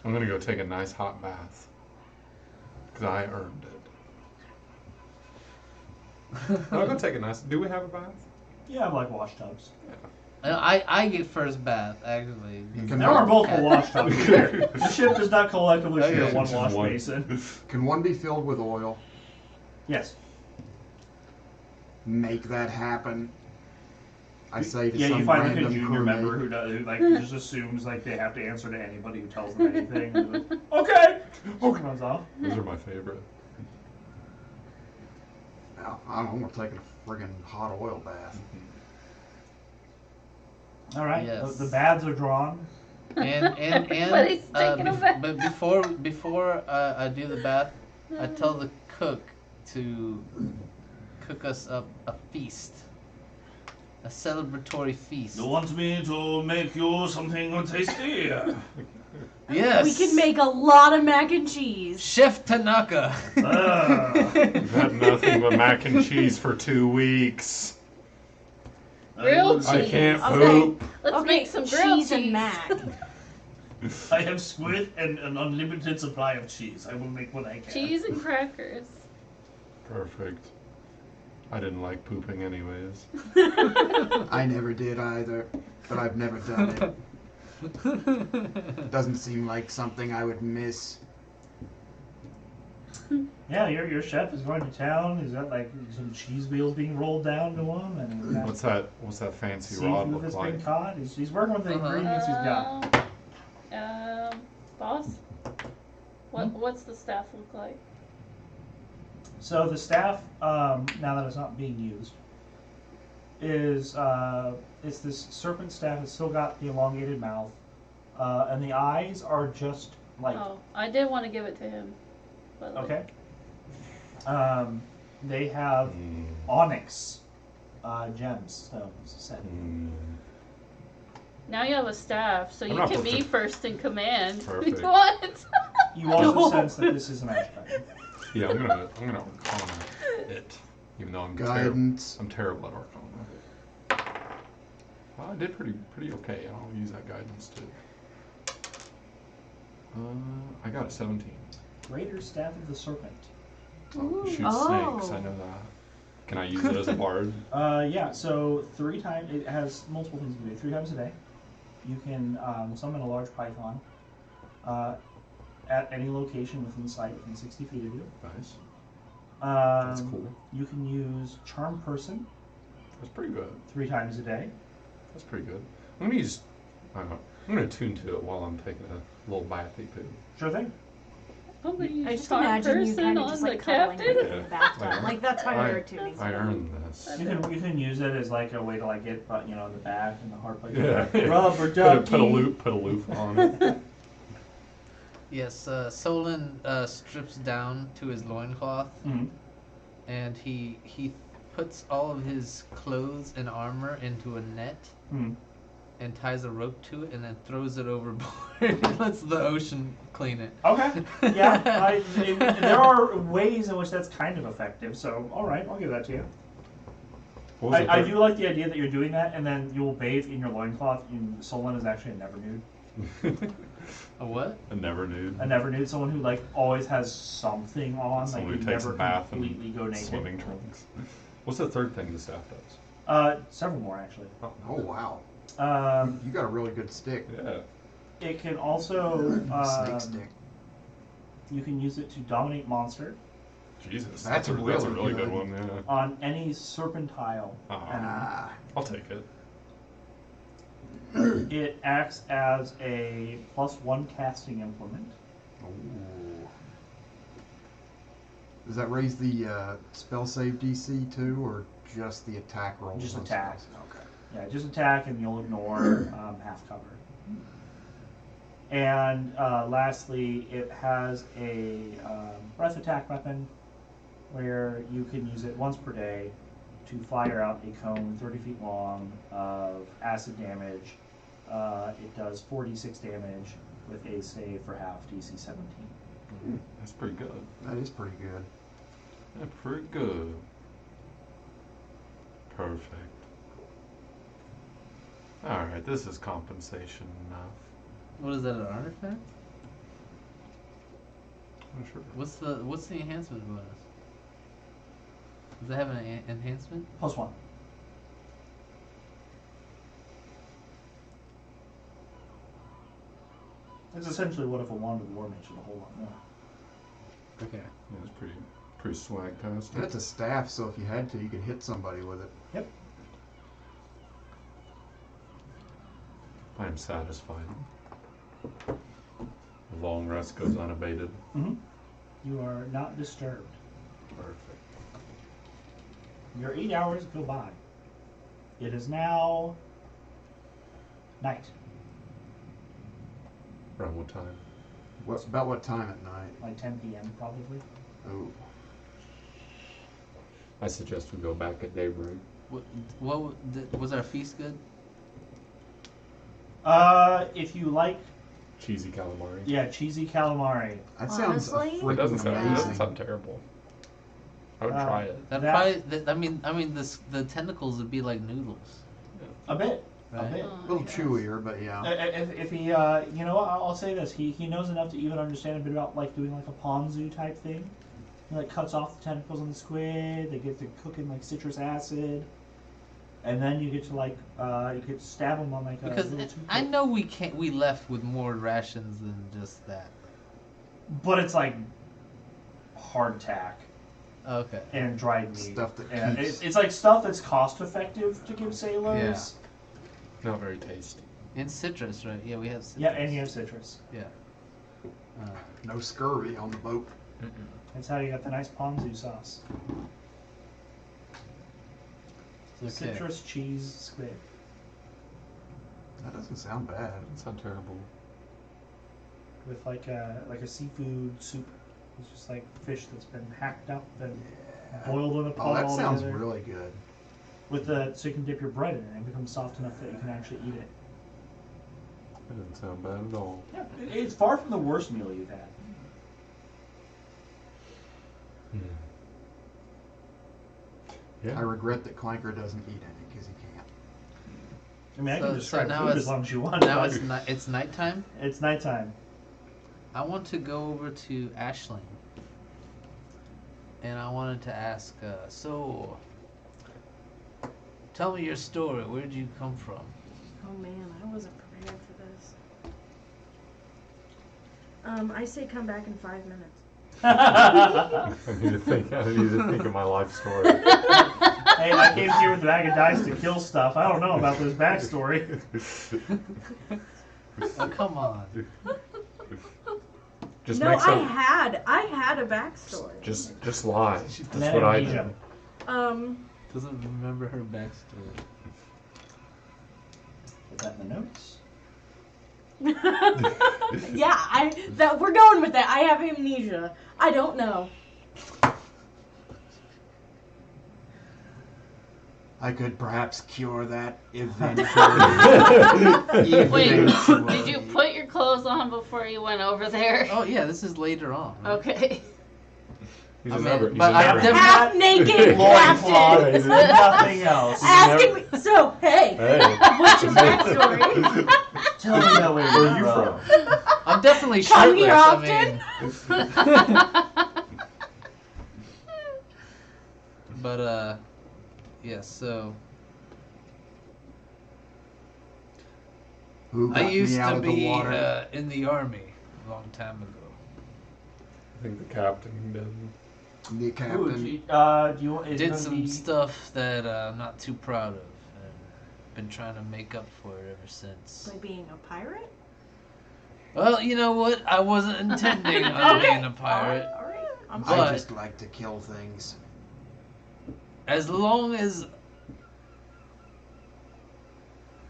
I'm gonna go take a nice hot bath. Because I earned it. I'm gonna take a nice. Do we have a bath? Yeah, I like wash tubs. I get first bath actually. Can There are one, multiple wash tubs here. The ship does not collectively Okay. share one Just wash one. basin. can one be filled with oil? Yes. Make that happen. I say to Yeah, some you find like a random junior member crewmate. who like just assumes like they have to answer to anybody who tells them anything. They're like, okay. Runs off. Those are my favorite. I'm gonna take a friggin' hot oil bath. All right. Yes. The baths are drawn. And But he's taking a bath. but before I do the bath, I tell the cook to cook us up a feast. a celebratory feast. You want me to make you something tasty? Yes. We can make a lot of mac and cheese. Chef Tanaka. We've had nothing but mac and cheese for 2 weeks. Grilled I cheese. can't Okay. poop. Let's Okay, make some grilled cheese and mac. I have squid and an unlimited supply of cheese. I will make what I can. Cheese and crackers. Perfect. I didn't like pooping anyways. I never did either, but I've never done it. Doesn't seem like something I would miss. Yeah, your chef is going to town. He's got like some cheese wheels being rolled down to him, and he's got What's that fancy rod seafood look that's like? been caught. He's working with the ingredients he's got. Boss? What's the staff look like? So the staff, now that it's not being used, is it's this serpent staff that's still got the elongated mouth, and the eyes are just like Oh, I did want to give it to him. But like, okay. They have Mm, onyx gemstones set. mm. now you have a staff, so I'm you not can be perfect. first in command. Perfect. What? You also sense that this is a magic item. Yeah, I'm gonna Arcana it, even though I'm terrible. Guidance. I'm terrible at Arcana. Well, I did pretty okay. I'll use that guidance too. I got a 17. Greater staff of the serpent. Oh, shoot Oh. snakes. I know that. Can I use it as a bard? Yeah, so 3 times, it has multiple things you can do. 3 times a day, you can summon a large python at any location within sight, within 60 feet of you. Nice. That's cool. You can use Charm Person That's pretty good. 3 times a day. That's pretty good. I'm gonna use. I'm gonna tune to it while I'm taking a little bathy poo. Sure thing. I'm gonna use I just Charm imagine you Person kind of on just the like cuddling captain. with it in the bathtub. Yeah. Like that's how I- you're tuning. I earned this. You can use it as like a way to like get the back and the heart place. Yeah. Rubber Put ducky. a loop on it. Yes, Solon strips down to his loincloth, Mhm. and he puts all of his clothes and armor into a net Mhm. and ties a rope to it and then throws it overboard and lets the ocean clean it. Okay. Yeah. There are ways in which that's kind of effective. So, all right, I'll give that to you. What was the I third- do like the idea that you're doing that, and then you'll bathe in your loincloth. Solon is actually a never nude. A what? I never knew. A never nude, someone who like always has something on, Someone like who you takes a never bath completely go and naked. swimming trunks. What's the third thing the staff does? Several more actually. Oh wow, Um, you got a really good stick. Yeah. it can also Snake stick. you can use it to dominate monster Jesus. That's a really really good good. one. Yeah. on any serpentile enemy. Ah, I'll take it. It acts as a +1 casting implement. ooh. Does that raise the spell save DC too, or just the attack roll? Just on attack. spells? Okay. Yeah, just attack and you'll ignore half cover. And lastly, it has a breath attack weapon where you can use it once per day to fire out a cone 30 feet long of acid damage. It does 46 damage with a save for half, DC 17. That's pretty good. That is pretty good. Yeah, pretty good. Perfect. Alright, this is compensation enough. What is that, an artifact? I'm sure. What's the enhancement bonus? Does it have an enhancement? +1. It's essentially what if a wand of war makes you a whole lot more. Okay. Yeah, it's pretty swag-tastic. And it's a staff, so if you had to, you could hit somebody with it. Yep. I am satisfied. The long rest goes unabated. Mm-hmm. You are not disturbed. Perfect. Your 8 hours go by. It is now night, Around what time? About what time at night? like 10 p.m. probably. Oh, I suggest we go back at daybreak. Was our feast good? If you like, Cheesy calamari. yeah, cheesy calamari. That sounds Honestly? It doesn't freaking sound. It doesn't amazing. sound terrible. I would try it. That, That- probably. I mean, the tentacles would be like noodles, A bit. right? A bit. A little chewier, but yeah. If he, you know, I'll say this: he knows enough to even understand a bit about like doing like a ponzu type thing. He like cuts off the tentacles on the squid. They get to cook in like citrus acid, and then you get to like you could stab them on like a Because little I toothpick. know we left with more rations than just that. But it's like hardtack Okay. and dried meat. Stuff that and keeps- it's like stuff that's cost effective to give sailors. Not very tasty. In citrus, right? Yeah, we have citrus. Yeah, and you have citrus. No scurvy on the boat. That's how you got the nice ponzu sauce. It's okay. Citrus, cheese, squid. That doesn't sound bad. Doesn't sound terrible. With like a seafood soup. It's just like fish that's been hacked up and boiled in a pot Oh, that all sounds together. really good. With the so you can dip your bread in it and it becomes soft enough that you can actually eat it. That doesn't sound bad at all. Yeah, it's far from the worst meal you've had. Yeah. I regret that Clanker doesn't eat any because he can't. I mean, I So- can just so try now food it's- as long as you want. Now but it's nighttime. it's nighttime. I want to go over to Ashling, and I wanted to ask. So, tell me your story. Where did you come from? Oh man, I wasn't prepared for this. I say come back in 5 minutes. I need to think. I need to think of my life story. Hey, I came here with a bag of dice to kill stuff. I don't know about this backstory. Oh, come on. Just No, make some. I had a backstory. Just lie. That's Let what I amnesia. did. Doesn't remember her backstory. Put that in the notes. Yeah, we're going with that. I have amnesia. I don't know. I could perhaps cure that eventually. Wait, Eventually. did you put your clothes on before you went over there? Oh yeah, this is later on. Right? Okay. He's I a mean, never. He's but a I've never. never- Half naked Loincloth, captain. nothing else. Asking me. So hey, Hey. what's your backstory? Tell me about where Where are you from? I'm definitely Come shirtless. here I often? mean, but yeah. So Who I got used me out to of the be water? in the army a long time ago. I think the captain did. The Ooh, captain. do you is it Did gonna some be- stuff that I'm not too proud of, and been trying to make up for it ever since. By being a pirate? Well, you know what? I wasn't intending on being a pirate. All right. I'm I sorry. But- just like to kill things. As long as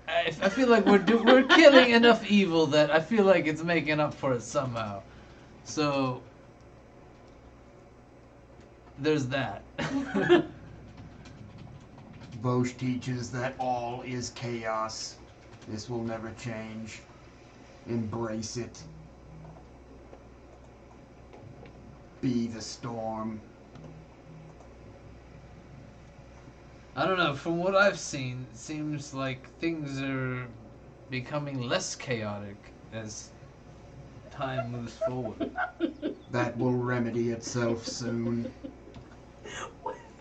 I feel like we're killing enough evil that I feel like it's making up for it somehow. So there's that. Vosh teaches that all is chaos. This will never change. Embrace it. Be the storm. I don't know. From what I've seen, it seems like things are becoming less chaotic as time moves forward. That will remedy itself soon.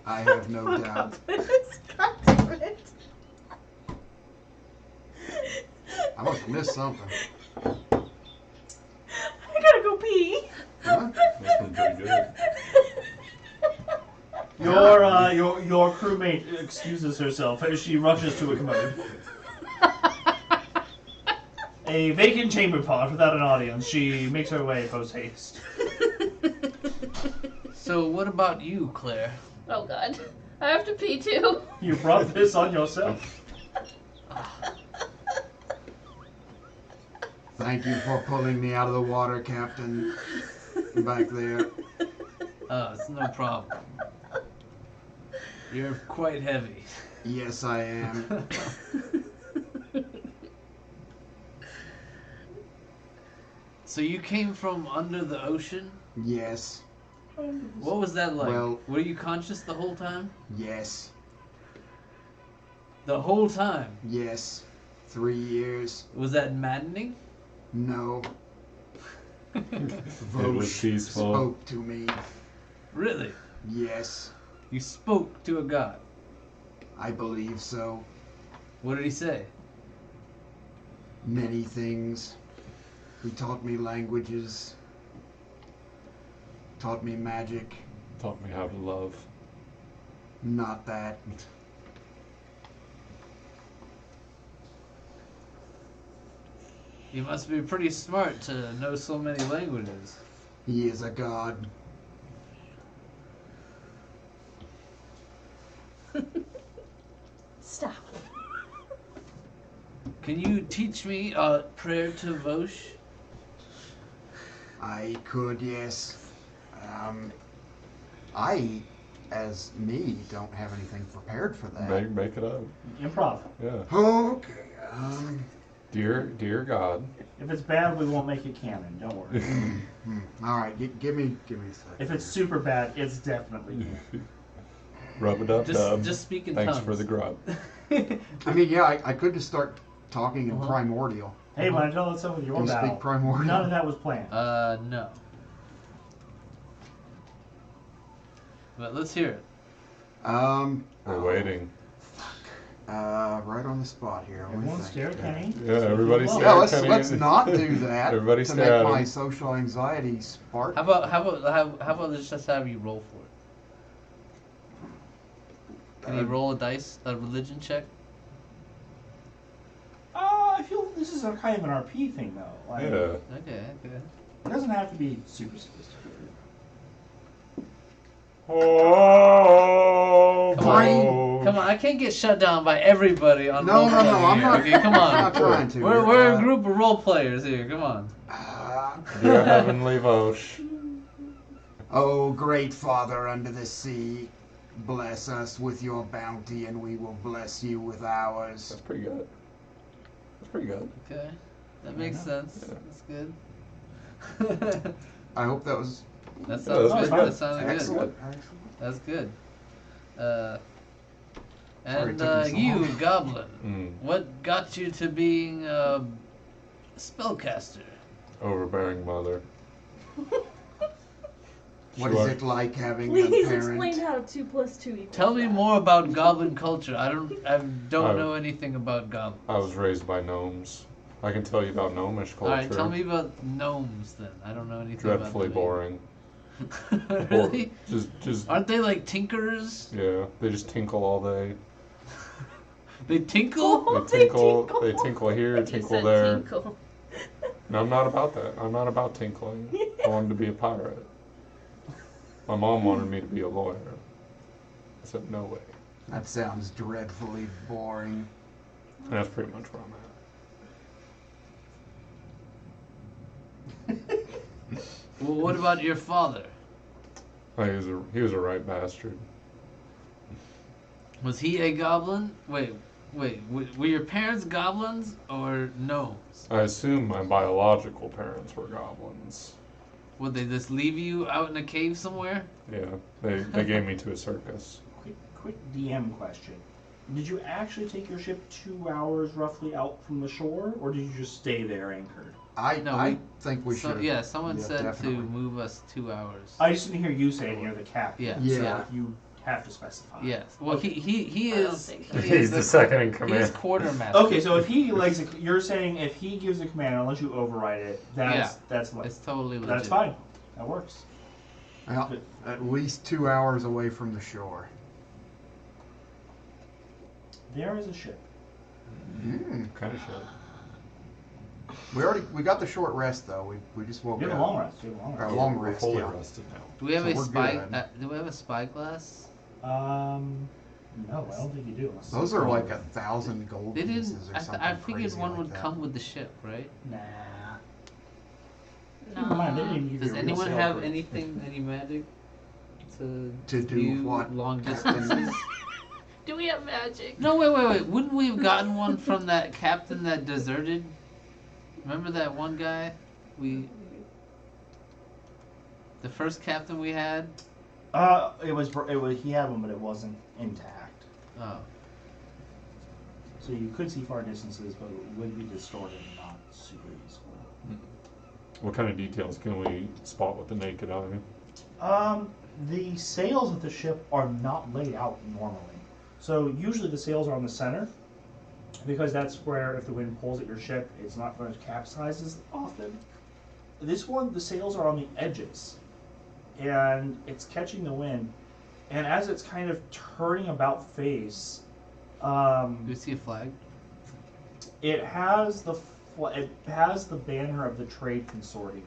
I have no doubt. I must have missed something. I gotta go pee. Huh? That's been pretty good. Your crewmate excuses herself as she rushes to a commode. A vacant chamber pod without an audience. She makes her way post haste. So what about you, Claire? Oh god. I have to pee too. You brought this on yourself. Thank you for pulling me out of the water, Captain. Back there. It's no problem. You're quite heavy. Yes, I am. So you came from under the ocean? Yes. What was that like? Well- Were you conscious the whole time? Yes. The whole time? Yes. 3 years. Was that maddening? No. It was Vosh peaceful. spoke to me. Really? Yes. You spoke to a god. I believe so. What did he say? Many things. He taught me languages. Taught me magic. Taught me how to love. Not that. You must be pretty smart to know so many languages. He is a god. Stop. Can you teach me prayer to Vosh? I could, yes. I, as me, don't have anything prepared for that. Make it up. Improv. Yeah. Okay. Dear God. If it's bad, we won't make it canon. Don't worry. All right. Give me a second. If it's super bad, it's definitely canon. Rub it up, dub. Just speak in Thanks tongues. for the grub. I mean, yeah, I could just start talking in Uh-huh. primordial. Hey, when I tell us some of your Can you battle, speak primordial? none of that was planned. No. But let's hear it. We're waiting. Right on the spot here. Let me Everyone think. stare, Kenny. Yeah, everybody Well, stare. Yeah, let's Kenny. not do that. Everybody to stare make at my him. social anxiety spark. How about let's just have you roll for it? Can you roll a religion check? I feel this is a kind of an RP thing, though. Like, Yeah. Okay. It doesn't have to be super sophisticated. Oh, Come on, I can't get shut down by everybody on No, role no, no, playing I'm here, not. Okay, come on. I'm not trying to. We're a group of role players here. Come on. Dear Heavenly Vosh. Oh, great Father under the sea, bless us with your bounty, and we will bless you with ours. That's pretty good. That's pretty good. Okay, that makes sense. Yeah. That's good. I hope that was That Yeah, sounds that's good. good. That sounded good. excellent. That's good. Sorry it And took me so you, long. Goblin, Mm. what got you to being a spellcaster? Overbearing mother. What is Sure. it like having a Please parent? explain how 2 + 2 equals Tell me that. more about Goblin culture. I don't Oh. know anything about goblins. I was raised by gnomes. I can tell you about gnomish culture. All right, tell me about gnomes then. I don't know anything Dreadfully about boring. them. Really? Just Aren't they like tinkerers? yeah. They just tinkle all day. They tinkle? Oh, They tinkle. They tinkle here, You tinkle said there. tinkle. No, I'm not about that. I'm not about tinkling. I wanted to be a pirate. My mom wanted me to be a lawyer. I said no way. That sounds dreadfully boring. And that's pretty much where I'm at. Well, what about your father? He was a right bastard. Was he a goblin? Wait. Were your parents goblins or gnomes? I assume my biological parents were goblins. Would they just leave you out in a cave somewhere? Yeah, they gave me to a circus. Quick DM question. Did you actually take your ship 2 hours roughly out from the shore, or did you just stay there anchored? No, I think we So, should. yeah, someone yeah, said definitely. to move us 2 hours. I just didn't hear you say it, you're the captain. Yeah. Yeah. So you have to specify. Yes. Well, he I don't is. think he so. is He's the second in He's command. quartermaster. Okay, so if he likes, you're saying if he gives a command, unless you override it, that's what. It's totally legit. That's fine. That works. Well, at least 2 hours away from the shore. There is a ship. Kind of shit. We got the short rest though. We just woke You have up. a long rest. You have a long Or rest. a long We're rest. fully Yeah. rested now. Do we have So a we're spy? good. Do we have a spyglass? No, I don't think you do. unless Those it's are gold. like 1,000 gold They pieces didn't. or something. I figured crazy one like would that. come with the ship, right? Nah. No. Never mind, they didn't give you Does a real anyone sail have crew. anything, any magic to To do view what? long distances? Do we have magic? No, wait. Wouldn't we have gotten one from that captain that deserted? Remember that one guy? The first captain we had? It was he had one, but it wasn't intact. Oh. So you could see far distances, but it would be distorted and not super useful. What kind of details can we spot with the naked eye? The sails of the ship are not laid out normally. So usually the sails are on the center, because that's where if the wind pulls at your ship, it's not going to capsize as often. This one, the sails are on the edges, and it's catching the wind. And as it's kind of turning about face, Do you see a flag? it has the banner of the Trade Consortium.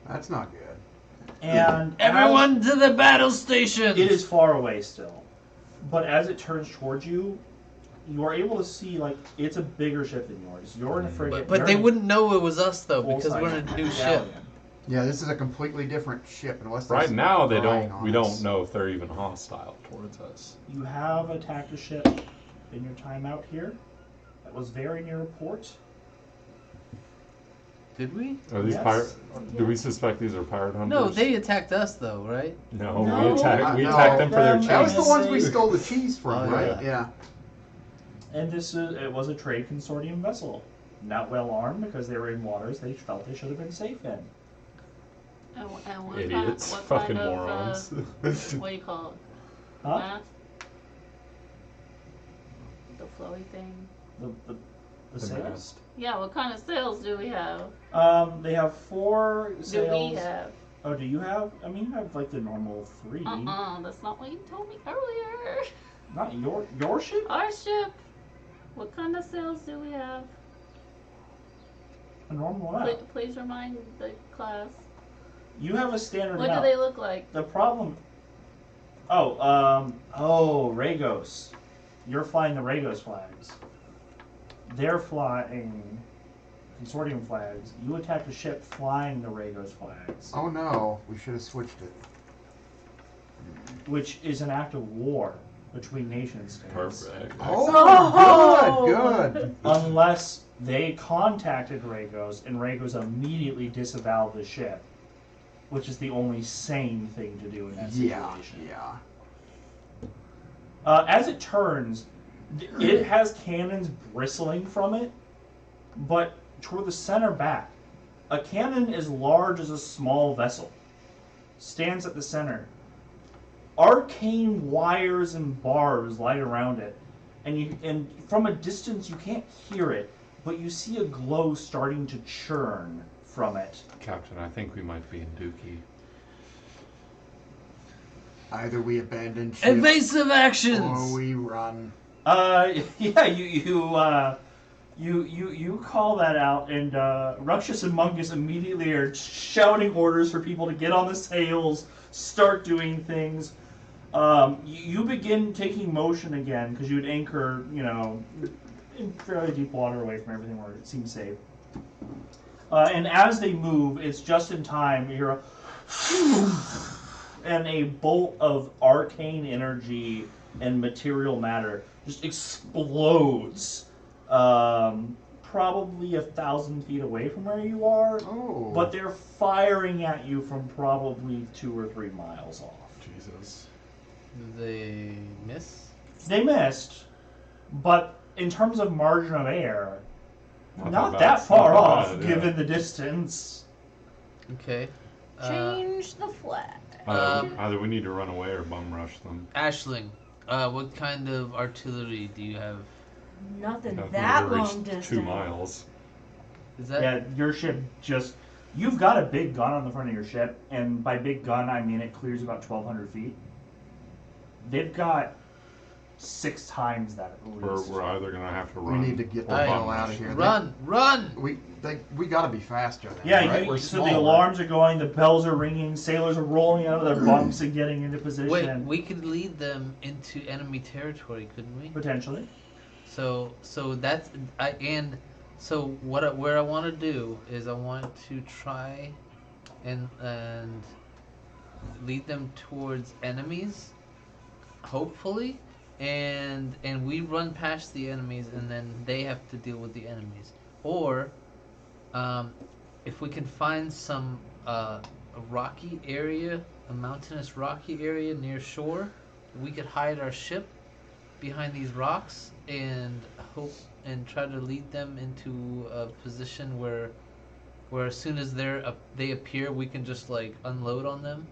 That's not good. And Everyone to the battle station! it is far away still, but as it turns towards you, you are able to see like it's a bigger ship than yours. You're in a frigate. But you're they in a wouldn't know it was us though, because full-size we're in a new ship. galleon. Yeah, this is a completely different ship. Unless Right there's now, they drawing don't. on We us. don't know if they're even hostile towards us. You have attacked a ship in your time out here that was very near a port. Did we? Are these Yes. pirate? Do we suspect these are pirate hunters? No, they attacked us though, right? No, No. we attacked. We No. attacked them for their Them- cheese. That was the ones we Cheese. stole the cheese from, Oh, right? yeah. Yeah. And it was a Trade Consortium vessel. Not well armed because they were in waters they felt they should have been safe in. And what Idiots, Kind, fucking what morons. What do you call it? Huh? Math? The flowy thing. The The sails? mast. Yeah, what kind of sails do we have? They have 4 Do sails. we have? Oh, do you have? I mean, you have like the normal 3. That's not what you told me earlier. Not your ship. Our ship. What kind of sails do we have? A normal amount. Please remind the class. You have a standard What do amount. they look like? The problem. Oh, Ragos. You're flying the Ragos flags. They're flying consortium flags. You attacked a ship flying the Ragos flags, Oh no, we should have switched it. which is an act of war between nation states. Perfect. Oh, good. Unless they contacted Ragos and Ragos immediately disavowed the ship, which is the only sane thing to do in that Yeah, situation. yeah. As it turns, it has cannons bristling from it, but toward the center back. A cannon as large as a small vessel stands at the center. Arcane wires and barbs light around it, and from a distance you can't hear it, but you see a glow starting to churn from it. Captain, I think we might be in Dookie. Either we abandon ship Evasive or actions! we run. Yeah, you call that out, and Ruxius and Mungus immediately are shouting orders for people to get on the sails, start doing things. You begin taking motion again because you would anchor, in fairly deep water away from everything where it seems safe. And as they move, it's just in time. You hear a and a bolt of arcane energy and material matter just explodes, probably 1,000 feet away from where you are. Oh. But they're firing at you from probably 2 or 3 miles off. Jesus. They miss? They missed, but in terms of margin of error, not bad. that far Not off bad, yeah. given the distance. Okay. Change the flag. Either we need to run away or bum rush them. Ashling, what kind of artillery do you have? Nothing Have that we reached long distance. 2 miles. Is that Yeah, your ship just. You've got a big gun on the front of your ship, and by big gun, I mean it clears about 1,200 feet. They've got 6 times that at least. We're either gonna have to We run. need to get the or hell bum out rush of here. them. run? We gotta be faster than Yeah, right? We're so the smaller. alarms are going, the bells are ringing, sailors are rolling out of their bunks and getting into position. Wait, we could lead them into enemy territory, couldn't we? Potentially. So that's where I want to do is I want to try and lead them towards enemies, hopefully, and we run past the enemies, and then they have to deal with the enemies. Or, if we can find some a rocky area, a mountainous rocky area near shore, we could hide our ship behind these rocks and hope and try to lead them into a position where as soon as they appear, we can just like unload on them.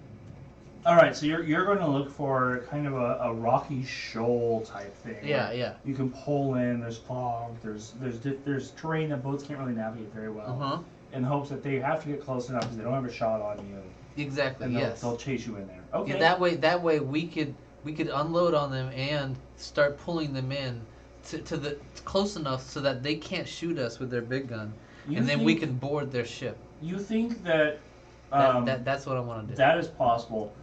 All right, so you're going to look for kind of a rocky shoal type thing. Yeah, yeah. You can pull in. There's fog. There's terrain that boats can't really navigate very well. In hopes that they have to get close enough because they don't have a shot on you. Exactly. And Yes. they'll chase you in there. Okay. Yeah, that way we could unload on them and start pulling them in to the close enough so that they can't shoot us with their big gun, and then we can board their ship. You think that That's what I want to do. that is possible.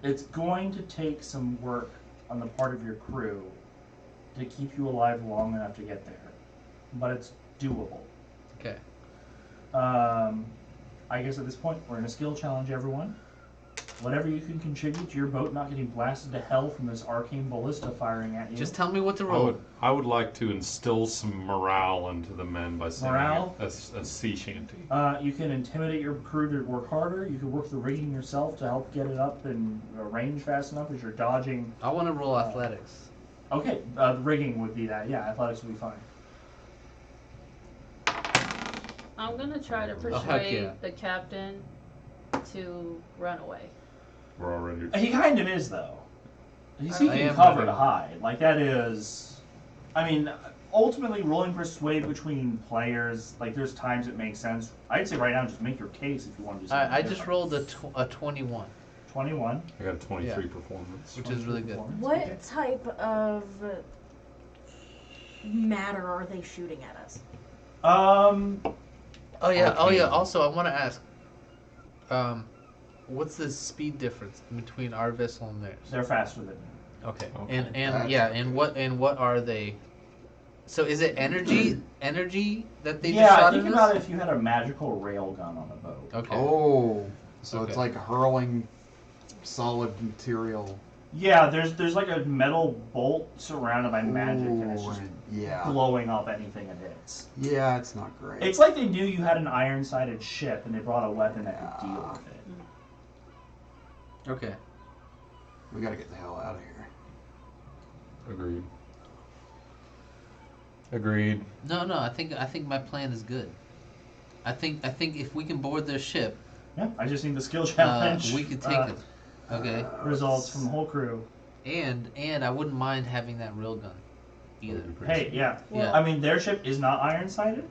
It's going to take some work on the part of your crew to keep you alive long enough to get there, but it's doable. Okay. I guess at this point we're in a skill challenge, everyone. Whatever you can contribute to your boat not getting blasted to hell from this arcane ballista firing at you. Just tell me what to roll. I would like to instill some morale into the men by sending Morale? a sea shanty. You can intimidate your crew to work harder. You can work the rigging yourself to help get it up in range fast enough as you're dodging. I want to roll athletics. Okay, the rigging would be that. Yeah, athletics would be fine. I'm gonna try to heck persuade yeah. the captain to run away. We're already. He kind of is, though. He's I seeking am cover ready. to hide. Like, that is... I mean, ultimately, rolling persuade between players, like, there's times it makes sense. I'd say right now, just make your case if you want to do something I just different. rolled a 21, 21. I got a 23 Yeah. performance. which is really good. What Okay. type of matter are they shooting at us? Oh yeah. Arcane. Also, I want to ask, what's the speed difference between our vessel and theirs? They're faster than you. Okay. Okay. And That's yeah, and what are they? So is it energy that they just Yeah, shot think at about us? it if you had a magical rail gun on a boat. Okay. Oh, so Okay. it's like hurling solid material. Yeah, there's like a metal bolt surrounded by magic, and it's Ooh, just yeah, blowing up anything it hits. yeah, it's not great. It's like they knew you had an iron-sided ship, and they brought a weapon that could deal with it. Okay. We gotta get the hell out of here. Agreed. No, I think my plan is good. I think if we can board their ship, Yeah, I just need the skill challenge. we could take it. Okay. Results from the whole crew. And I wouldn't mind having that rail gun, either. Hey, yeah. Yeah. I mean, their ship is not iron-sided.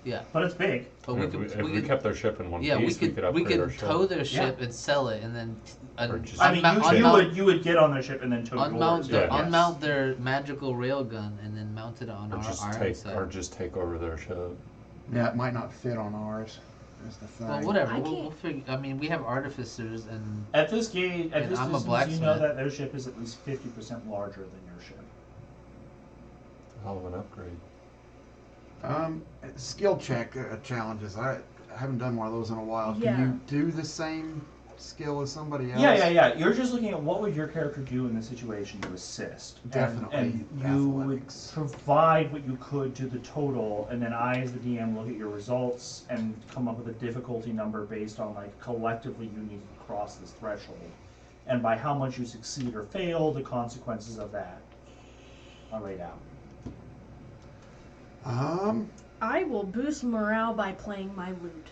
Yeah. But it's big. But If we kept their ship in one yeah, piece, we could upgrade our tow ship. their ship and sell it, and then Or just- I mean, you would get on their ship and then tow yours. yeah. unmount their magical rail gun and then mount it on Or our just iron take, side. or just take over their ship. Yeah, it might not fit on ours. Is the thing. Well, whatever. I We'll can't- figure. I mean, we have artificers, and At this gauge, at And this I'm a distance, you blacksmith. know that their ship is at least 50% larger than your ship. Hell of an upgrade. Skill check challenges. I haven't done one of those in a while. Yeah. Can you do the same skill as somebody else? Yeah. You're just looking at what would your character do in this situation to assist. Definitely And you athletics. would provide what you could to the total, and then I, as the DM, look at your results and come up with a difficulty number based on, like, collectively you need to cross this threshold. And by how much you succeed or fail, the consequences of that are laid out. I will boost morale by playing my lute.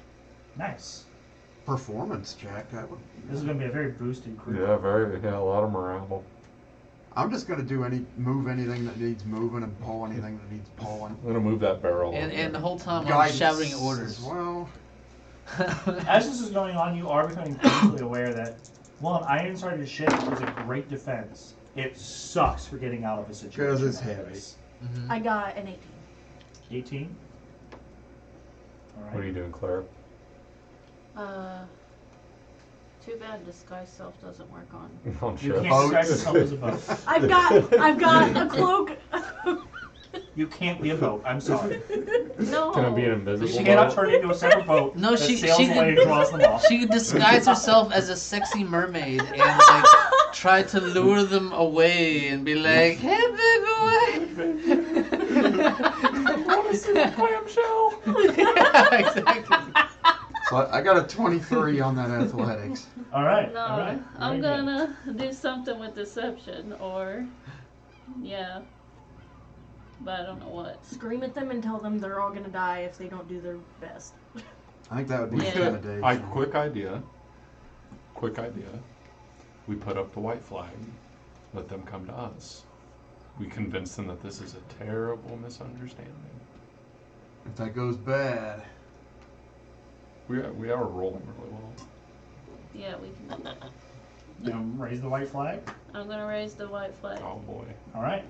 Nice. Performance check. That would. This is going to be a very boosted crew. Yeah, a lot of morale. I'm just gonna move anything that needs moving and pull anything that needs pulling. I'm gonna move that barrel. and the whole time I'm Guidance shouting orders. as well. As this is going on, you are becoming painfully aware that while an iron-sided ship is a great defense, it sucks for getting out of a situation. 'Cause it's like heavy. this. Mhm. I got an 18. 18? Alright. What are you doing, Claire? Too bad disguise self doesn't work on. On You ship. can't disguise yourself as a boat. I've got a cloak. You can't be a boat. I'm sorry. No. Can I be an invisible She cannot boat? turn into a separate boat No, that she sails she away could, and draws them off. she could disguise herself as a sexy mermaid and like try to lure them away and be like, "Hey, big boy." Want to see the clamshell? Yeah, exactly. So I got a 23 on that athletics. All right. No, all right. I'm Very good. gonna do something with deception or, yeah. But I don't know what. Scream at them and tell them they're all gonna die if they don't do their best. I think that would be We could. intimidation. Quick idea. Quick idea. We put up the white flag. Let them come to us. We convince them that this is a terrible misunderstanding. If that goes bad, We are rolling really well. Yeah, we can do that. You know, raise the white flag. I'm gonna raise the white flag. Oh boy. All right.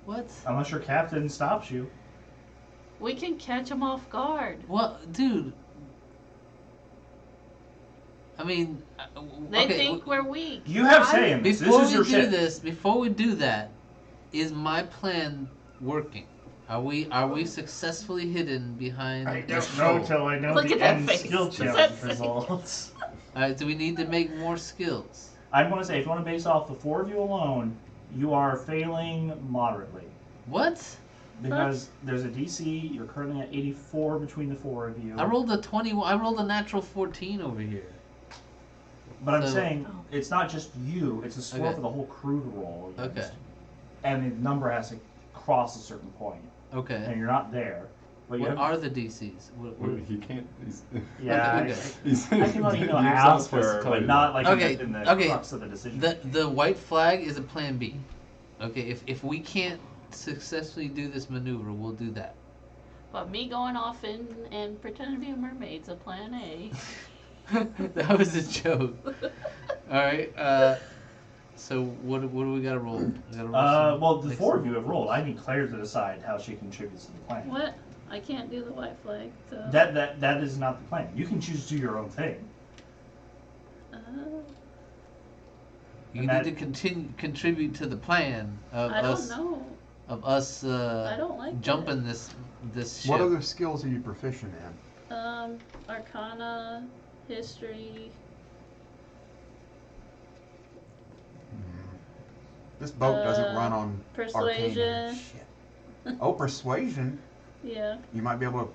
What? Unless your captain stops you. We can catch them off guard. What, dude? I mean, They okay, think we're weak. You have say in this. before This is we your do ship. this, before we do that, is my plan working? Are we successfully hidden behind I the don't know shoal? till I know Look the at that end face. skill What's challenge that say? results. Do we need to make more skills? I'm going to say, if you want to base off the 4 of you alone, you are failing moderately. What? Because there's a DC, you're currently at 84 between the 4 of you. I rolled a 21. I rolled a natural 14 over here. But I'm so- saying, it's not just you, it's a score Okay. for the whole crew to roll against. Okay. And the number has to cross a certain point. Okay. And you're not there. But you What have, are the DCs? He can't. He's, yeah, Okay. I can let you know He was not supposed to after, tell but you not that. like Okay, in the okay. crux of the decision. The white flag is a plan B. Okay, if we can't successfully do this maneuver, we'll do that. But me going off and pretending to be a mermaid's a plan A. That was a joke. All right. So what do we gotta roll? We gotta roll some- Well, the like 4 of some- you have rolled. I need Claire to decide how she contributes to the plan. What? I can't do the white flag. So. That is not the plan. You can choose to do your own thing. You and need that- to contribute to the plan of I don't us know. of us I don't like jumping this ship. what other skills are you proficient in? Arcana, history. This boat doesn't run on Persuasion. arcana. Shit. Oh, persuasion. Yeah. You might be able to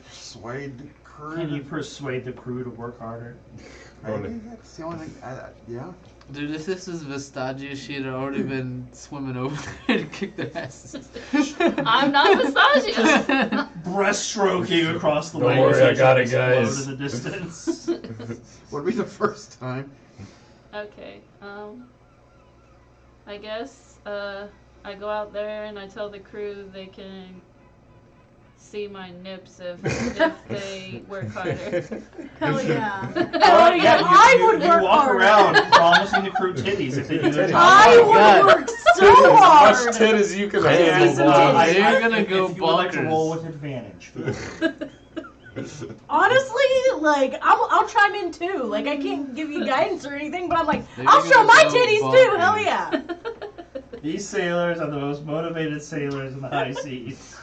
persuade the crew. Can you persuade the crew to work harder? Maybe that's the only thing. Yeah. Dude, if this was Vestagia, she'd have already been swimming over there to kick their asses. I'm not Vestagia. Breaststroking across the Don't way. worry, so I you got can it, guys. explode in the distance. Would be the first time. Okay. I guess I go out there and I tell the crew they can see my nips if they work harder. Hell yeah. Alright, yeah, I would you work walk harder. around promising the crew titties if they do their job. I Oh my God. would work so As hard. much tit as you can I handle. listen to boss. you. They're gonna if go you would like to bonkers. roll with advantage. Honestly, like I'll chime in too. Like I can't give you guidance or anything, but I'm like They're I'll show gonna my go titties too. bonkers. Hell yeah. These sailors are the most motivated sailors in the high seas.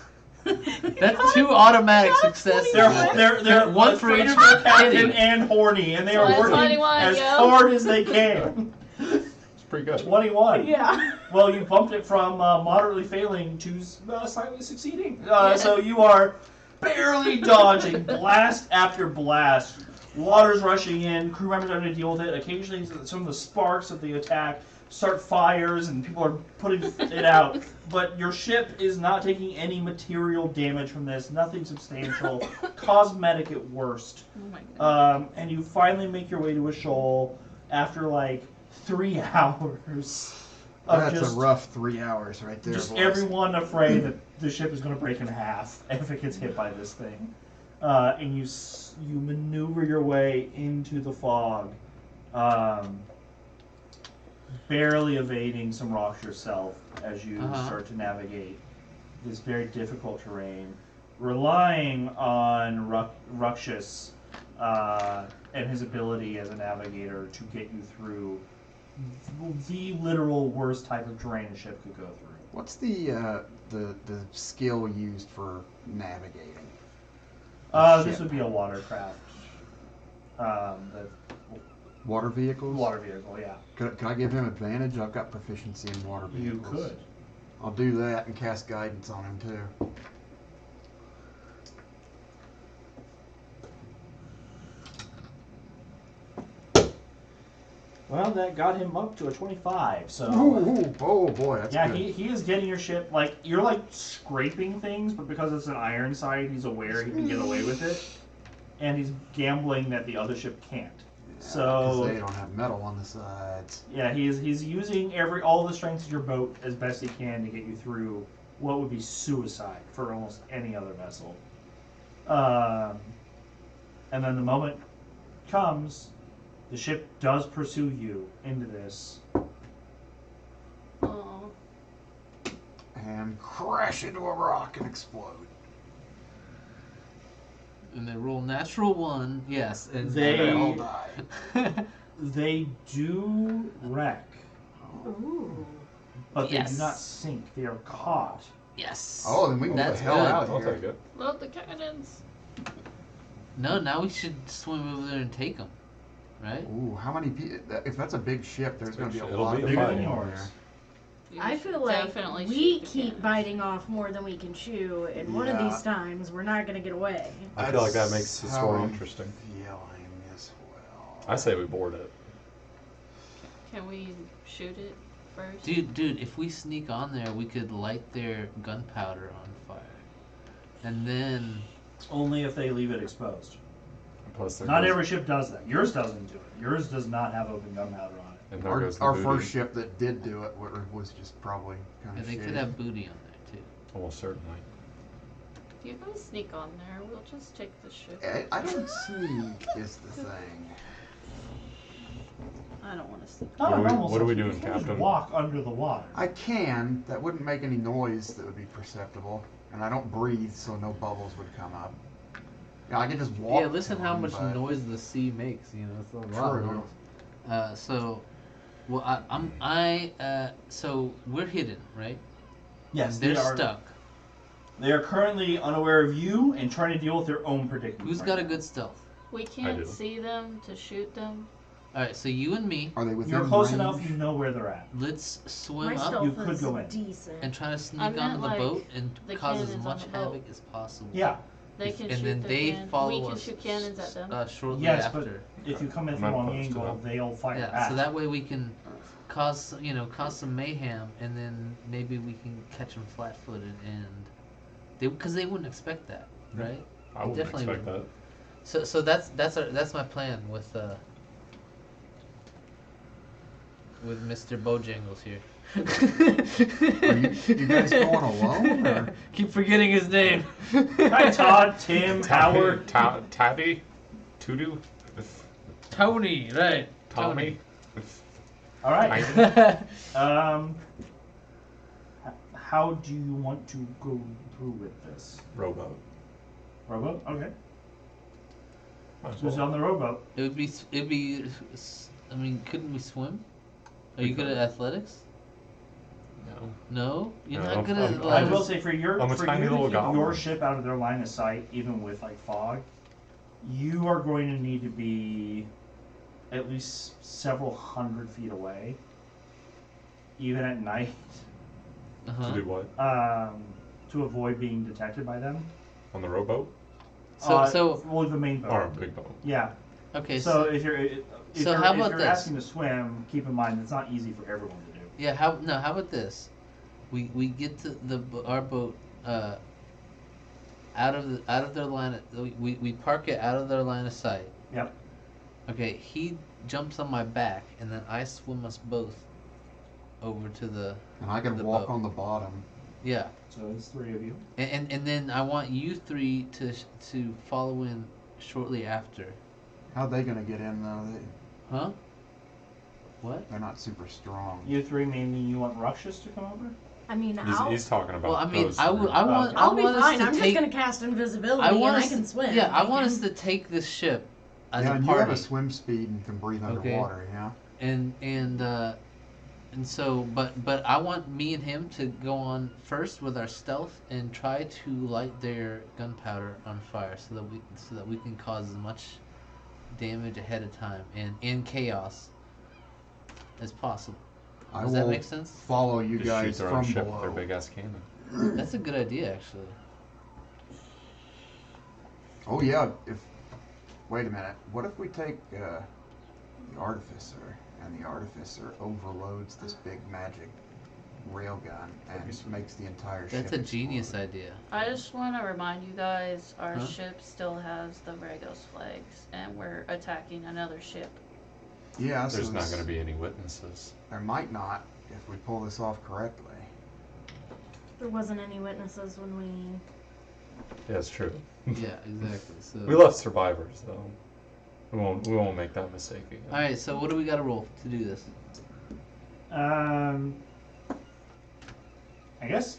That's 2 automatic successes. They're one for afraid each of their captain titty. and horny, and they So are that's working 21, as yo. hard as they can. It's pretty good. 21. Yeah. Well, you bumped it from moderately failing to slightly succeeding. Yeah. So you are barely dodging blast after blast. Water's rushing in. Crew members are having to deal with it. Occasionally, some of the sparks of the attack start fires, and people are putting it out. But your ship is not taking any material damage from this. Nothing substantial. Cosmetic at worst. Oh my god. And you finally make your way to a shoal after like 3 hours of That's just a rough 3 hours right there, just boys. everyone afraid that the ship is going to break in half if it gets hit by this thing. And you maneuver your way into the fog, barely evading some rocks yourself as you start to navigate this very difficult terrain, relying on Ruxius and his ability as a navigator to get you through the literal worst type of terrain a ship could go through. What's the skill used for navigating? This would be a watercraft. Water vehicles? Water vehicle, yeah. Can I give him advantage? I've got proficiency in water You vehicles. could. I'll do that and cast guidance on him too. Well, that got him up to a 25. So Oh boy, that's yeah, good. he is getting your ship like you're like scraping things, but because it's an iron side, he's aware he can get away with it, and he's gambling that the other ship can't. Because So they don't have metal on the sides. yeah, he's using all the strength of your boat as best he can to get you through what would be suicide for almost any other vessel. And then the moment comes, the ship does pursue you into this. Oh. And crash into a rock and explode. And they roll natural one, yes. And They all die. They do wreck, Ooh. but they Yes. do not sink. They are caught. yes. Oh, then we can get the That's hell good. out I'll of here. take it. Load the cannons. No, now we should swim over there and take them, right? Ooh, how many people? If that's a big ship, there's going to be a It'll lot be of a Bigger people than fight. in yours. there. You I should feel like definitely we shoot the keep cannons. biting off more than we can chew, and one of Yeah. these times we're not gonna get away. I feel like that That's makes the how story I'm interesting. Feeling as well. I say we board it. Can we shoot it first? Dude, if we sneak on there, we could light their gunpowder on fire. And then Only if they leave it exposed. Plus, there Not goes- every ship does that. Yours doesn't do it. Yours does not have open gunpowder on it. And there Our, goes the our booty. first ship that did do it was just probably kind yeah, of they shitty. could have booty on there too. Almost certainly. If you guys sneak on there, we'll just take the ship. I don't sneak is the thing. I don't want to sneak. Not What a are we- normal what are we ship. You doing, can't just Captain? Walk under the water. I can. That wouldn't make any noise that would be perceptible. And I don't breathe, so no bubbles would come up. Yeah, I can just walk. Yeah, listen to how them, much but- noise the sea makes. You know, it's a lot. Of True. noise. So we're hidden, right? Yes, They're they are. stuck. They are currently unaware of you and trying to deal with their own predicament. Who's right got a now. good stealth? We do. can't see them to shoot them. All right, so you and me, Are they within You're close range? enough. You know where they're at. let's swim My up stealth you could is go in. decent. and try to sneak I onto meant, the like, boat and the cause as cannons on much the boat. havoc as possible. Yeah. They can and shoot then the they can- follow We can us. shoot cannons at them. Shortly Yes, after. but if you come in I'm from the not wrong opposed to angle, that. they'll fire Yeah, back. so that way we can cause some mayhem, and then maybe we can catch them flat-footed, and because they wouldn't expect that, right? I wouldn't Definitely expect that. So that's my plan with Mr. Bojangles here. Are you guys going alone? Or? Keep forgetting his name. Hi, Todd, Tim, Howard. Tabby? Tudu? Tony, right? Tommy? All right. Tiny? How do you want to go through with this? Rowboat. Rowboat? Okay. Might as Who's well. on the rowboat? It'd be. I mean, couldn't we swim? Are you good at athletics? No. No, you're No, not good I'm- at. I I'm will just- say for your I'm a for tiny you to little keep goblin. your ship out of their line of sight, even with like fog, you are going to need to be at least several hundred feet away, even at night, Uh-huh. To do what? to avoid being detected by them. On the rowboat? So well, the main boat. Or a big boat? Yeah. okay. So if you're So how about if you're this? asking to swim, keep in mind it's not easy for everyone to do. Yeah, how about this? We get to our boat out of their line of, we park it out of their line of sight. Yep. Okay, he jumps on my back and then I swim us both over to the And I can The walk boat. on the bottom. yeah. So it's three of you. And then I want you three to follow in shortly after. How they gonna get in though? Huh? What? They're not super strong. You three, meaning you want Ruxious to come over? I mean, He's talking about Well, I mean, those I three. want I'll be want us fine. to I'm just take gonna cast invisibility, I want and I us can swim. Yeah, I want can- us to take this ship as Yeah, a and you party. have a swim speed and can breathe Okay. underwater. Yeah. And so but I want me and him to go on first with our stealth and try to light their gunpowder on fire so that we can cause as much damage ahead of time and in chaos as possible. I Does will that make sense? follow you Just guys shoot their own from ship with their below. big ass cannon. That's a good idea, actually. Oh yeah. Wait a minute. What if we take the artificer, and the artificer overloads this big magic railgun and makes the entire ship? That's a genius explode? idea. I just want to remind you guys, our Huh? ship still has the Regos flags, and we're attacking another ship. Yeah. There's so not going to be any witnesses. There might not if we pull this off correctly. There wasn't any witnesses when we. Yeah, it's true. Yeah, exactly. So. We left survivors though. We won't make that mistake again. All right. So what do we got to roll to do this? I guess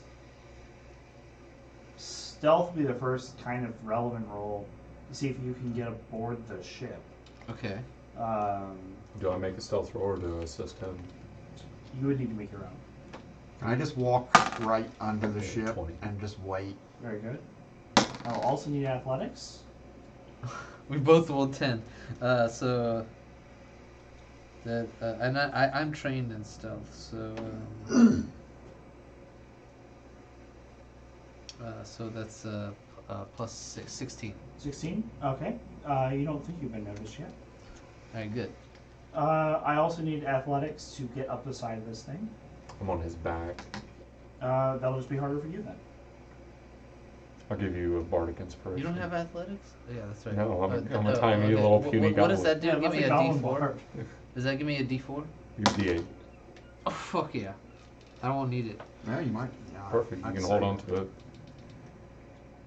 stealth would be the first kind of relevant roll to see if you can get aboard the ship. Okay. Do I make a stealth roll or do I assist him? You would need to make your own. Can I just walk right under the Okay, ship 20. and just wait? Very good. I'll also need athletics. We both rolled 10. So that and I'm trained in stealth, so so that's plus 16. 16. Okay. You don't think you've been noticed yet. All right, good. I also need athletics to get up the side of this thing. I'm on his back. That'll just be harder for you then. I'll give you a bardic inspiration. You don't have athletics? Yeah, that's right. No, I'm a tiny little puny What does goblin. that do? Yeah, Give that's me a a goblin D4? bard. Does that give me a D4? Your D8. Oh, fuck yeah. I won't need it. Yeah, you might. Yeah, Perfect. You I'd can say- hold on to it.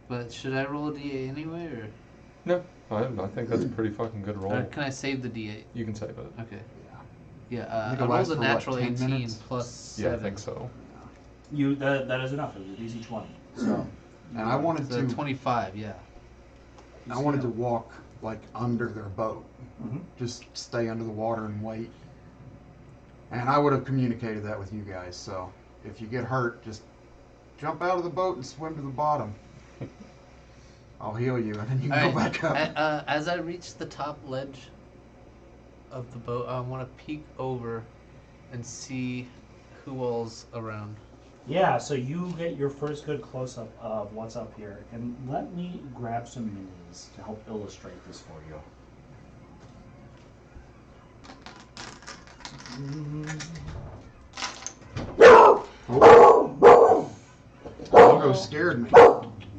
But should I roll a D8 anyway, or No, I think that's a pretty fucking good roll. can I save the D8? You can save it. Okay. Yeah. Yeah, think I it rolled lasts a for, what, natural 10 18 minutes? plus 7. Yeah, I think so. That is enough. It was a DC 20. So. And I wanted So to. 25, yeah. I wanted to walk like under their boat. Mhm. Just stay under the water and wait. And I would have communicated that with you guys. So if you get hurt, just jump out of the boat and swim to the bottom. I'll heal you, and then you can All go right, back up. as I reach the top ledge of the boat, I want to peek over and see who all's around. Yeah, so you get your first good close up of what's up here. And let me grab some minis to help illustrate this for you. Doggo scared me.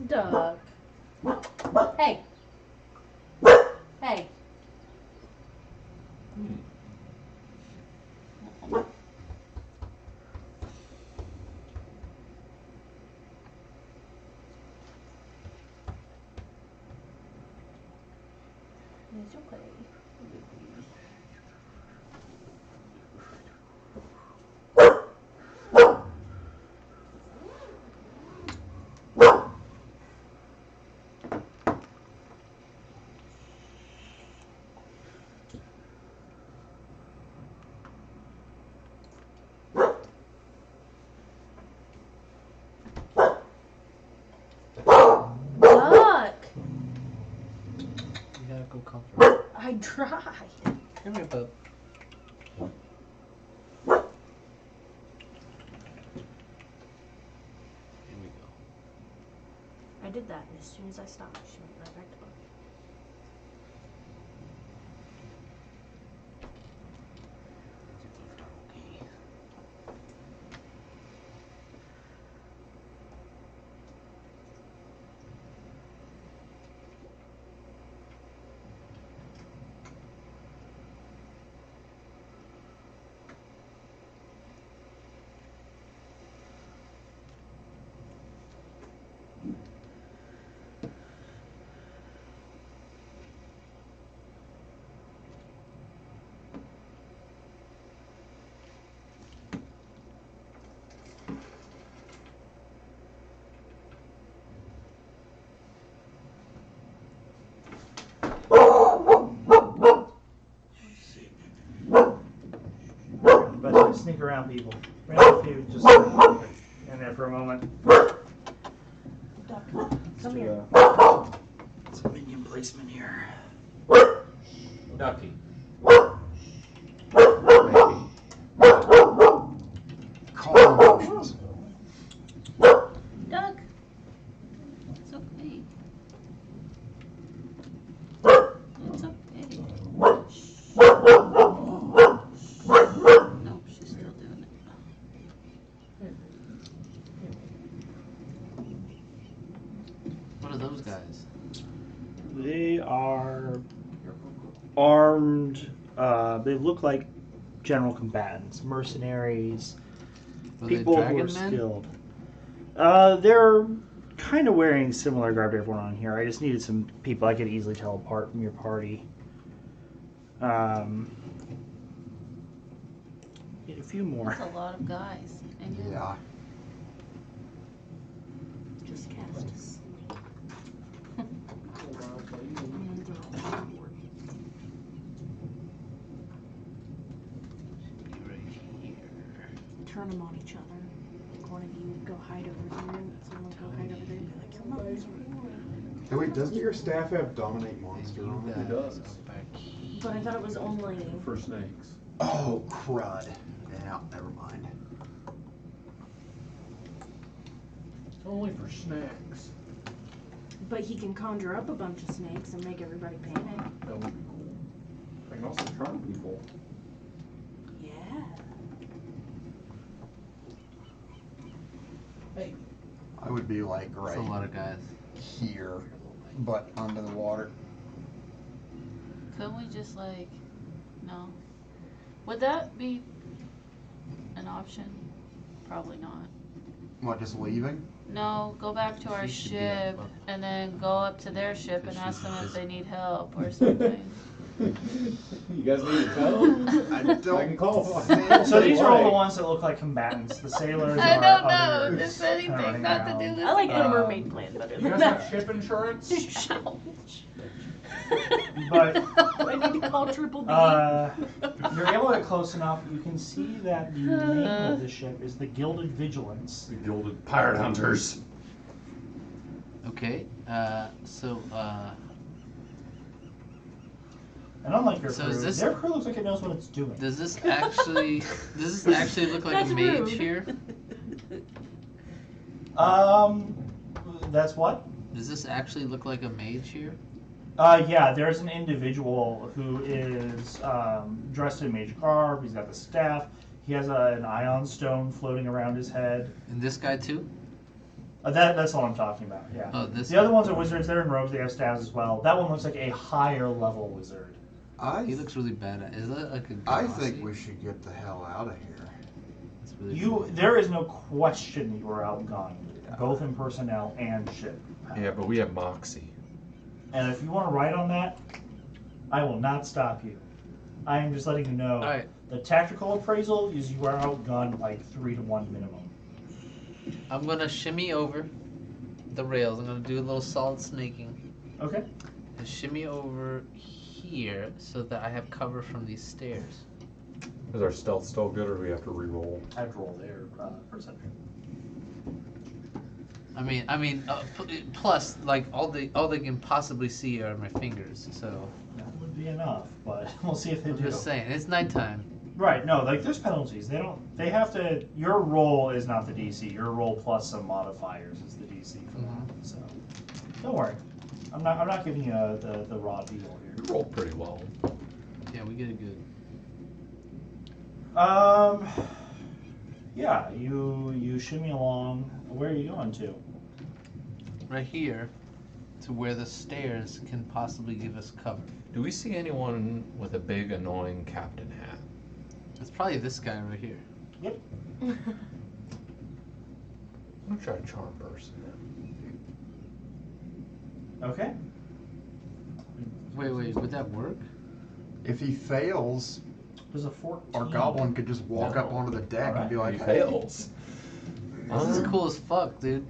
Doug. Hey. Hey. It's okay. Doug! You gotta go comfortable. I tried. Come here, bub. Here we go. I did that, and as soon as I stopped, she went right back to bed. But sneak around people. Randall, if you just in there for a moment. Doug, come here. Some minion placement here. Ducky. Calm emotions. Duck. It's okay. It's okay. Nope, she's still doing it. What are those guys? They are armed. They look like general combatants, mercenaries, Were they people who dragon are men? skilled. They're kind of wearing similar garb to everyone on here. I just needed some people I could easily tell apart from your party. Get a few more. That's a lot of guys. And you Yeah. Just cast a sleep. Right here. Turn them on each other. Like one of you would go hide over here, and someone would go hide over there and be like, "Come on." Hey, wait, doesn't your staff have Dominate Monster And on you it? guys does. go back here. But I thought it was only. For snakes. Oh, crud. Yeah, never mind. Only for snacks. But he can conjure up a bunch of snakes and make everybody panic. That would be cool. I can also charm people. Yeah. I would be like That's a lot right of guys. here, but under the water. Couldn't we just like, no? Would that be an option? Probably not. What, just leaving? No, go back to our She should be ship up. and then go up to their ship and Because ask them she's if they need help or something. You guys need to tell? I don't. I can call. So these are all the ones that look like combatants. The sailors I are don't other know. groups If anything, running not to around. do this. I like the Um, mermaid plan better You than guys that. have ship insurance? But I need to call Triple B. you're able to get close enough. You can see that the name of the ship is the Gilded Vigilance. The Gilded Pirate Hunters. Okay. So And unlike your So crew, is this- their crew looks like it knows what it's doing. does this actually look like That's a mage rude. here? That's what? Does this actually look like a mage here? Yeah, there's an individual who is dressed in mage garb. He's got the staff. He has an ion stone floating around his head. And this guy too? That's what I'm talking about. Yeah. Oh, this. The other ones are wizards. They're in robes. They have staves as well. That one looks like a higher level wizard. He looks really badass. Is that like a? I Ganassi? think we should get the hell out of here. That's really cool. There is no question you are outgunned, both in personnel and ship. Yeah, but we have Moxie. And if you want to write on that, I will not stop you. I am just letting you know. All right. The tactical appraisal is you are outgunned like 3-to-1 minimum. I'm gonna shimmy over the rails. I'm gonna do a little solid snaking. Okay. And shimmy over here so that I have cover from these stairs. Is our stealth still good, or do we have to re-roll? I have to roll their perception. I mean, plus like all they can possibly see are my fingers. So That would be enough, but we'll see if they I'm do. just saying, it's nighttime. Right, no, like there's penalties. They have to, your roll is not the DC. Your roll plus some modifiers is the DC for that. So don't worry. I'm not giving you the raw deal here. You rolled pretty well. Yeah, we get it good. Yeah, you shimmy along. Where are you going to? Right here, to where the stairs can possibly give us cover. Do we see anyone with a big, annoying captain hat? It's probably this guy right here. Yep. I'm gonna try to charm person. Okay. Wait, would that work? If he fails, There's a 14. our goblin could just walk up No. onto the deck and be He like, fails. This is cool as fuck, dude.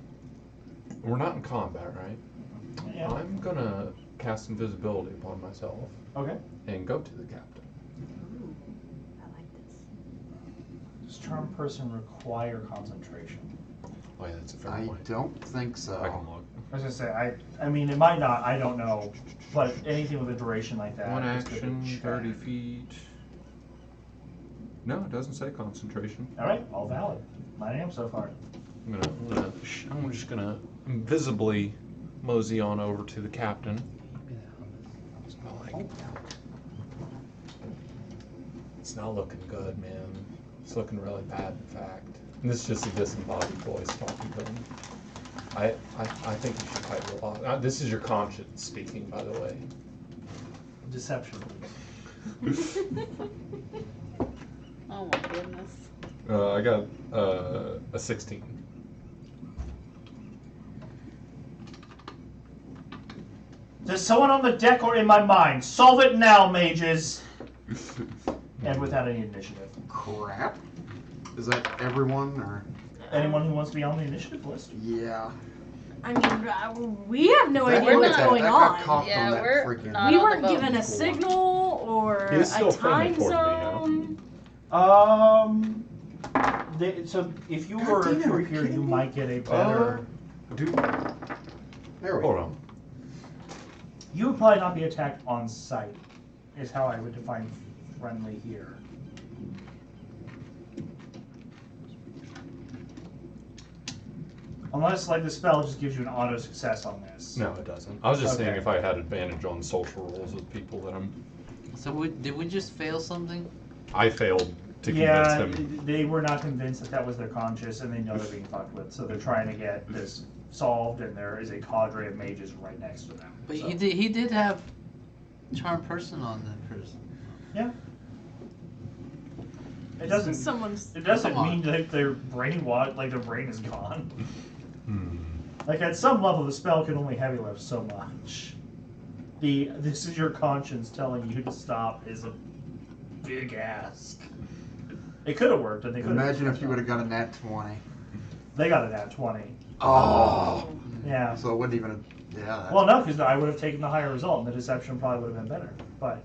We're not in combat, right? Yeah. I'm gonna cast invisibility upon myself Okay. and go to the captain. Ooh, I like this. Does charm person require concentration? Oh yeah, that's a fair I point. don't think so. I can look. I was gonna say, I mean, it might not. I don't know, but anything with a duration like that. One is good to action, check. 30 feet. No, it doesn't say concentration. All right, all valid. 9 a.m. so far. I'm just gonna invisibly mosey on over to the captain. Smell like it's not looking good, man. It's looking really bad, in fact. And this is just a disembodied voice talking to him. I think you should fight real hard. This is your conscience speaking, by the way. Deception. Oh my goodness. I got a 16. There's someone on the deck or in my mind. Solve it now, mages. And without any initiative. Crap. Is that everyone or? Anyone who wants to be on the initiative list. Yeah. I mean, we have no That- idea what's not- going that got on. caught Yeah, on that we're freaking. not We on the weren't boat. given a signal or He is still a friendly time toward me, zone. So if you God were damn it, are you here, kidding you me? might get a better. Dude, There we hold go. on. You would probably not be attacked on sight, is how I would define friendly here. Unless, like, the spell just gives you an auto success on this. No, it doesn't. I was just saying Okay. if I had advantage on social rolls with people that So did we just fail something? I failed to Yeah, convince him. they were not convinced that was their conscience, and they know they're being fucked with, so they're trying to get this solved, and there is a cadre of mages right next to them. But so. he did have charm person on that person. Yeah. It doesn't. Someone's. It doesn't Come on. mean that their brain like their brain is gone. Hmm. Like at some level, the spell can only heavy lift so much. This is your conscience telling you to stop is a big ask. It could have worked, and they could. Imagine if you would have got a nat 20. They got a nat 20. Oh. Yeah. So it wouldn't even. Yeah. That's, Well, no, because I would have taken the higher result, and the deception probably would have been better. But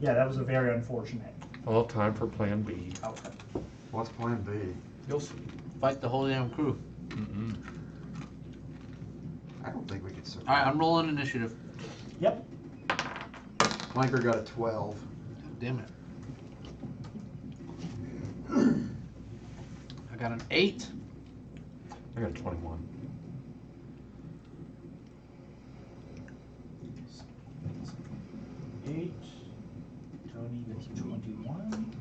yeah, that was a very unfortunate Well, time for plan B. outcome. What's plan B? You'll see. Fight the whole damn crew. Mm-mm. I don't think we could survive. All right, I'm rolling initiative. Yep. Flanker got a 12. Damn it. I got an 8. I got a 21. Eight. Tony gets 21.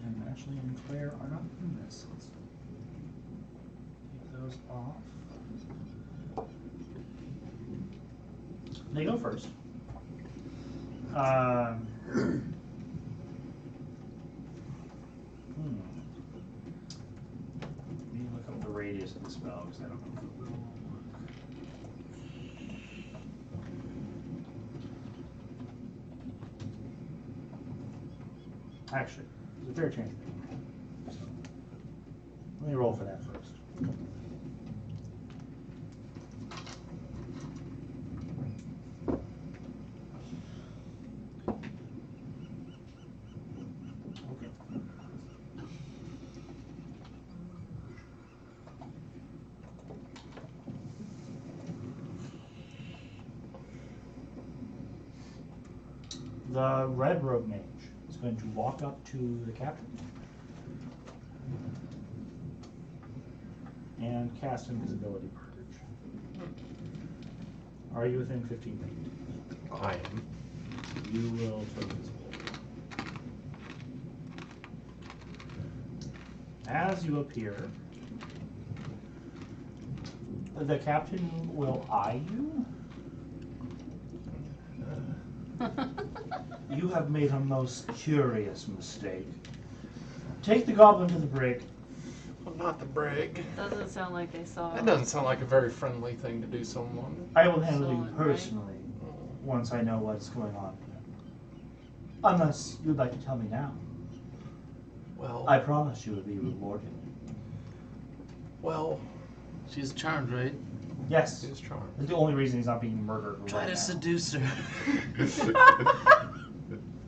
And Ashley and Claire are not in this. Let's take those off. They go first. Let me look up the radius of the spell because I don't know if it will. Actually, there's a fair chance. So, let me roll for that first. Okay. The red robe mage is going to walk up to the captain and cast invisibility purge. Are you within 15 feet? I am. You will turn visible. As you appear, the captain will eye you. You have made a most curious mistake. Take the goblin to the brig. Well, not the brig. Doesn't sound like they saw. That doesn't sound like a very friendly thing to do someone. I will handle you Solid, right? personally once I know what's going on. Unless you'd like to tell me now. Well, I promise you will be rewarded. well, She's charmed, right? Yes. he's charmed. That's the only reason he's not being murdered Try right to now. seduce her.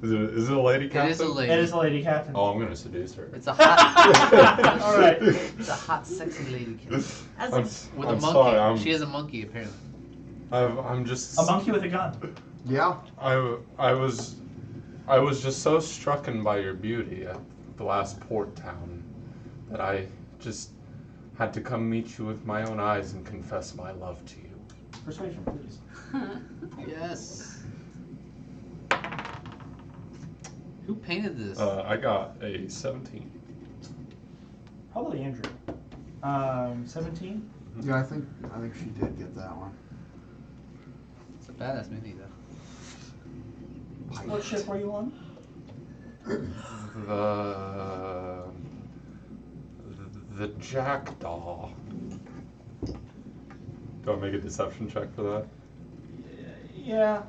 Is it a lady It captain? is a lady. It is a lady captain. Oh, I'm gonna seduce her. It's a hot. All right. It's a hot, sexy lady kid As I'm, with I'm a monkey. sorry. I'm, She has a monkey apparently. I'm just. A monkey with a gun. Yeah. I was just so strucken by your beauty at the last port town that I just had to come meet you with my own eyes and confess my love to you. Persuasion, please. Yes. Who painted this? I got a 17. Probably Andrew. 17. Yeah, I think she did get that one. It's a badass mini though. What ship were you on? The jackdaw. Do I make a deception check for that? Yeah.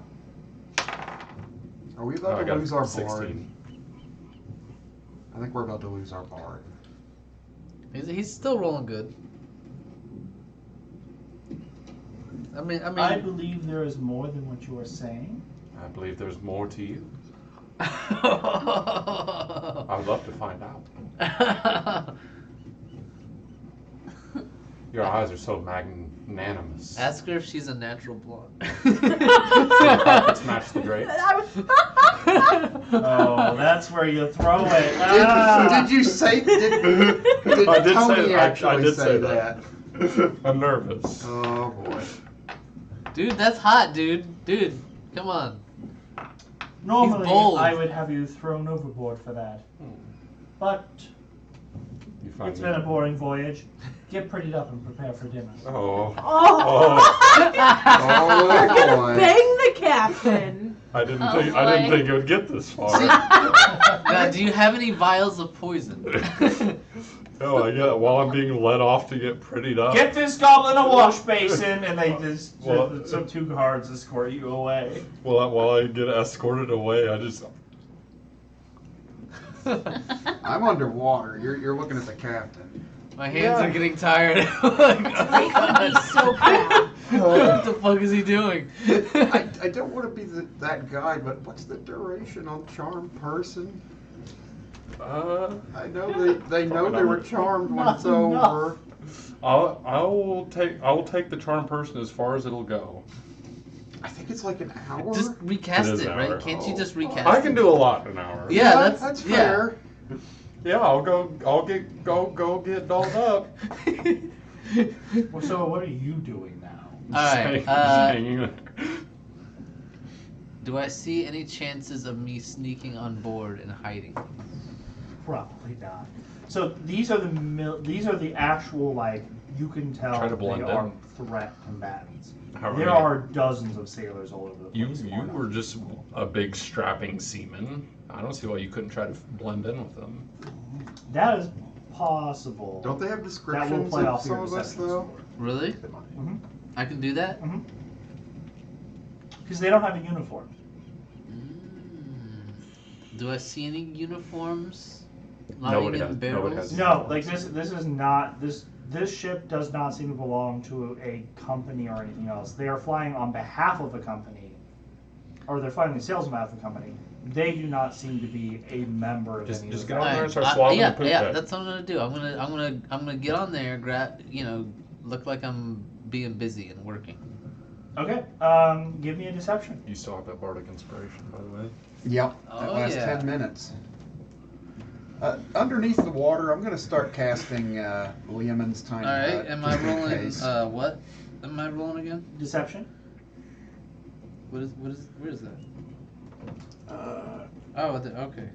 Are we Oh, about I to got lose our 16. bard? I think we're about to lose our bard. He's still rolling good. I believe there is more than what you are saying. I believe there's more to you. I I would love to find out. Your eyes are so magnanimous. Ask her if she's a natural blonde. The carpets match the drapes. Oh, that's where you throw it. Ah! Did you say? Did I did Tony say actually I did say say that? that. I'm nervous. Oh boy. Dude, that's hot, dude. Dude, come on. Normally, bold. I would have you thrown overboard for that. But You find it's me- been a boring voyage. Get prettied up and prepare for dinner. Oh. Oh! Oh boy. Bang the captain! I didn't Oh, think I didn't boy. think it would get this far. Now, do you have any vials of poison? No, I get while I'm being led off to get prettied up. Get this goblin a wash basin, and they just Well- some two guards escort you away. While I get escorted away, I just I'm underwater. You're looking at the captain. My hands are getting tired. They could be so bad. What the fuck is he doing? I don't want to be that guy, but what's the duration on charm person? I know they know they were charmed when it's Not enough. over. I will take the charm person as far as it'll go. I think it's like an hour. Just recast It is it, an right? hour. Can't you just recast I it? can do a lot in an hour. Yeah, that's yeah. fair. Yeah, I'll get dolled up. Well, so what are you doing now? Alright, Just hanging there. do I see any chances of me sneaking on board and hiding? Probably not. So these are the actual, like, you can tell Try to they blend are in. threat combatants. How There you- are dozens of sailors all over the You place. were just a big strapping seaman. I don't see why you couldn't try to blend in with them. That is possible. Don't they have That will descriptions play of off some your of us deception though? score. Really? Mhm. I can do that? Because they don't have a uniform. Do I see any uniforms Nobody lying in has- barrels? nobody has. No, like this is not this ship does not seem to belong to a company or anything else. They are flying on behalf of a company, or they're flying the sales on behalf of the company. They do not seem to be a member of Just any just of get the on there and Alright, start swabbing yeah, the poop yeah, deck. that's what I'm gonna do. I'm gonna get on there, grab, look like I'm being busy and working. Okay, give me a deception. You still have that bardic inspiration, by the way. Yep. That Oh, lasts yeah. 10 minutes. Underneath the water, I'm going to start casting Leoman's Tiny All right, Hut, am I just in rolling? case. What? Am I rolling again? Deception. Where is that? Uh, Okay.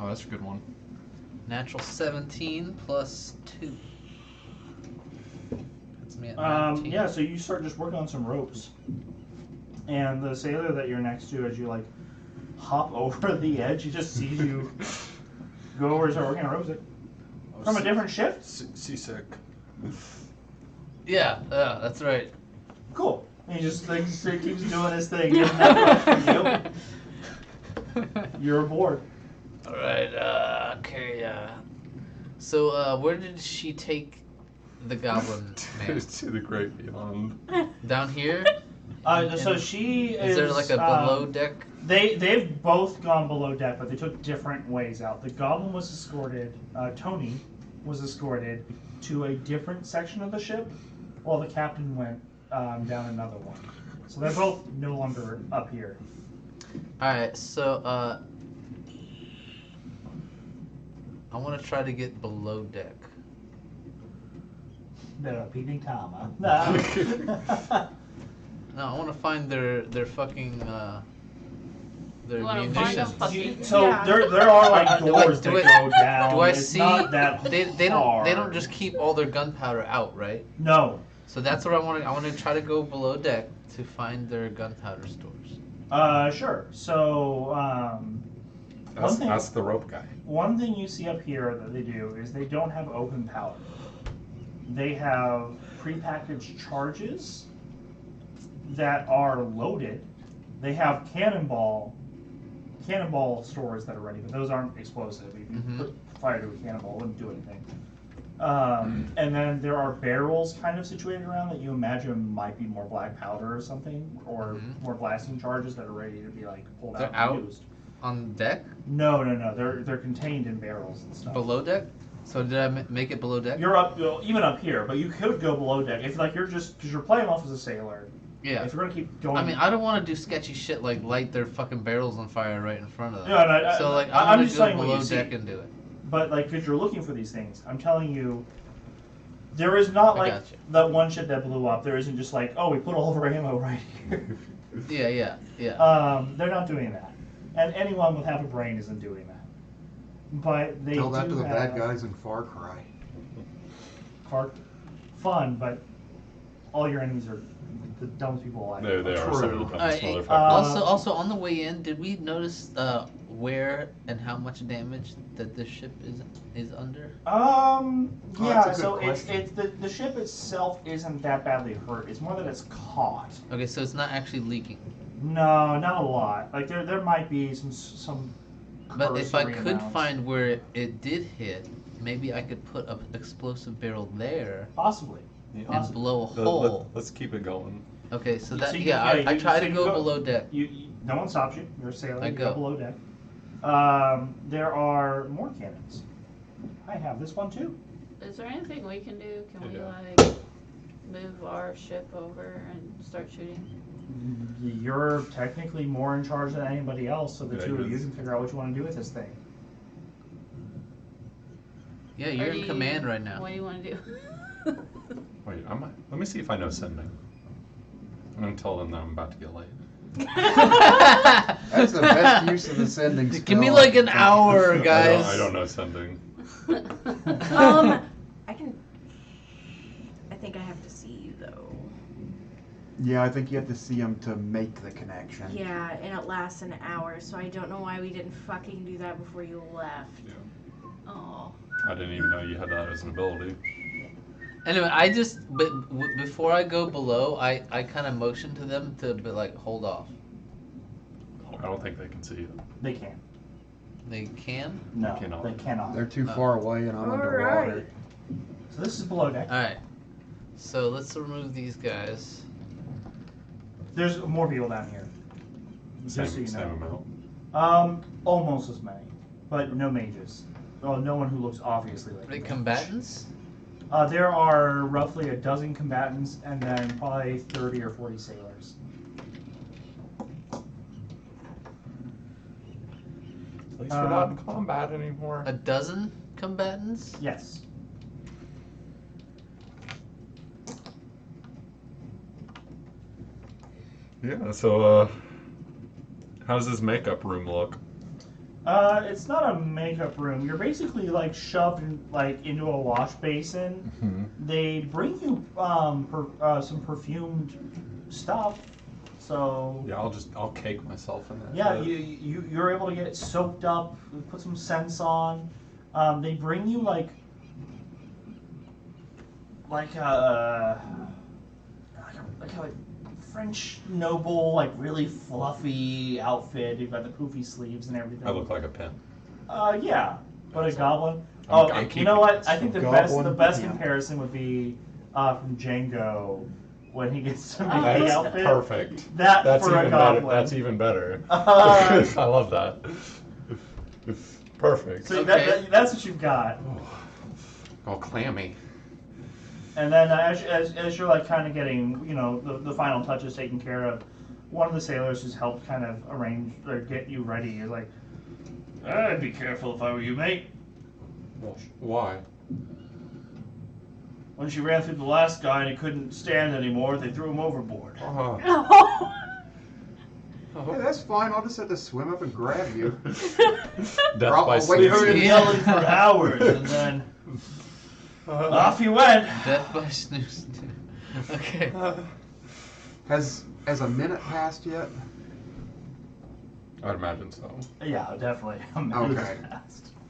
Oh, that's a good one. Natural 17 plus 2. That's me at 19. yeah, so you start just working on some ropes, and the sailor that you're next to, as you like hop over the edge, he just sees you go over and start working on ropes. Like, from a different ship. Seasick. Yeah, that's right. Cool. And he just like keeps doing his thing. He doesn't have to rush for you. You're aboard. All right. Okay. So, where did she take the goblin man? To the great beyond. Down here? So she Is there like a below deck? They've both gone below deck, but they took different ways out. The goblin was escorted. Tony was escorted to a different section of the ship, while the captain went down another one. So they're both no longer up here. Alright, so I want to try to get below deck. The peeping Tom, huh? No, I want to find their fucking their You wanna find munitions. them? So Yeah. there are like Do I- doors do that I- go down. Do I It's see? not that They don't hard. just keep all their gunpowder out, right? No. So that's what I want to. I want to try to go below deck to find their gunpowder stores. Sure. So one thing. That's the rope guy. One thing you see up here that they do is they don't have open powder. They have prepackaged charges that are loaded. They have cannonball stores that are ready, but those aren't explosive. If you Mhm. put fire to a cannonball, it wouldn't do anything. And then there are barrels kind of situated around that you imagine might be more black powder or something, or Mhm. more blasting charges that are ready to be like pulled They're out out? and used. On deck, No. They're contained in barrels and stuff. below deck. So did I make it below deck? You're up, even up here, but you could go below deck if like you're just because you're playing off as a sailor. Yeah. If you're gonna keep going, I mean, I don't want to do sketchy shit like light their fucking barrels on fire right in front of them. No, no, So like, I'm I'm gonna just go saying what you below see. deck and do it. but like because you're looking for these things, I'm telling you, there is not I like gotcha. that one ship that blew up. There isn't just like, oh, we put all of our ammo right here. Yeah. They're not doing that, and anyone with half a brain isn't doing that. But they Tell that do to the have bad guys in Far Cry. fun, but all your enemies are the dumbest people alive. They are some of the dumbest Alright, motherfuckers. also on the way in, did we notice where and how much damage that this ship is under? Yeah. that's a good So question. it's the ship itself isn't that badly hurt. It's more that it's caught. Okay, so it's not actually leaking. No, not a lot. Like there might be some. But if I cursory could amounts. find where it did hit, maybe I could put an explosive barrel there Possibly. and blow a hole. Let's keep it going. Okay, so that So you- yeah, yeah, I you- try so to you go go- below deck. No one stops you. You're a sailor. I You go. below deck. There are more cannons. I have this one too. Is there anything we can do? Can we Yeah. like move our ship over and start shooting? You're technically more in charge than anybody else, so the Yeah, two of you yes. can figure out what you want to do with this thing. Yeah, Or you're do in you- command right now. What do you want to do? Wait, let me see if I know sending. I'm gonna tell them that I'm about to get late. That's the best use of the sending spell. Give me like an hour, guys. I don't know sending. I think I have to see you though. Yeah, I think you have to see them to make the connection. Yeah, and it lasts an hour, so I don't know why we didn't fucking do that before you left. Oh. I didn't even know you had that as an ability. Anyway, before I go below, I kind of motion to them to be like, hold off. I don't think they can see it. They can. They can. No, Cannot. they cannot. They're too far away and I'm underwater. Alright. So this is below deck. All right. So let's remove these guys. There's more people down here. Just so you Same know. amount. Almost as many, but no mages. Oh, no one who looks obviously like Are a they mage. combatants? There are roughly a dozen combatants and then probably 30 or 40 sailors. At least we're not in combat anymore. A dozen combatants? Yes. Yeah, so how does this makeup room look? It's not a makeup room. You're basically like shoved into a wash basin. Mm-hmm. They bring you some perfumed stuff. So Yeah, I'll cake myself in that. yeah, you're able to get it soaked up, put some scents on. They bring you like a French noble, like really fluffy outfit. You've got the poofy sleeves and everything. I look like a pin. Yeah, but a That's goblin. I'm You keeping know what? this. I think the Goblin, best yeah. comparison would be from Django when he gets to make the That's outfit. perfect. That That's for a even better. goblin. That's even better. Uh, I love that. Perfect. So Okay. that's what you've got. Oh, clammy. And then as you're like kind of getting, you know, the final touches taken care of, one of the sailors who's helped kind of arrange or get you ready is like, I'd be careful if I were you, mate. Well, why? When she ran through the last guy and he couldn't stand anymore, they threw him overboard. Hey, that's fine. I'll just have to swim up and grab you. Death I'll by wait We till heard him you- yelling for hours, and then off he went. Death by snooze. Okay. Has a minute passed yet? I'd imagine so. Yeah, definitely. Okay.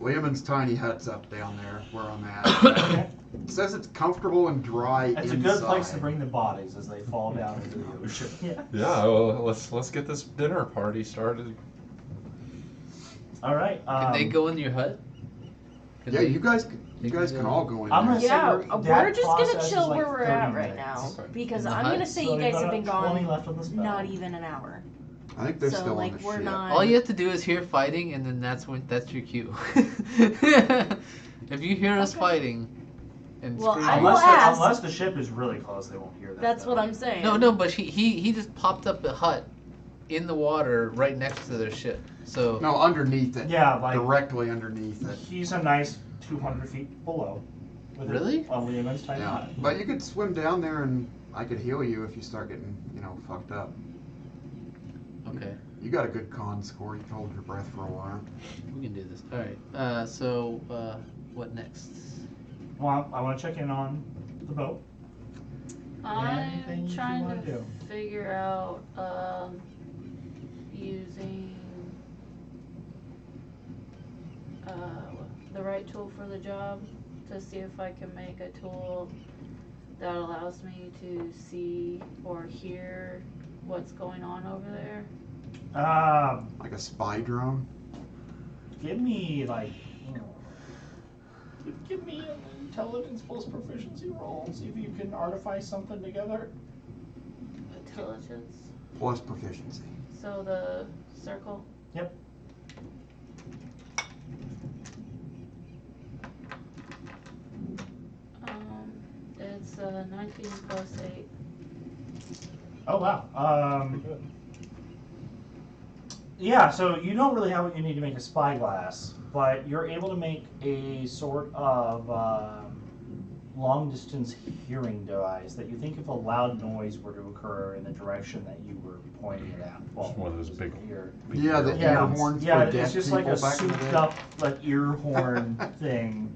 Leomund's tiny hut's up down there where I'm at. It says it's comfortable and dry It's inside. a good place to bring the bodies as they fall down into the ocean. Yeah. Yeah, well, let's get this dinner party started. All right. Can they go in your hut? Can Yeah, they- you guys can all go in I'm there. gonna say Yeah, that we're just gonna process is chill like where we're 30 at right minutes. now. Okay. Because In the I'm hut? gonna say So you they've guys have got been 20 gone left on the spell. not even an hour. I think they're So, still like, on the we're ship. not- All you have to do is hear fighting, and then that's your cue. If you hear us Okay. fighting and Well, screaming, I will Unless, ask. unless the ship is really close, they won't hear that. That's though. what I'm saying. no, but he just popped up a hut in the water right next to their ship. So No, underneath it. Yeah, like Directly underneath it. he's a nice 200 feet below. With Really? A Leomund's tiny Yeah. hut. But you could swim down there and I could heal you if you start getting, fucked up. okay, You got a good con score. You can hold your breath for a while. we can do this. All right. So what next? Well, I want to check in on the boat. Anything I'm you trying wanna to do? figure out using the right tool for the job to see if I can make a tool that allows me to see or hear what's going on over there. Like a spy drone. Give me like, give me an intelligence plus proficiency roll. See if you can artify something together. Intelligence. Plus proficiency. So the circle. Yep. It's 19 plus 8. Oh wow. Yeah, so you don't really have what you need to make a spyglass, but you're able to make a sort of long distance hearing device that you think if a loud noise were to occur in the direction that you were pointing it at. Just one of those big- Yeah, the Yeah, ear horns yeah, for deaf it's just people like a back in the souped day. up like ear horn thing.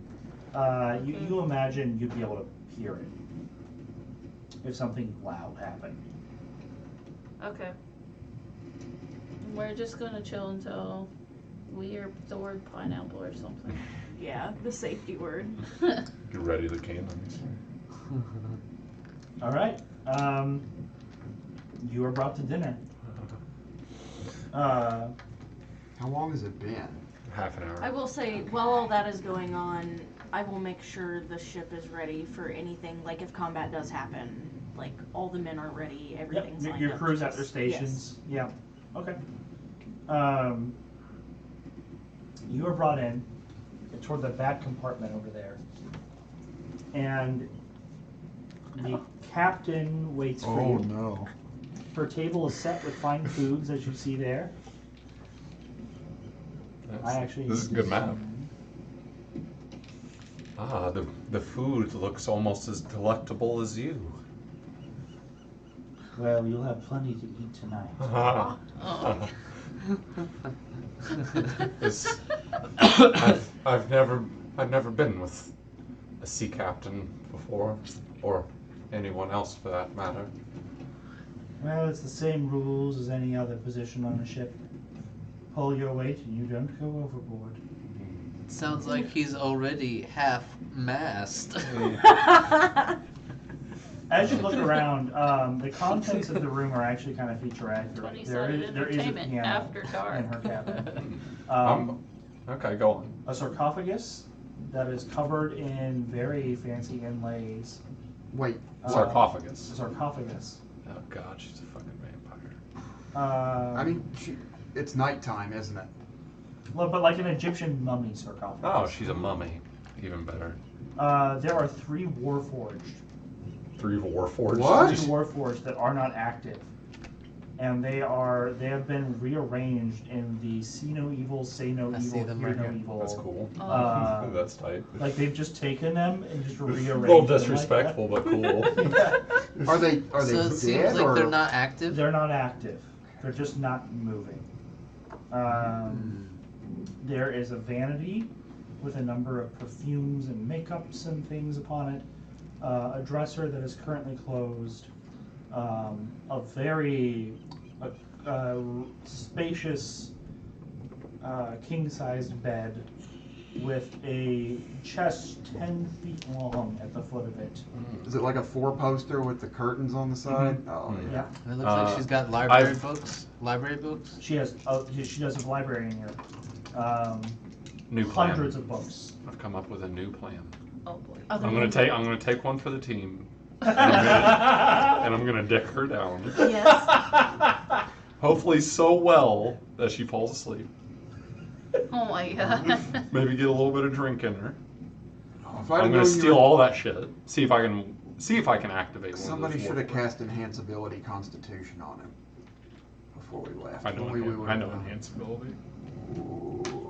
You imagine you'd be able to hear it if something loud happened. Okay. We're just gonna chill until we hear the word pineapple or something. Yeah, the safety word. Get ready the cannons. All right. You are brought to dinner. How long has it been? Half an hour. I will say, while all that is going on, I will make sure the ship is ready for anything, like if combat does happen. Like, all the men are ready, everything's lined Your up. crew's at Just- their stations. Yeah. Okay. You are brought in toward the back compartment over there, and the captain waits for you. no. Her table is set with fine foods, as you see there. This is a good map. Ah, the food looks almost as delectable as you. Well, you'll have plenty to eat tonight. Oh. It's- I've never been with a sea captain before, or anyone else for that matter. Well, it's the same rules as any other position on a ship. Pull your weight and you don't go overboard. Sounds like he's already half mast. As you look around, the contents of the room are actually kind of feature accurate. 20-sided There is a entertainment piano after dark. in her cabin. Okay, go on. A sarcophagus that is covered in very fancy inlays Wait. Sarcophagus. Sarcophagus. Oh god, she's a fucking vampire. I mean, it's nighttime, isn't it? Well, but like an Egyptian mummy sarcophagus. Oh, she's a mummy. Even better. There are 3 Warforged. 3 Warforged. What? 3 Warforged that are not active. And they have been rearranged in the see no evil, say no I see evil, them hear right no here. evil. That's cool. That's tight. Like they've just taken them and just A rearranged little them disrespectful, but cool. like that. Are they So it dead seems like or? they're not active. They're not active. They're just not moving. There is a vanity with a number of perfumes and makeups and things upon it. A dresser that is currently closed. A very spacious king-sized bed with a chest 10 feet long at the foot of it. Is it like a 4-poster with the curtains on the side? Oh yeah. Yeah. It looks like she's got library books. Library books. She has. She does have a library in here. New plan. Hundreds of books. I've come up with a new plan. Oh boy. Other I'm than- gonna take one for the team, and I'm gonna dick her down. Yes. Hopefully so well that she falls asleep. Oh my god. Maybe get a little bit of drink in her. If I I'm didn't gonna know you steal were- all that shit. See if I can activate one Somebody of those should have warforged. cast Enhance Ability Constitution on him before we left. I know Only we enhance, would've I know known. enhance ability. Ooh.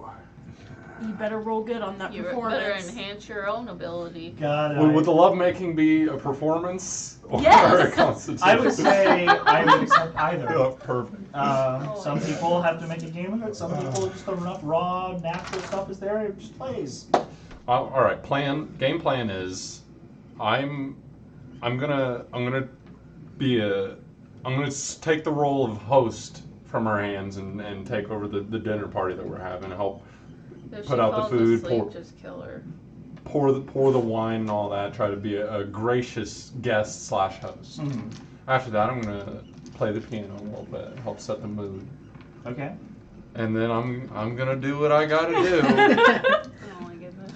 You better roll good on that You performance. better enhance your own ability. God, Would the lovemaking be a performance or Yes! a constitution? I would say I would accept either. Yeah, perfect. Some people have to make a game of it. Some people just enough raw, natural stuff is there. It just plays. All right. Game plan is, I'm gonna take the role of host from her hands and take over the dinner party that we're having. Help If put she out the falls food, asleep, just kill her. pour the wine and all that. Try to be a gracious guest / host. Mhm. After that, I'm gonna play the piano a little bit, help set the mood, Okay. and then I'm gonna do what I gotta do. Oh my goodness.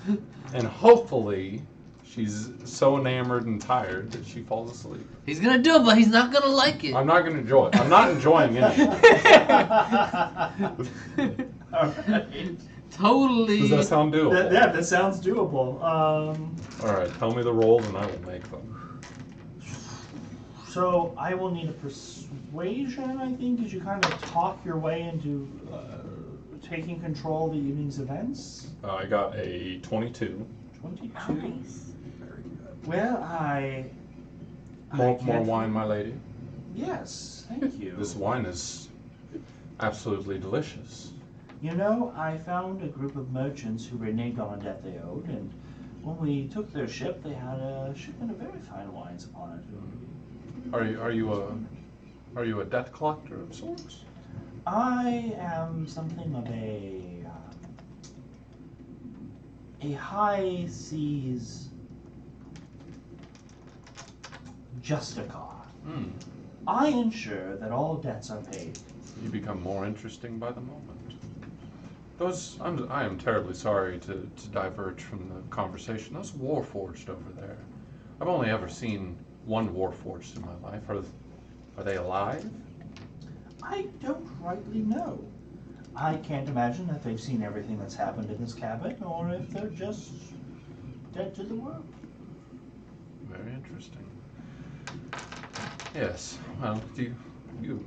And hopefully, she's so enamored and tired that she falls asleep. He's gonna do it, but he's not gonna like it. I'm not gonna enjoy it. I'm not enjoying anything. All right. Totally. Does that sound doable? That sounds doable. All right, tell me the rolls and I will make them. So I will need a persuasion, I think, as you kind of talk your way into taking control of the evening's events. I got a 22. 22. Nice. Very good. Well, I More can't- wine, my lady. Yes, thank you. This wine is absolutely delicious. You know, I found a group of merchants who reneged on a debt they owed, and when we took their ship, they had a shipment of very fine wines upon it. Are you a debt collector of sorts? I am something of a high seas justicar. Hmm. I ensure that all debts are paid. You become more interesting by the moment. I am terribly sorry to diverge from the conversation. Those Warforged over there. I've only ever seen one Warforged in my life. Are they alive? I don't rightly know. I can't imagine that they've seen everything that's happened in this cabin, or if they're just dead to the world. Very interesting. Yes. Well,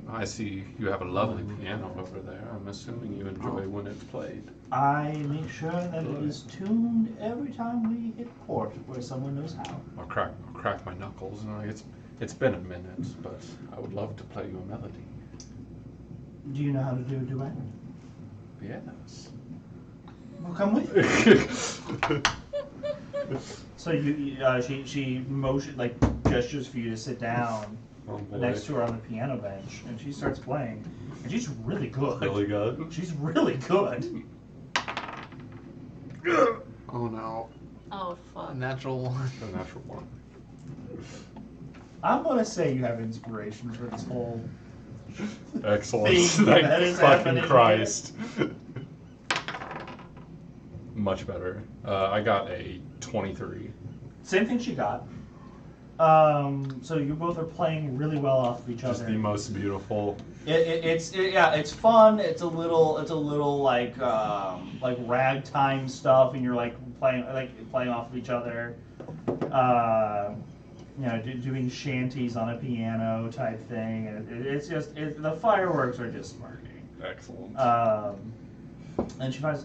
I see you have a lovely piano over there. I'm assuming you enjoy when it's played. I make sure that it is tuned every time we hit port, where someone knows how. I'll crack my knuckles, and it's been a minute, but I would love to play you a melody. Do you know how to do a duet? Yes. Well, come with me. So she gestures for you to sit down Oh, boy. next to her on the piano bench, and she starts playing, and she's really good. Really good. She's really good. Oh no. Oh fuck. Natural one. A natural one. I'm gonna say you have inspiration for this whole. Excellent. Thing that Thank is fucking happening Christ. Much better. I got a 23. Same thing she got. So you both are playing really well off of each Just other. the most beautiful. It's fun. It's a little like ragtime stuff, and you're like playing off of each other. Doing shanties on a piano type thing, and the fireworks are just sparking. Excellent. And she finds,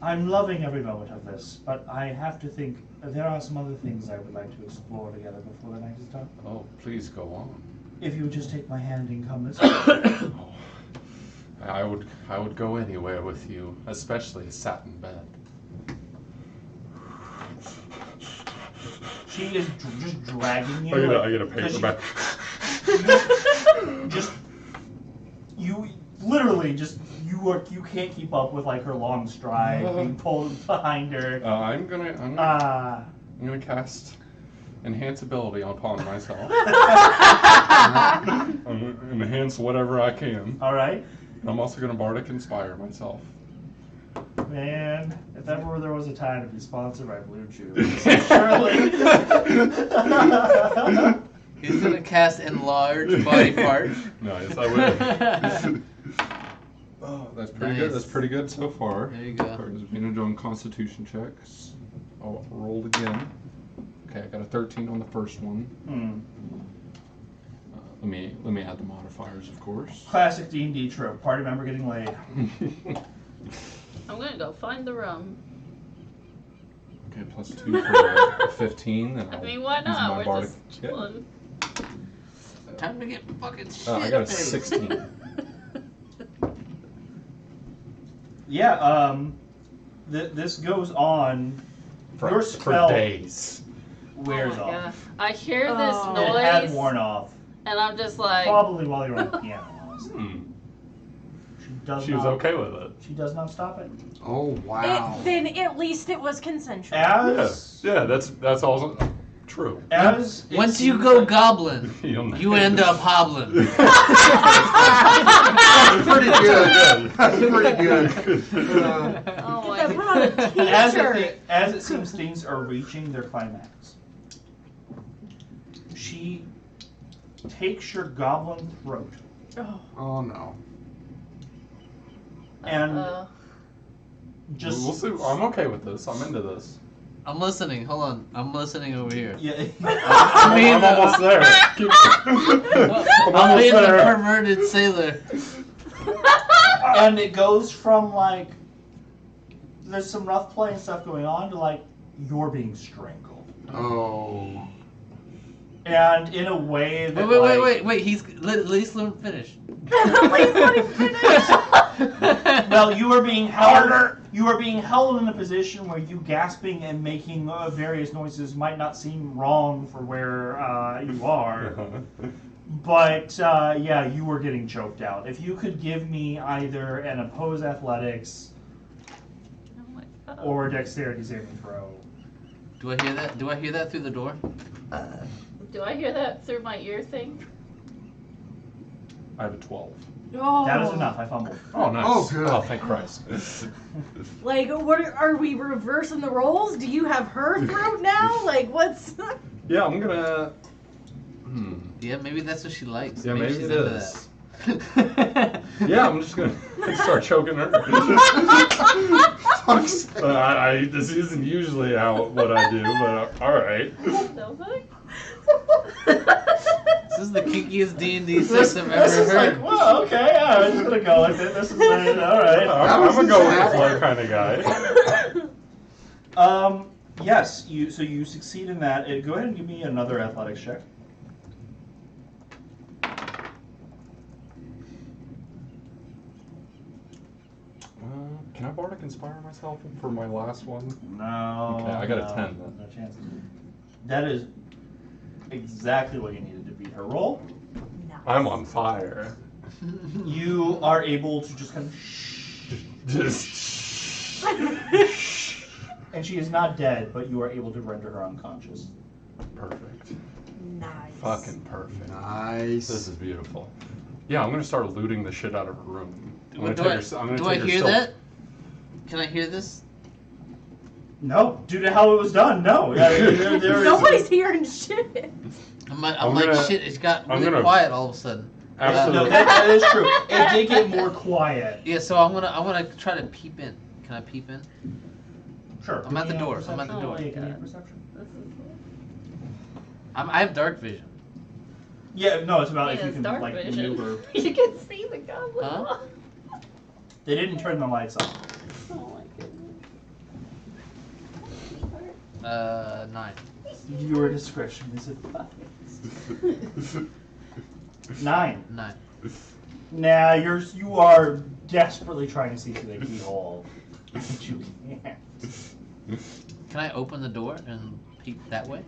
I'm loving every moment of this, but I have to think there are some other things I would like to explore together before the night is done. Oh, please go on. If you would just take my hand and come this way. Oh, I would go anywhere with you, especially a satin bed. She is just dragging you. I get a paperback. You literally you can't keep up with like her long stride being pulled behind her. I'm gonna cast enhance ability upon myself. I'm gonna enhance whatever I can. All right. And I'm also gonna bardic inspire myself. Man, if ever there was a time to be sponsored by Blue Chew, surely. He's gonna cast enlarge body part. Nice, I will. Oh, that's pretty good. That's pretty good so far. There you go. Vina doing Constitution checks. Oh, rolled again. Okay, I got a 13 on the first one. Let me add the modifiers, of course. Classic D&D trope: party member getting laid. I'm gonna go find the room. Okay, plus 2 for 15. And I I'll mean, why use not? my We're bardic- just Yeah. chilling. Time to get fucking shit. I got a faced. 16. Yeah. This goes on. Your For spell days. wears Oh my off. God. I hear Oh. this It had noise, worn off. and I'm just like, Probably while you were on the piano. Honestly. She was okay with it. She does not stop it. Oh wow. Then at least it was consensual. Yeah, that's also true. As it Once you seems go like- goblin, you end up hobbling. Pretty good. That's pretty good. oh my That brought a as teacher. it seems things are reaching their climax, she takes your goblin throat Oh. Oh no. and just We'll see. I'm okay with this. I'm into this. I'm listening. Hold on. I'm listening over here. yeah. I'm almost there. I'm being the perverted sailor. And it goes from like there's some rough play and stuff going on to like you're being strangled, Oh. and in a way that Wait. He's at least let him finish. Please let him finish. Well, you are being held. You are being held in a position where you gasping and making various noises might not seem wrong for where you are. But yeah, you were getting choked out. If you could give me either an opposed athletics Oh my God. or a dexterity saving throw. Do I hear that? Do I hear that through the door? Do I hear that through my ear thing? I have a 12. Oh. That is enough. I fumbled. Oh, nice. Oh, good. Oh, thank Christ. Like, what are we reversing the roles? Do you have her throat now? Like, what's? Yeah, I'm gonna. Yeah, maybe that's what she likes. Yeah, maybe she's it into is. that. Yeah, I'm just gonna start choking her. This isn't usually what I do, but all right. Nobody? This is the kinkiest D&D sex I've This ever is heard. like, well, okay, I'm just gonna go with it. This is all right. I'm a go with the flow kind of guy. Yes, you succeed in that. Go ahead and give me another athletics check. Can I bardic inspire myself for my last one? No. Okay, I got a no, 10 then. No chance. That is exactly what you needed to beat her roll. No. I'm on fire. You are able to just kind of Just. and she is not dead, but you are able to render her unconscious. Perfect. Nice. Fucking perfect. Nice. This is beautiful. Yeah, I'm gonna start looting the shit out of her room. I'm gonna Do take I, her. I'm gonna do take I her hear silk- that? Can I hear this? No, due to how it was done, no. Yeah, there is- Nobody's hearing shit. I'm like, gonna- shit, it's got I'm really gonna- quiet all of a sudden. No, Absolutely. that is true. It did get more quiet. Yeah, so I'm gonna try to peep in. Can I peep in? Sure. I'm at the Give me a door. I'm at the perception. door. Yeah, give me a perception. This is I have dark vision. Yeah, no, it's about He if you has can dark like vision. maneuver. You can see the goblin. Huh? They didn't turn the lights off. Oh my goodness. 9. Your discretion is advised. 9. 9. Nah, you are desperately trying to see through the keyhole. But you can't. Can I open the door and peek that way?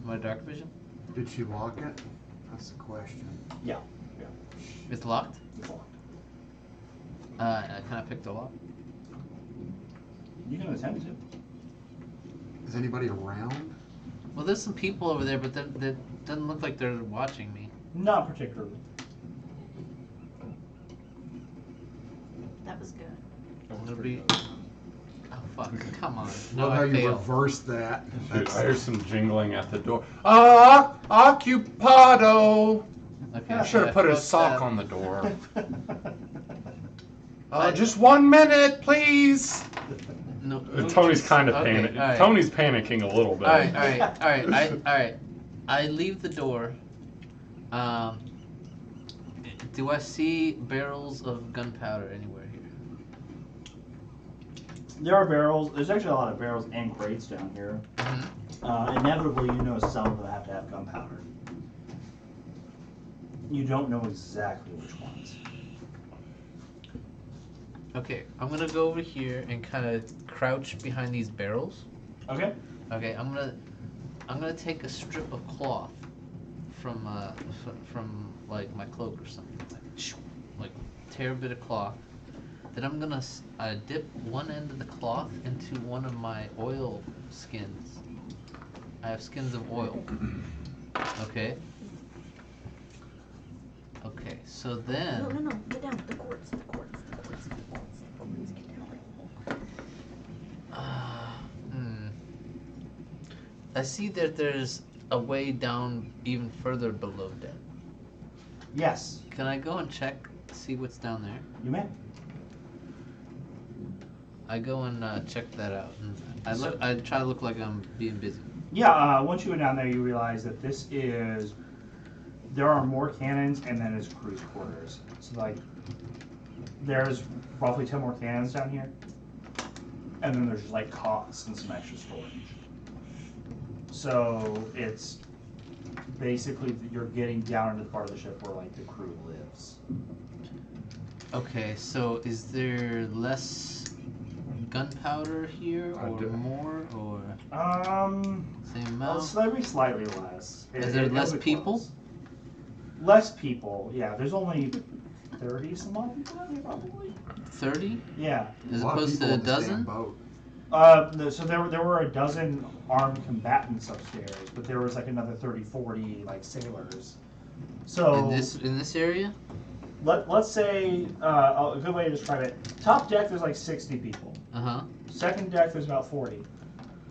My dark vision? Did she lock it? That's the question. Yeah. It's locked. It's locked. Can I pick the lock? You can attempt to. Is anybody around? Well, there's some people over there, but that doesn't look like they're watching me. Not particularly. That was good. It'll be. Oh fuck! Come on. Love No, how I you failed. reversed that. I hear some jingling at the door. Occupado! Okay. I should have put a fucked sock up. on the door. Just 1 minute, please. No, Tony's kind of okay, panicking. all right. Tony's panicking a little bit. All right. I leave the door. Do I see barrels of gunpowder anywhere here? There are barrels. There's actually a lot of barrels and crates down here. Inevitably, you know some of them have to have gunpowder. You don't know exactly which ones. Okay, I'm gonna go over here and kind of crouch behind these barrels. Okay. Okay, I'm gonna take a strip of cloth from like my cloak or something, like tear a bit of cloth. Then I'm gonna dip one end of the cloth into one of my oil skins. I have skins of oil. Okay. Okay, so then. No. Get down. The cords. Please get down. I see that there's a way down even further below deck. Yes, Can I go and check, see what's down there? you may. I go and check that out. And I try to look like I'm being busy. Yeah, once you go down there, you realize that this is. There are more cannons, and then there's crew's quarters. So, like, there's roughly 10 more cannons down here. And then there's just, like, cots and some extra storage. So, it's basically you're getting down into the part of the ship where, like, the crew lives. Okay, so is there less gunpowder here, I or do- more, or same Well, amount? slightly less. Is there less it'll be people? close. Less people, yeah. There's only 30 some odd people down here, probably. 30? Yeah. As A lot of opposed people to a in this damn dozen? boat. No, so there were a dozen armed combatants upstairs, but there was like another 30, 40 like sailors. So In this area? let's say a good way to describe it: top deck there's like 60 people. Uh-huh. Second deck there's about 40.